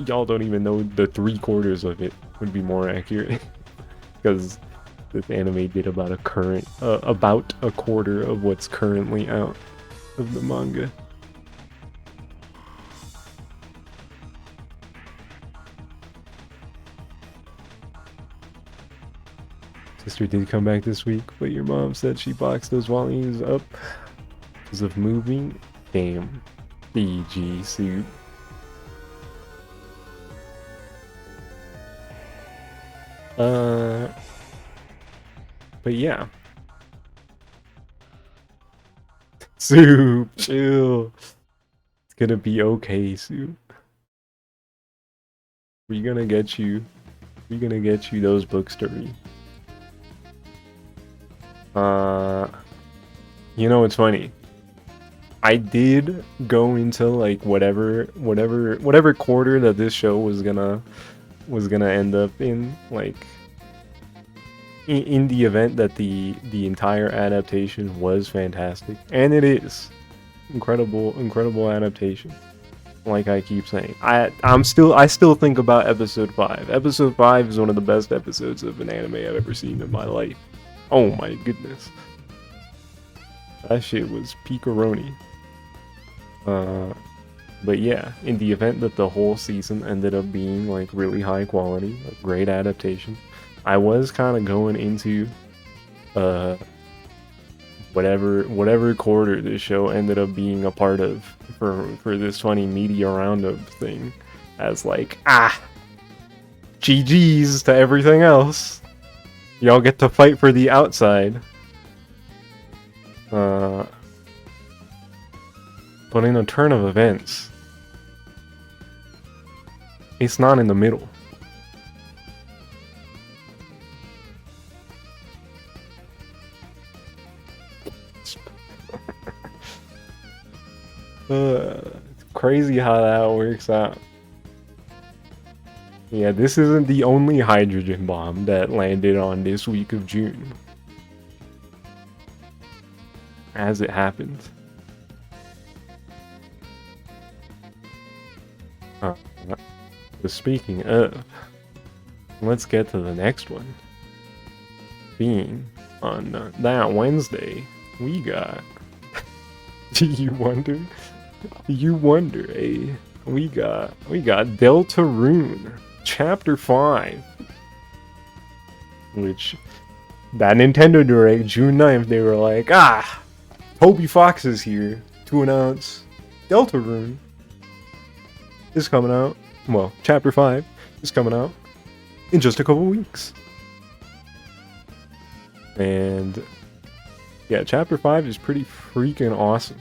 y'all don't even know the 3/4 of it, would be more accurate, because this anime did about a quarter of what's currently out of the manga. Sister did come back this week, but your mom said she boxed those volumes up because of moving. Damn. BG suit. But yeah. Soup, chill. It's gonna be okay, Soup. We're gonna get you those books to read. You know, it's funny. I did go into like whatever quarter that this show was gonna end up in, like in the event that the entire adaptation was fantastic, and it is incredible adaptation. Like I keep saying, I still think about episode 5. Episode 5 is one of the best episodes of an anime I've ever seen in my life. Oh my goodness, that shit was peakaroni. But yeah, in the event that the whole season ended up being like really high quality, a great adaptation, I was kind of going into whatever quarter this show ended up being a part of for this 20 media roundup thing as like, GG's to everything else. Y'all get to fight for the outside. But in a turn of events, it's not in the middle. It's crazy how that works out. Yeah, this isn't the only hydrogen bomb that landed on this week of June. As it happened. But speaking of, let's get to the next one. Being on that Wednesday, we got... You wonder, eh? We got Deltarune, Chapter 5. Which, that Nintendo Direct, June 9th, they were like, Toby Fox is here to announce Deltarune is coming out. Well, Chapter 5 is coming out in just a couple weeks. And yeah, Chapter 5 is pretty freaking awesome.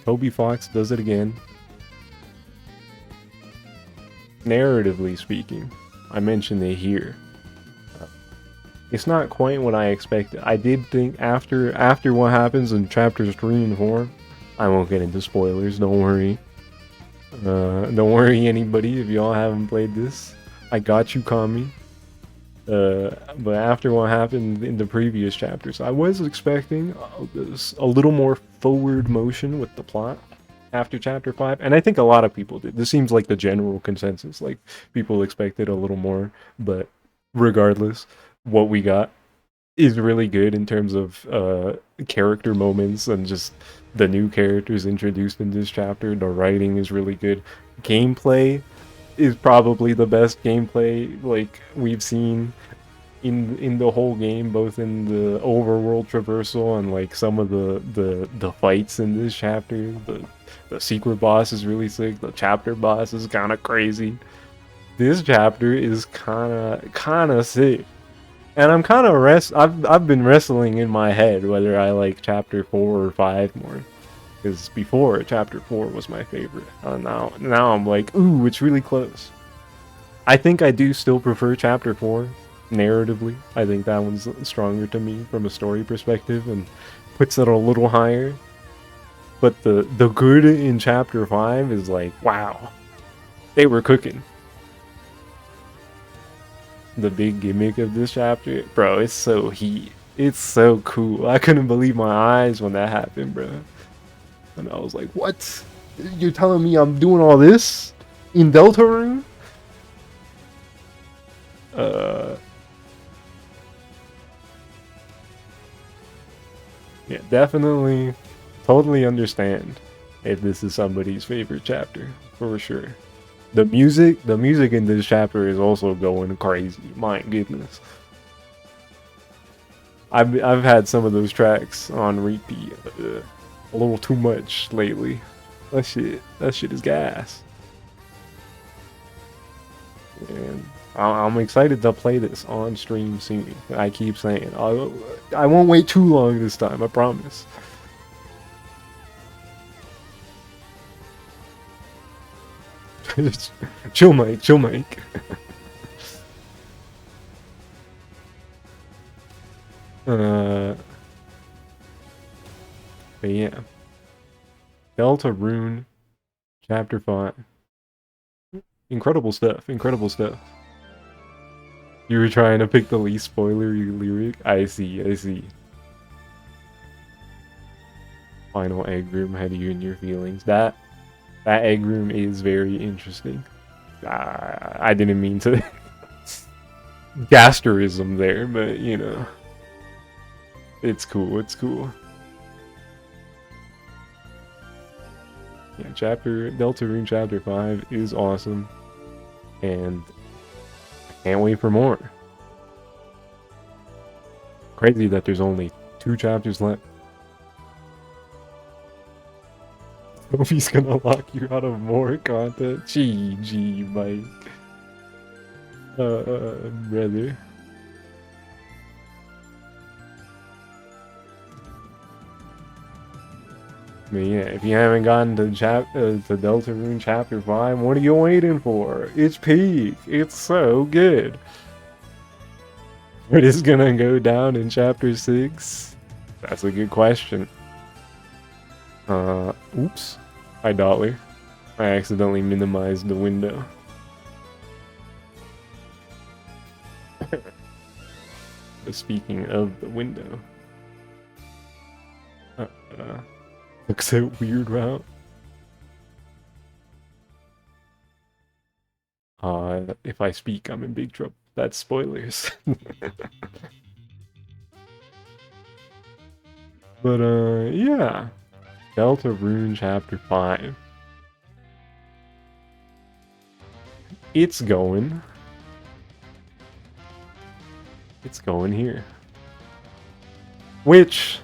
Toby Fox does it again. Narratively speaking, I mentioned it here. It's not quite what I expected. I did think after what happens in chapters 3 and 4, I won't get into spoilers, don't worry. Don't worry anybody if y'all haven't played this. I got you, Kami. But after what happened in the previous chapters, I was expecting a little more forward motion with the plot after chapter 5, and I think a lot of people did. This seems like the general consensus, like people expected a little more, but regardless, what we got is really good in terms of character moments and just the new characters introduced in this chapter. The writing is really good. Gameplay is probably the best gameplay like we've seen in the whole game, both in the overworld traversal and like some of the fights in this chapter. The secret boss is really sick. The chapter boss is kind of crazy. This chapter is kind of sick. And I'm kind of I've been wrestling in my head whether I like chapter 4 or 5 more. Because before, chapter 4 was my favorite. Now I'm like, ooh, it's really close. I think I do still prefer chapter 4, narratively. I think that one's stronger to me from a story perspective and puts it a little higher. But the good in chapter 5 is like, wow, they were cooking. The big gimmick of this chapter, bro, it's so heat. It's so cool. I couldn't believe my eyes when that happened, bro. And I was like, what? You're telling me I'm doing all this in Deltarune? Yeah, definitely, totally understand if this is somebody's favorite chapter, for sure. The music in this chapter is also going crazy. My goodness. I've had some of those tracks on repeat a little too much lately. That shit is gas. And I'm excited to play this on stream soon. I keep saying I won't wait too long this time. I promise. Chill, Mike. Chill, Mike. But yeah, Deltarune, Chapter 5. Incredible stuff. Incredible stuff. You were trying to pick the least spoilery lyric? I see, I see. Final egg room had you in your feelings. That egg room is very interesting. I didn't mean to gasterism there, but you know. It's cool, it's cool. Yeah, Deltarune Chapter 5 is awesome. And I can't wait for more. Crazy that there's only 2 chapters left. Sophie's gonna lock you out of more content. GG, Mike. Brother. But yeah, if you haven't gotten to Deltarune Chapter 5, what are you waiting for? It's peak. It's so good. What is gonna go down in Chapter 6? That's a good question. Oops. Hi, Dolly. I accidentally minimized the window. Speaking of the window. Looks so weird route. If I speak, I'm in big trouble. That's spoilers. But, yeah. Deltarune Chapter 5. It's going. It's going here. Which,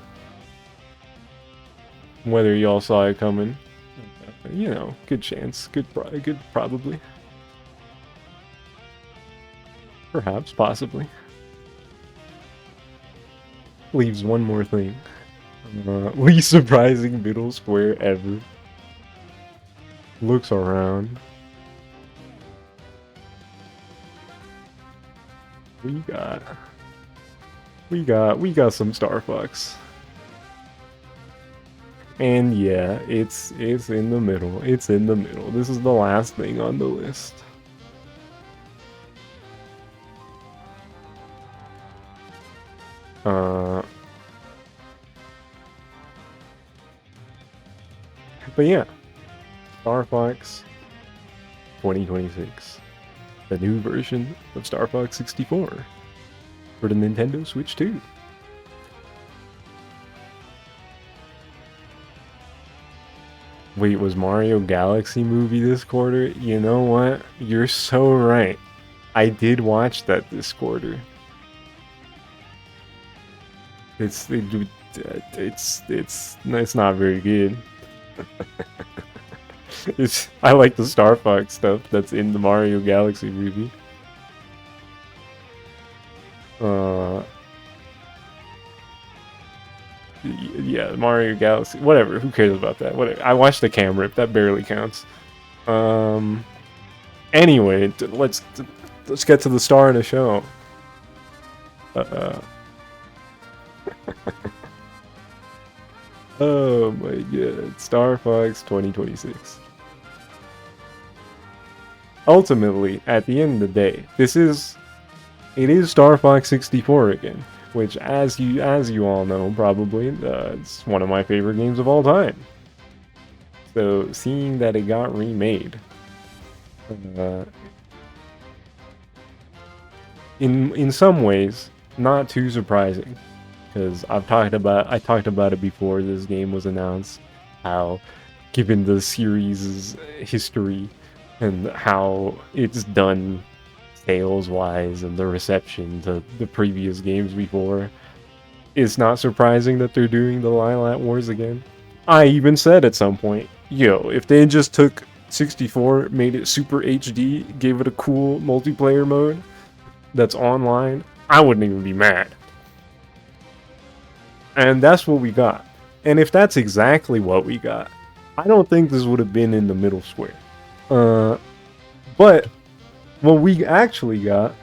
whether y'all saw it coming, you know, good chance, good probably. Perhaps, possibly. Leaves one more thing. Least surprising middle square ever. Looks around. We got some Star Fox. And yeah, it's in the middle. It's in the middle. This is the last thing on the list. But yeah, Star Fox 2026. The new version of Star Fox 64 for the Nintendo Switch 2. Wait, was Mario Galaxy movie this quarter? You know what? You're so right. I did watch that this quarter. It's not very good. I like the Star Fox stuff that's in the Mario Galaxy movie. Yeah, Mario Galaxy, whatever, who cares about that? Whatever. I watched the cam rip, that barely counts. Anyway, let's get to the star of the show. Oh my god, Star Fox 2026. Ultimately, at the end of the day, it is Star Fox 64 again, which, as you all know, probably, it's one of my favorite games of all time. So seeing that it got remade, in some ways, not too surprising, because I talked about it before this game was announced, how, given the series' history, and how it's done sales wise and the reception to the previous games before, it's not surprising that they're doing the Lilat Wars again. I even said at some point, yo, if they just took 64, made it super HD, gave it a cool multiplayer mode that's online, I wouldn't even be mad. And that's what we got. And if that's exactly what we got, I don't think this would have been in the middle square. But what we actually got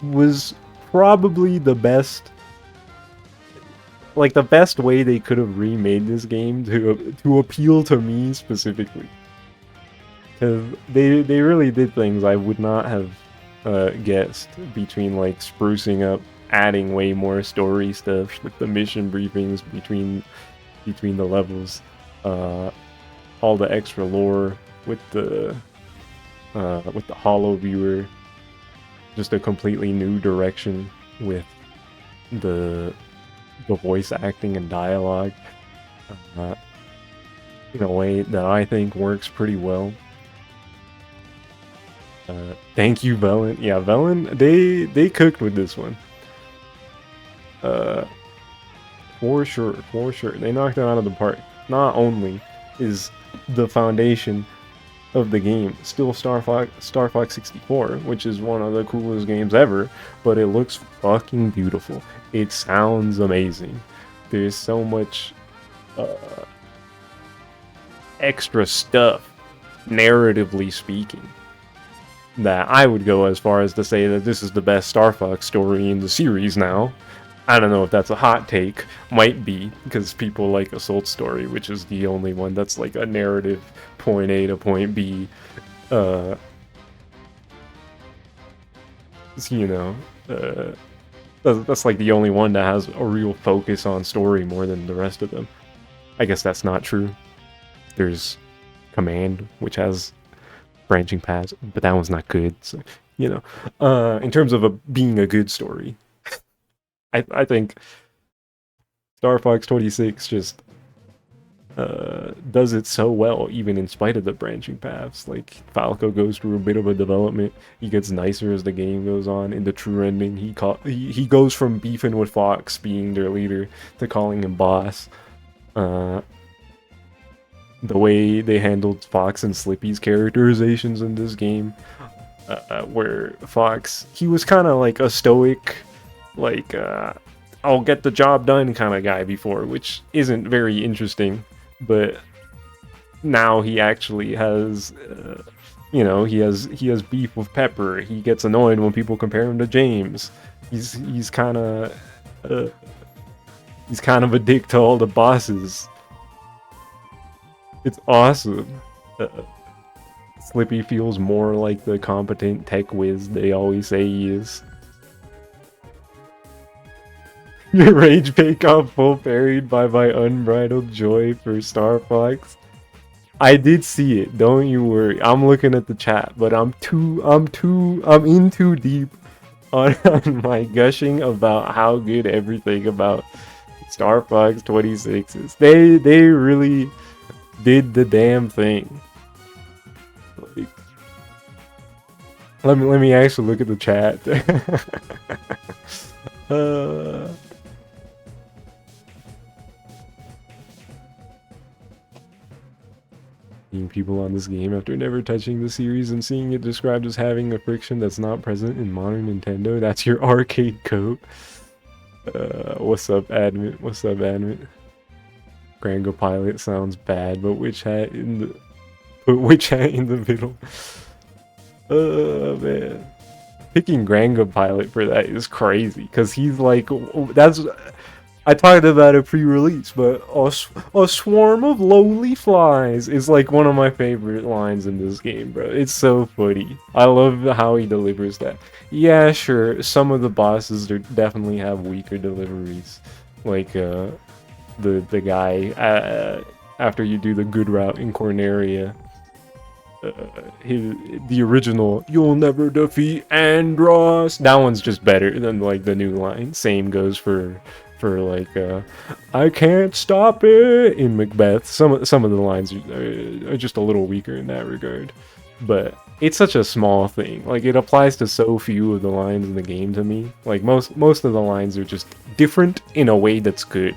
was probably the best, like the best way they could have remade this game to appeal to me specifically. Because they really did things I would not have guessed, between like sprucing up, adding way more story stuff with the mission briefings between the levels, all the extra lore with the holo viewer, just a completely new direction with the voice acting and dialogue in a way that I think works pretty well. Thank you, Velen. Yeah, Velen, they cooked with this one. For sure. They knocked it out of the park. Not only is the foundation of the game still Star Fox 64, which is one of the coolest games ever, but it looks fucking beautiful. It sounds amazing. There's so much extra stuff, narratively speaking, that I would go as far as to say that this is the best Star Fox story in the series now. I don't know if that's a hot take. Might be, because people like Assault Story, which is the only one that's like a narrative point A to point B. You know, that's like the only one that has a real focus on story more than the rest of them. I guess that's not true. There's Command, which has branching paths, but that one's not good. So, you know, in terms of being a good story, I think Star Fox 26 just does it so well, even in spite of the branching paths. Like, Falco goes through a bit of a development. He gets nicer as the game goes on. In the true ending, he goes from beefing with Fox, being their leader, to calling him boss. The way they handled Fox and Slippy's characterizations in this game, where Fox, he was kind of like a stoic, like, I'll get the job done kind of guy before, which isn't very interesting, but now he actually has, you know, he has beef with Pepper. He gets annoyed when people compare him to James. He's kind of a dick to all the bosses. It's awesome. Slippy feels more like the competent tech whiz they always say he is. Your rage bait got full parried by my unbridled joy for Star Fox. I did see it, don't you worry. I'm looking at the chat, but I'm in too deep on my gushing about how good everything about Star Fox 26 is. They really did the damn thing. Like, let me actually look at the chat. Seeing people on this game after never touching the series and seeing it described as having a friction that's not present in modern Nintendo. That's your arcade code. What's up, admin? What's up, admin? Grango Pilot sounds bad, but Witch Hat in the middle. Man. Picking Grango Pilot for that is crazy, because he's like, that's, I talked about it pre-release, but a swarm of lowly flies is like one of my favorite lines in this game, bro. It's so funny. I love how he delivers that. Yeah, sure, some of the bosses definitely have weaker deliveries, like the guy after you do the good route in Corneria. The original, "You'll never defeat Andros." That one's just better than like the new line. Same goes for like "I can't stop it" in Macbeth. Some of the lines are just a little weaker in that regard. but it's such a small thing. Like, it applies to so few of the lines in the game to me. Like, most of the lines are just different in a way that's good,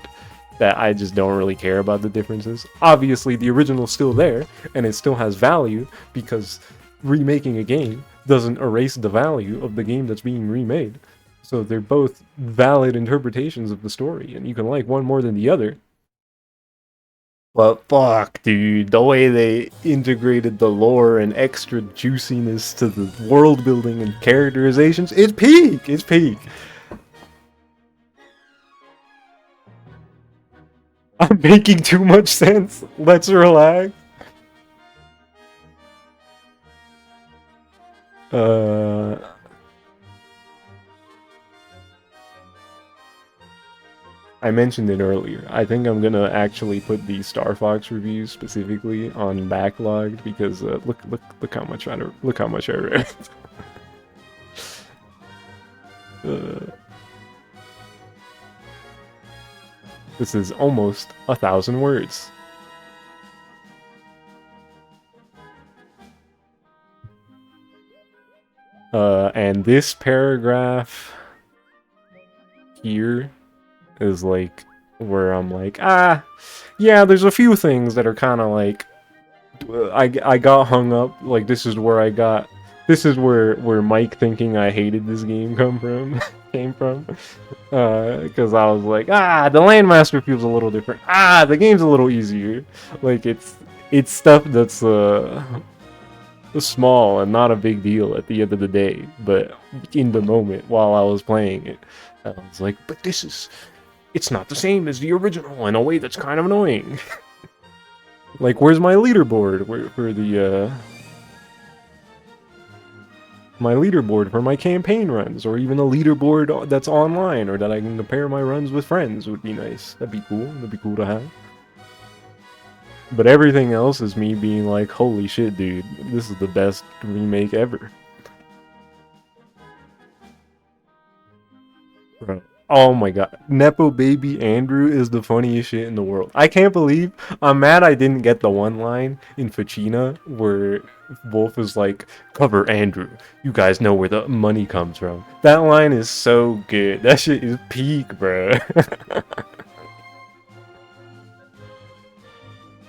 that I just don't really care about the differences. Obviously, the original's still there, and it still has value, because remaking a game doesn't erase the value of the game that's being remade. So they're both valid interpretations of the story, and you can like one more than the other. But fuck, dude, the way they integrated the lore and extra juiciness to the world building and characterizations, it's peak! It's peak! I'm making too much sense. Let's relax. I mentioned it earlier. I think I'm gonna actually put the Star Fox reviews specifically on backlogged, because look how much I read. This is almost 1,000 words. And this paragraph here is like where I'm like, yeah, there's a few things that are kind of like, I got hung up. Like, this is where Mike thinking I hated this game came from. Because I was like, the Landmaster feels a little different. The game's a little easier. Like, it's stuff that's small and not a big deal at the end of the day, but in the moment while I was playing it, I was like, but it's not the same as the original in a way that's kind of annoying. Like, where's my leaderboard for the my leaderboard for my campaign runs, or even a leaderboard that's online, or that I can compare my runs with friends would be nice. That'd be cool. That'd be cool to have. But everything else is me being like, holy shit, dude, this is the best remake ever. Bro. Oh my god. Nepo baby Andrew is the funniest shit in the world. I can't believe I'm mad I didn't get the one line in Fuchina where Wolf is like, cover Andrew. You guys know where the money comes from. That line is so good. That shit is peak, bro.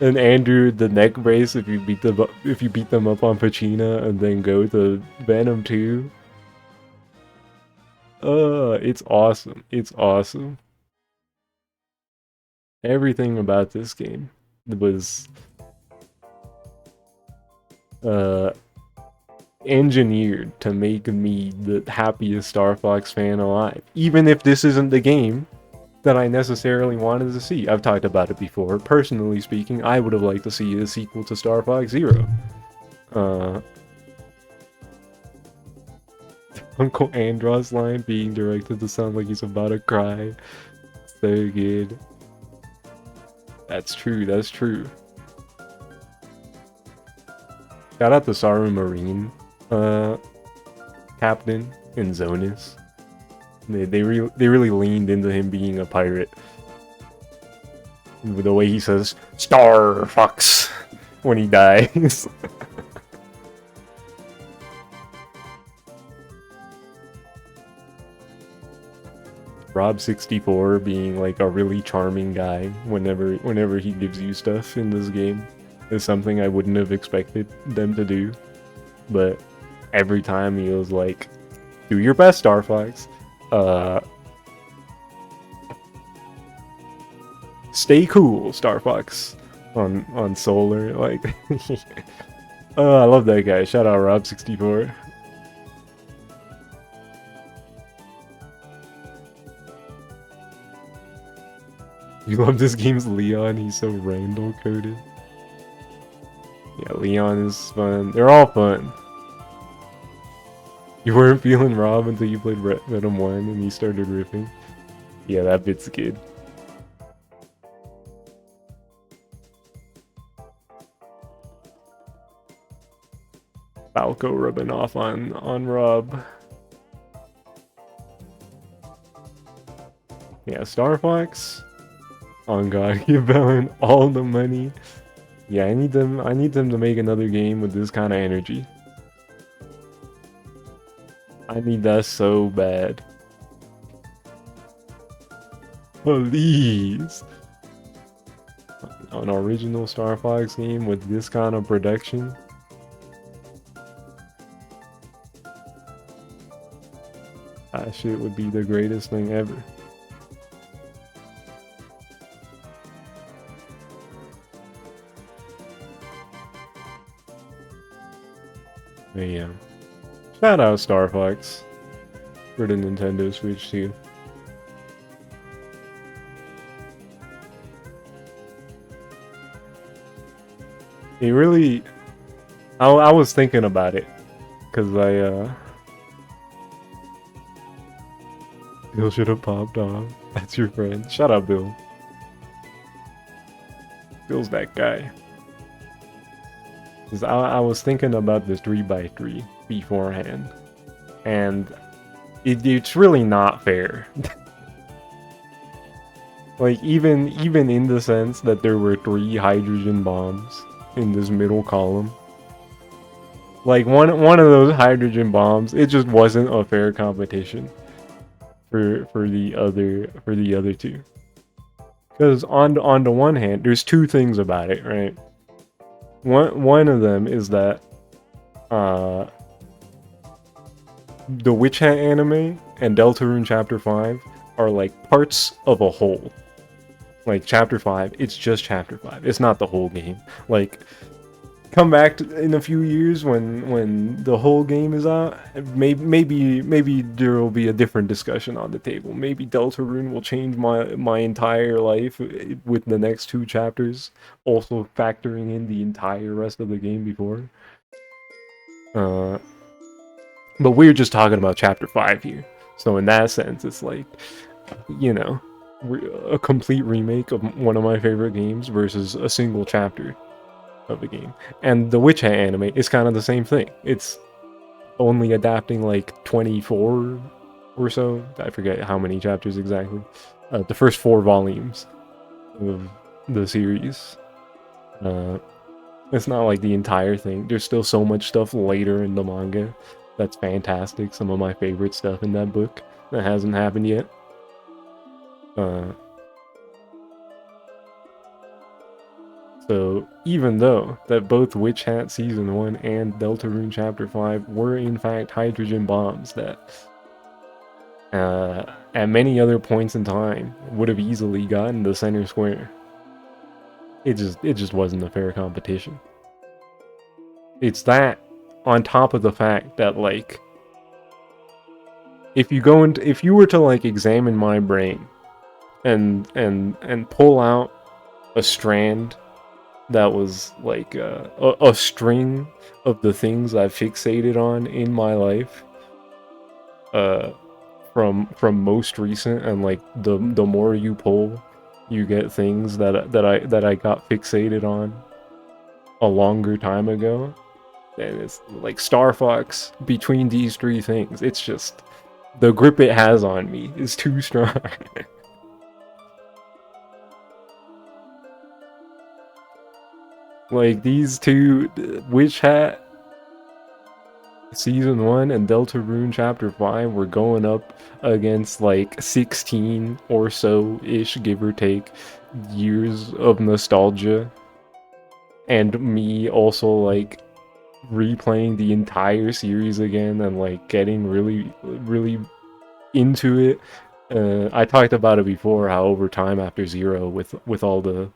And Andrew, the neck brace, if you beat them up on Pacina and then go to Venom 2. It's awesome. It's awesome. Everything about this game was engineered to make me the happiest Star Fox fan alive. Even if this isn't the game that I necessarily wanted to see. I've talked about it before. Personally speaking, I would have liked to see a sequel to Star Fox Zero. Uncle Andros line being directed to sound like he's about to cry. So good. That's true, that's true. Shout out to Saru Marine, captain in Zonus. They really leaned into him being a pirate. The way he says Star Fox when he dies. Rob64 being like a really charming guy whenever he gives you stuff in this game is something I wouldn't have expected them to do. But every time he was like, do your best, Star Fox. Stay cool, Star Fox. On Solar, like I love that guy. Shout out Rob64. You love this game's Leon, he's so Randall coded. Yeah, Leon is fun. They're all fun. You weren't feeling Rob until you played Venom 1 and you started riffing. Yeah, that bit's good. Falco rubbing off on Rob. Yeah, Star Fox. On God, give Valen all the money. Yeah, I need them. I need them to make another game with this kind of energy. I need that so bad. Please. An original Star Fox game with this kind of production. That shit would be the greatest thing ever. But yeah. Shout out Star Fox for the Nintendo Switch too. It really... I was thinking about it. Because Bill should have popped off. That's your friend. Shut up, Bill. Bill's that guy. Because I was thinking about this 3x3 beforehand. And it's really not fair. Like, even in the sense that there were 3 hydrogen bombs in this middle column. Like, one of those hydrogen bombs, it just wasn't a fair competition for the other two. Because on the one hand, there's 2 things about it, right? One of them is that the Witch Hat anime and Deltarune Chapter 5 are like parts of a whole. Like Chapter 5, it's just Chapter 5. It's not the whole game. Like, come back in a few years when the whole game is out. Maybe there will be a different discussion on the table. Maybe Deltarune will change my entire life with the next 2 chapters, also factoring in the entire rest of the game before. But we're just talking about Chapter 5 here. So in that sense, it's like, you know, a complete remake of one of my favorite games versus a single chapter of the game. And the Witch Hat anime is kind of the same thing. It's only adapting like 24 or so. I forget how many chapters exactly. The first 4 volumes of the series. It's not like the entire thing. There's still so much stuff later in the manga that's fantastic. Some of my favorite stuff in that book that hasn't happened yet. So even though that both Witch Hat Season 1 and Deltarune Chapter 5 were in fact hydrogen bombs that at many other points in time would have easily gotten the center square, it just wasn't a fair competition. It's that on top of the fact that, like, if you were to like examine my brain and pull out a strand that was like a string of the things I've fixated on in my life, from most recent, and like the more you pull, you get things that I got fixated on a longer time ago. And it's like Star Fox, between these 3 things, it's just the grip it has on me is too strong. Like, these 2, Witch Hat Season 1 and Deltarune Chapter 5, were going up against like 16 or so-ish, give or take, years of nostalgia. And me also like replaying the entire series again and like getting really into it. I talked about it before, how over time after Zero, with all the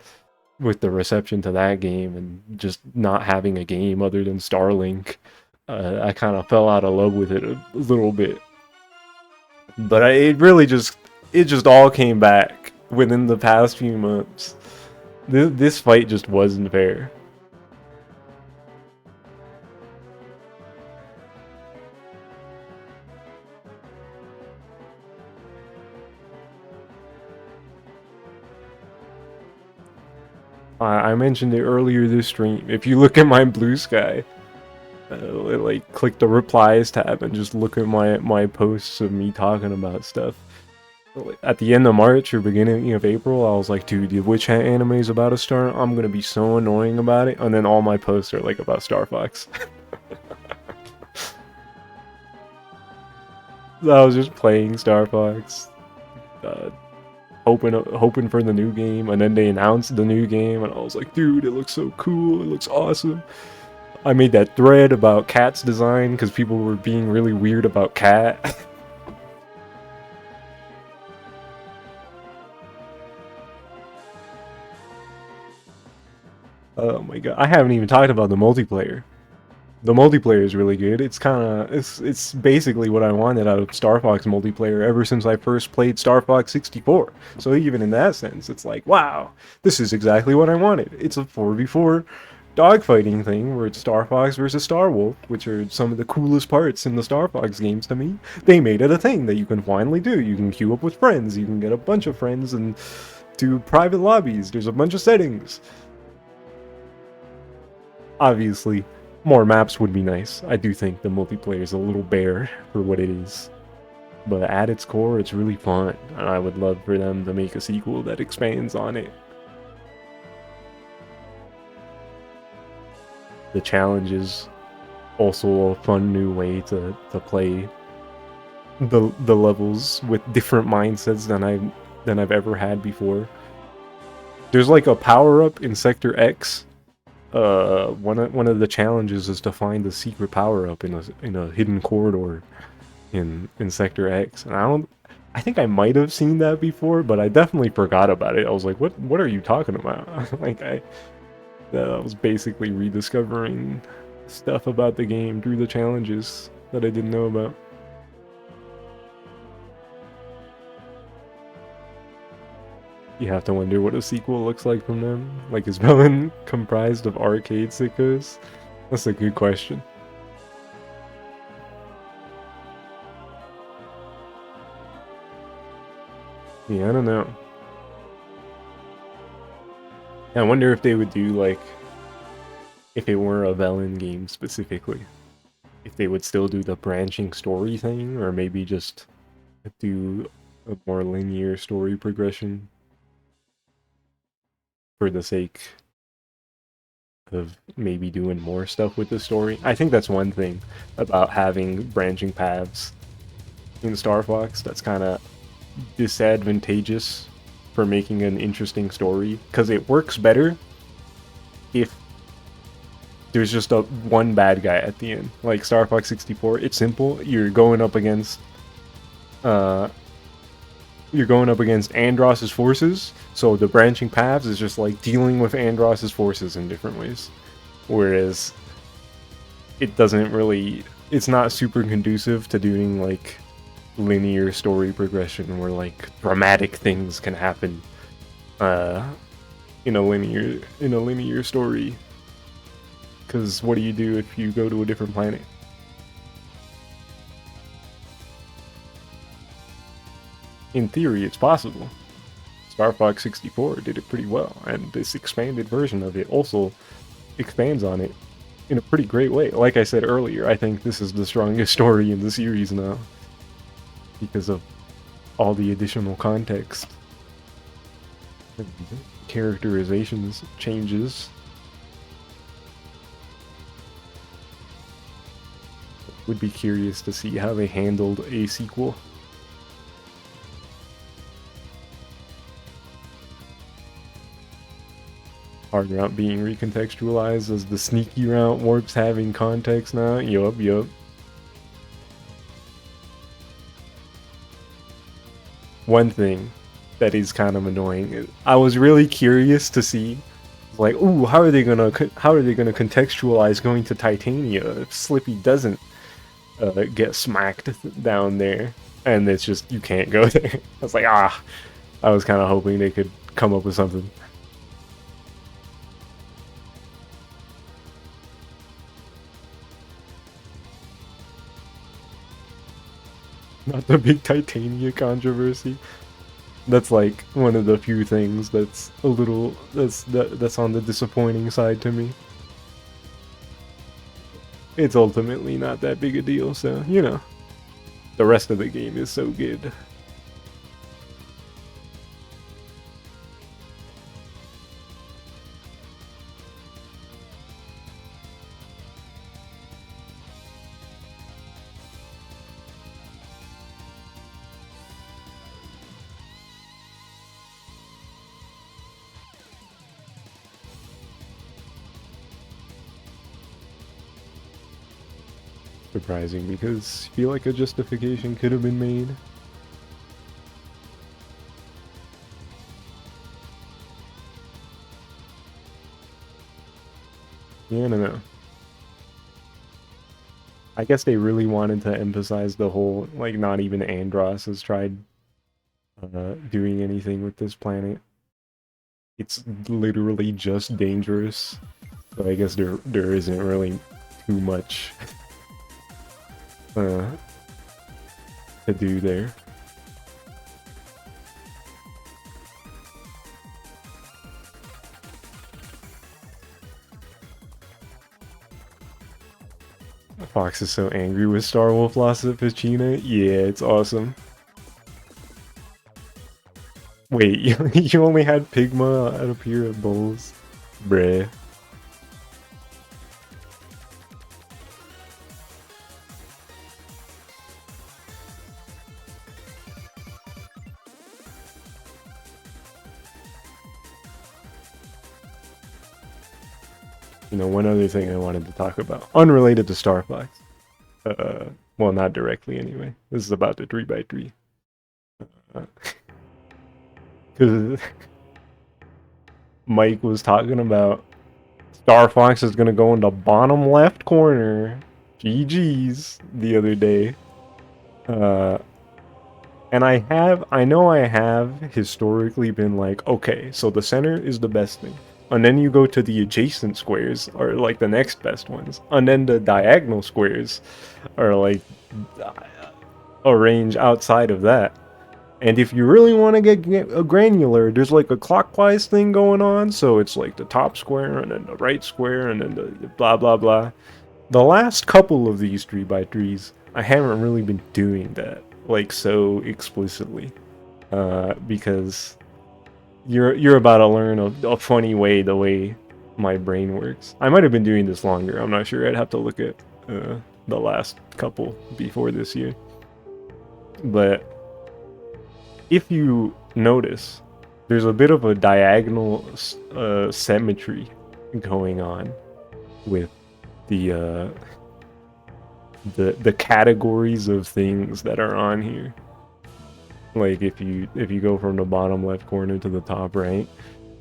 reception to that game and just not having a game other than Starlink, I kind of fell out of love with it a little bit. But it just all came back within the past few months. This fight just wasn't fair. I mentioned it earlier this stream. If you look at my Blue Sky, like click the replies tab and just look at my posts of me talking about stuff. at the end of March or beginning of April, I was like, dude, the Witch Hat anime is about to start. I'm gonna be so annoying about it. And then all my posts are like about Star Fox. So I was just playing Star Fox, uh, hoping for the new game, and then they announced the new game, and I was like, dude, it looks so cool. It looks awesome. I made that thread about Cat's design because people were being really weird about Cat. Oh my god, I haven't even talked about the multiplayer. The multiplayer is really good. It's basically what I wanted out of Star Fox multiplayer ever since I first played Star Fox 64. So even in that sense, it's like, wow, this is exactly what I wanted. It's a 4v4 dogfighting thing where it's Star Fox versus Star Wolf, which are some of the coolest parts in the Star Fox games to me. They made it a thing that you can finally do. You can queue up with friends, you can get a bunch of friends and do private lobbies. There's a bunch of settings. Obviously, more maps would be nice. I do think the multiplayer is a little bare for what it is. But at its core, it's really fun, and I would love for them to make a sequel that expands on it. The challenge is also a fun new way to play the levels with different mindsets than I've ever had before. There's like a power-up in Sector X. One of the challenges is to find the secret power up in a hidden corridor in Sector X, and I think I might have seen that before, but I definitely forgot about it. I was like, what are you talking about? Like I was basically rediscovering stuff about the game through the challenges that I didn't know about. You have to wonder what a sequel looks like from them. Like, is Villain comprised of arcade sickos? That's a good question. Yeah, I don't know. I wonder if they would do, like, if it were a Velen game specifically, if they would still do the branching story thing, or maybe just do a more linear story progression for the sake of maybe doing more stuff with the story. I think that's one thing about having branching paths in Star Fox that's kind of disadvantageous for making an interesting story, because it works better if there's just a one bad guy at the end. Like Star Fox 64, it's simple. You're going up against Andross's forces, so the branching paths is just like dealing with Andross's forces in different ways. Whereas it's not super conducive to doing like linear story progression where like dramatic things can happen in a linear story. Because what do you do if you go to a different planet? In theory, it's possible. Star Fox 64 did it pretty well, and this expanded version of it also expands on it in a pretty great way. Like I said earlier, I think this is the strongest story in the series now because of all the additional context, characterizations, changes. Would be curious to see how they handled a sequel. Hard route being recontextualized as the sneaky route warps having context now. Yup. One thing that is kind of annoying is I was really curious to see, like, ooh, how are they gonna contextualize going to Titania if Slippy doesn't get smacked down there, and it's just you can't go there. I was like, I was kind of hoping they could come up with something. Not the big Titania controversy. That's like one of the few things that's a little that's on the disappointing side to me. It's ultimately not that big a deal, so you know. The rest of the game is so good. surprising because I feel like a justification could have been made. Yeah, I don't know. I guess they really wanted to emphasize the whole, like, not even Andros has tried doing anything with this planet. It's literally just dangerous. So I guess there isn't really too much uh, to do there. Fox is so angry with Star Wolf lost at Pachina. Yeah, it's awesome. Wait, you only had Pigma appear at Bulls? Bruh. You know, one other thing I wanted to talk about, unrelated to Star Fox. Well, not directly anyway. This is about the 3x3. Because Mike was talking about Star Fox is gonna go in the bottom left corner. GG's the other day. And I know I have historically been like, okay, so the center is the best thing. And then you go to the adjacent squares, are like the next best ones. And then the diagonal squares are like a range outside of that. And if you really want to get a granular, there's like a clockwise thing going on. So it's like the top square and then the right square and then the blah blah blah. The last couple of these 3x3s, I haven't really been doing that like so explicitly, because you're about to learn a funny way the way my brain works. I might have been doing this longer. I'm not sure. I'd have to look at the last couple before this year. But if you notice, there's a bit of a diagonal symmetry going on with the the categories of things that are on here. Like if you go from the bottom left corner to the top right,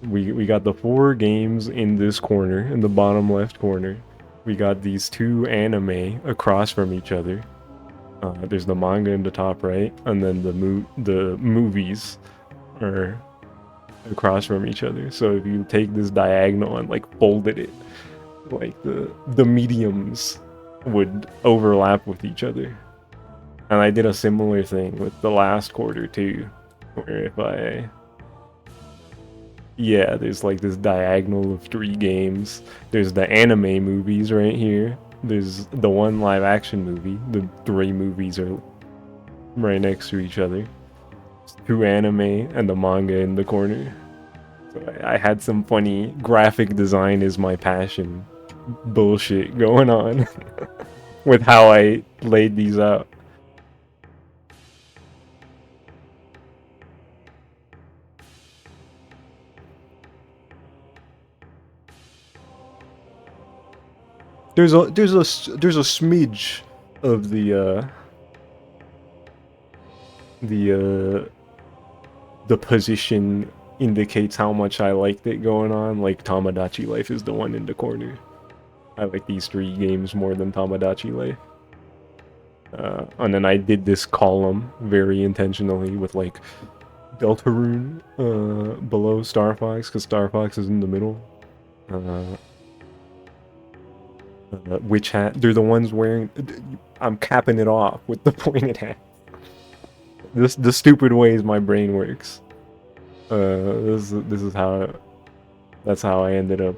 we got the 4 games in this corner, in the bottom left corner. We got these 2 anime across from each other. There's the manga in the top right, and then the movies are across from each other. So if you take this diagonal and like folded it, like the mediums would overlap with each other. And I did a similar thing with the last quarter too, where if I... Yeah, there's like this diagonal of 3 games. There's the anime movies right here. There's the 1 live action movie. The 3 movies are right next to each other. 2 anime and the manga in the corner. So I had some funny graphic design is my passion bullshit going on with how I laid these out. There's a smidge of the position indicates how much I liked it going on. Like Tamagotchi Life is the one in the corner. I like these 3 games more than Tamagotchi Life. And then I did this column very intentionally with like Deltarune below Star Fox, because Star Fox is in the middle. Witch Hat, they're the ones wearing... I'm capping it off with the pointed hat. The stupid ways my brain works. This is how... That's how I ended up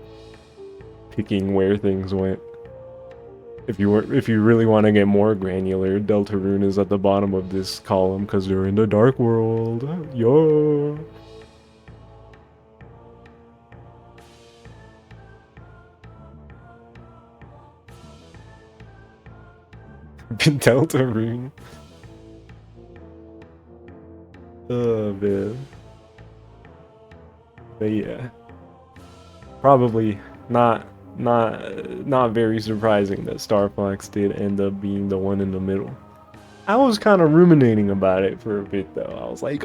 picking where things went. If you really want to get more granular, Deltarune is at the bottom of this column because they're in the Dark World. Yo. Deltarune. Oh man. But yeah. Probably not not very surprising that Star Fox did end up being the one in the middle. I was kind of ruminating about it for a bit though. I was like,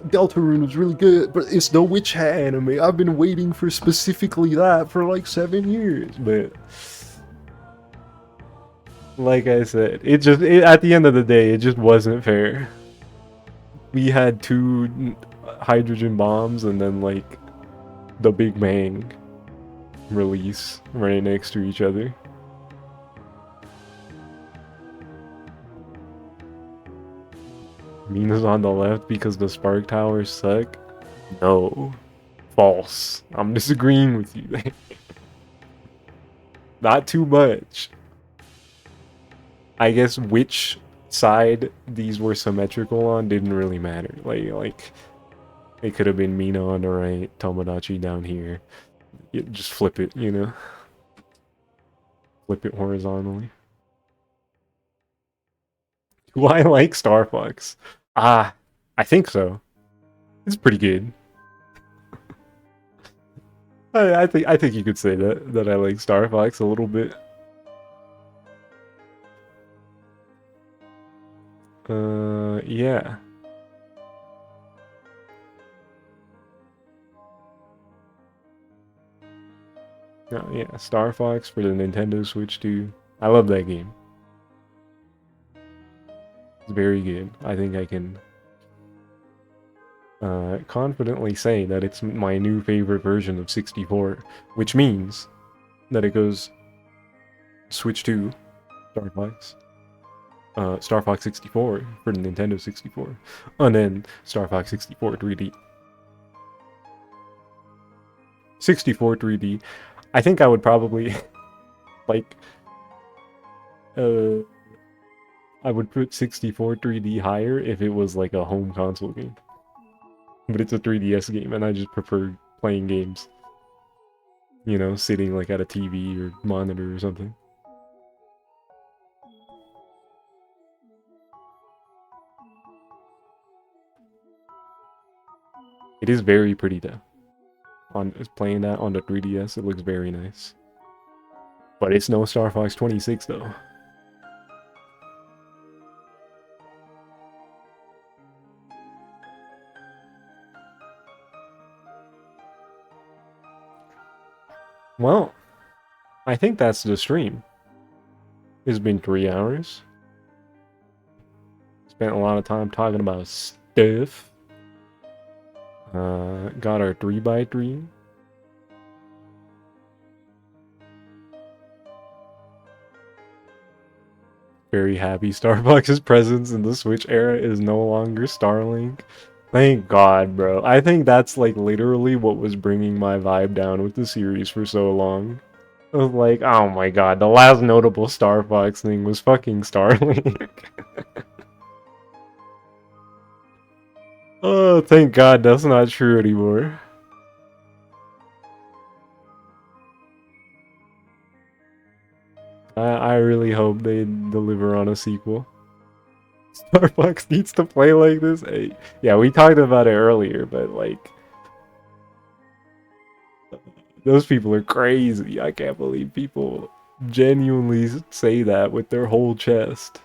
Deltarune was really good, but it's the Witch Hat anime. I've been waiting for specifically that for like 7 years. But like I said, at the end of the day, it just wasn't fair. We had 2 hydrogen bombs and then like the Big Bang release right next to each other. Mina's on the left because the spark towers suck? No. False. I'm disagreeing with you. Not too much. I guess which side these were symmetrical on didn't really matter. Like it could have been Mina on the right, Tomodachi down here. Just flip it, you know? Flip it horizontally. Do I like Star Fox? I think so. It's pretty good. I think you could say that I like Star Fox a little bit. Yeah. No, yeah, Star Fox for the Nintendo Switch 2. I love that game. It's very good. I think I can confidently say that it's my new favorite version of 64, which means that it goes Switch 2, Star Fox, Star Fox 64 for the Nintendo 64, and then Star Fox 64 3D. 64 3D. I think I would probably like I would put 64 3D higher if it was like a home console game. But it's a 3DS game and I just prefer playing games. You know, sitting like at a TV or monitor or something. It is very pretty though. On playing that on the 3DS, it looks very nice. But it's no Star Fox 26 though. Well, I think that's the stream. It's been 3 hours. Spent a lot of time talking about stuff. Got our 3x3. Very happy Starbucks' presence in the Switch era is no longer Starlink. Thank God, bro. I think that's like literally what was bringing my vibe down with the series for so long. I was like, oh my god, the last notable Star Fox thing was fucking Starlink. Oh, thank God that's not true anymore. I really hope they deliver on a sequel. Star Fox needs to play like this. Hey, yeah, we talked about it earlier, but like, those people are crazy. I can't believe people genuinely say that with their whole chest.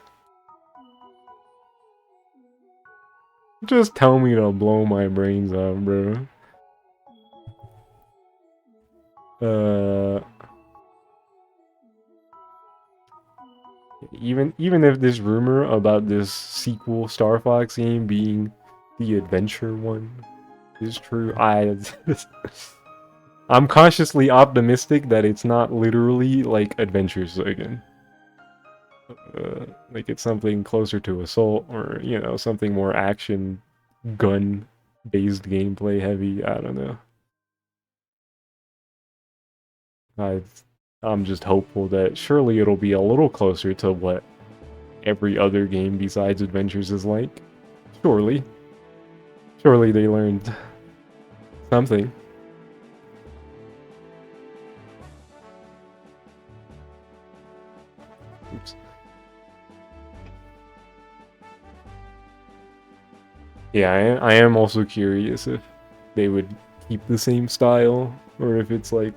Just tell me to blow my brains out, bro. Even if this rumor about this sequel Star Fox game being the adventure one is true, I'm cautiously optimistic that it's not literally like Adventures again. Like it's something closer to Assault or, you know, something more action gun based gameplay heavy. I don't know. I I'm just hopeful that surely it'll be a little closer to what every other game besides Adventures is like. Surely. Surely they learned something. Oops. Yeah, I am also curious if they would keep the same style or if it's like,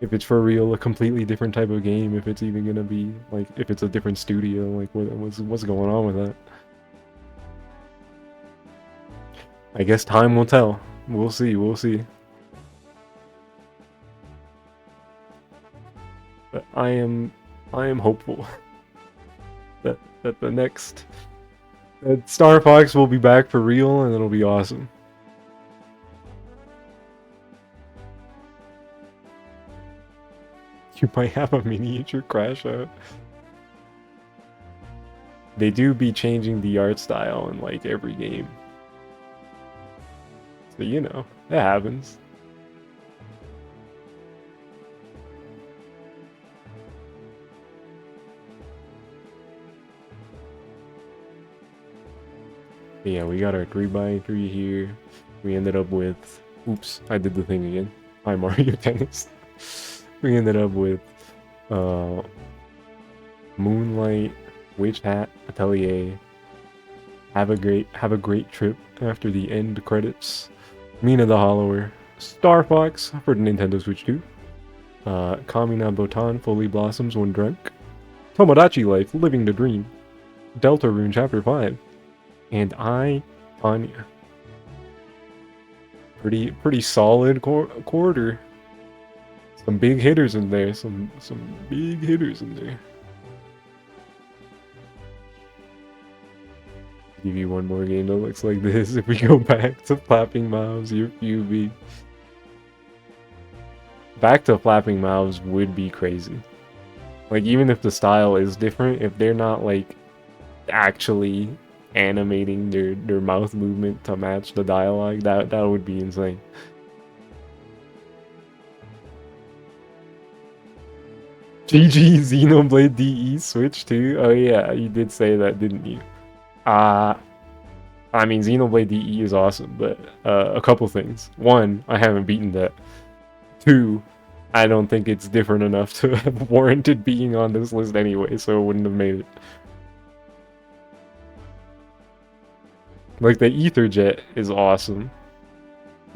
if it's for real a completely different type of game, if it's even gonna be like, if it's a different studio, like what's going on with that? I guess time will tell. We'll see, we'll see. But I am hopeful that the next that Star Fox will be back for real and it'll be awesome. You might have a miniature crash out. They do be changing the art style in like every game. So you know, it happens. But yeah, we got our 3x3 here. We ended up with, oops, I did the thing again. Hi Mario Tennis. We ended up with Moonlight, Witch Hat, Atelier. Have a great trip after the end credits. Mina the Hollower, Star Fox for the Nintendo Switch 2. Kamina Botan fully blossoms when drunk. Tomodachi Life, Living the Dream. Deltarune Chapter 5. And I, Tanya. Pretty solid quarter. Some big hitters in there. Some big hitters in there. Give you one more game that looks like this. If we go back to Flapping Mouths, your QB. Back to Flapping Mouths would be crazy. Like, even if the style is different, if they're not, like, actually animating their mouth movement to match the dialogue, that would be insane. GG Xenoblade DE Switch 2? Oh yeah, you did say that, didn't you? I mean, Xenoblade DE is awesome, but a couple things. One, I haven't beaten that. Two, I don't think it's different enough to have warranted being on this list anyway, so it wouldn't have made it. Like, the Ether Jet is awesome,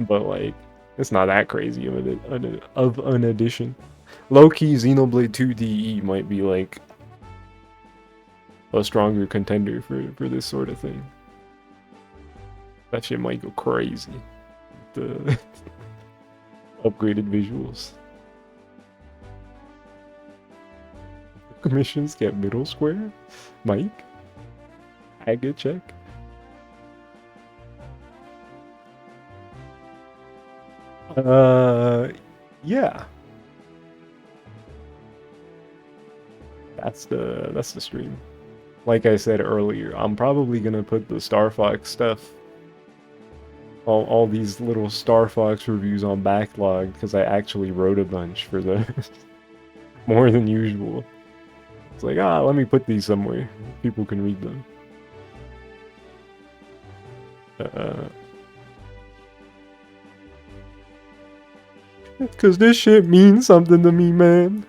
but like, it's not that crazy of an addition. Low-key, Xenoblade 2 DE might be like a stronger contender for this sort of thing. That shit might go crazy. The upgraded visuals. Commissions get middle square? Mike? Aga check? Yeah. That's the stream. Like I said earlier, I'm probably gonna put the Star Fox stuff, all these little Star Fox reviews on backlog, because I actually wrote a bunch for the more than usual. It's like, let me put these somewhere. People can read them. Because this shit means something to me, man.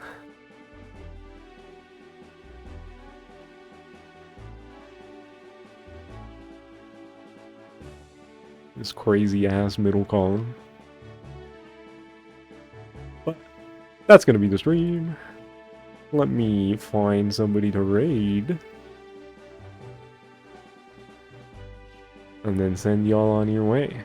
This crazy ass middle column. But that's gonna be the stream. Let me find somebody to raid. And then send y'all on your way.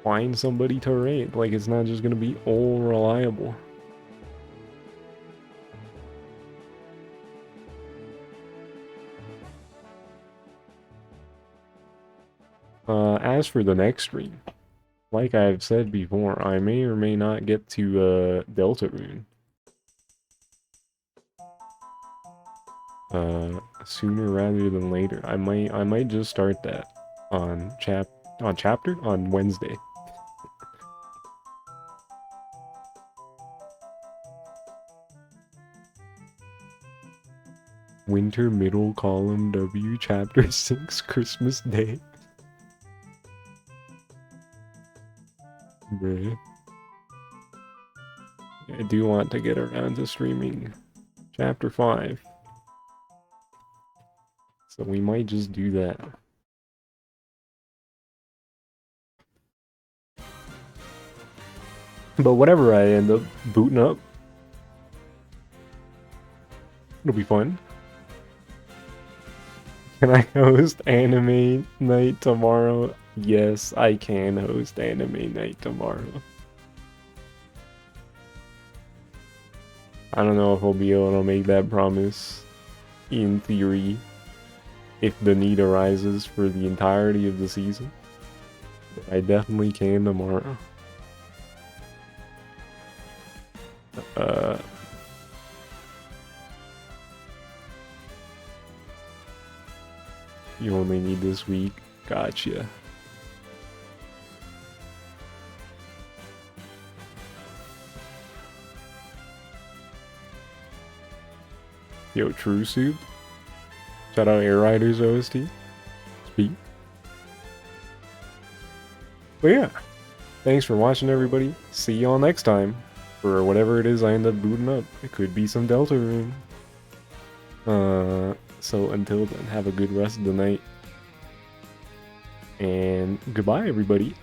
Find somebody to raid. Like, it's not just gonna be all reliable. As for the next stream, like I've said before, I may or may not get to Deltarune. Sooner rather than later. I might just start that on Wednesday. Winter middle column W chapter 6 Christmas Day. Bruh. I do want to get around to streaming Chapter 5. So we might just do that. But whatever I end up booting up, it'll be fun. Can I host anime night tomorrow? Yes, I can host anime night tomorrow. I don't know if I'll be able to make that promise in theory if the need arises for the entirety of the season. But I definitely can tomorrow. You only need this week. Gotcha. Yo, True Soup. Shout out Air Riders OST. Speak. But yeah. Thanks for watching, everybody. See y'all next time. For whatever it is I end up booting up. It could be some Deltarune. So until then, have a good rest of the night. And goodbye, everybody.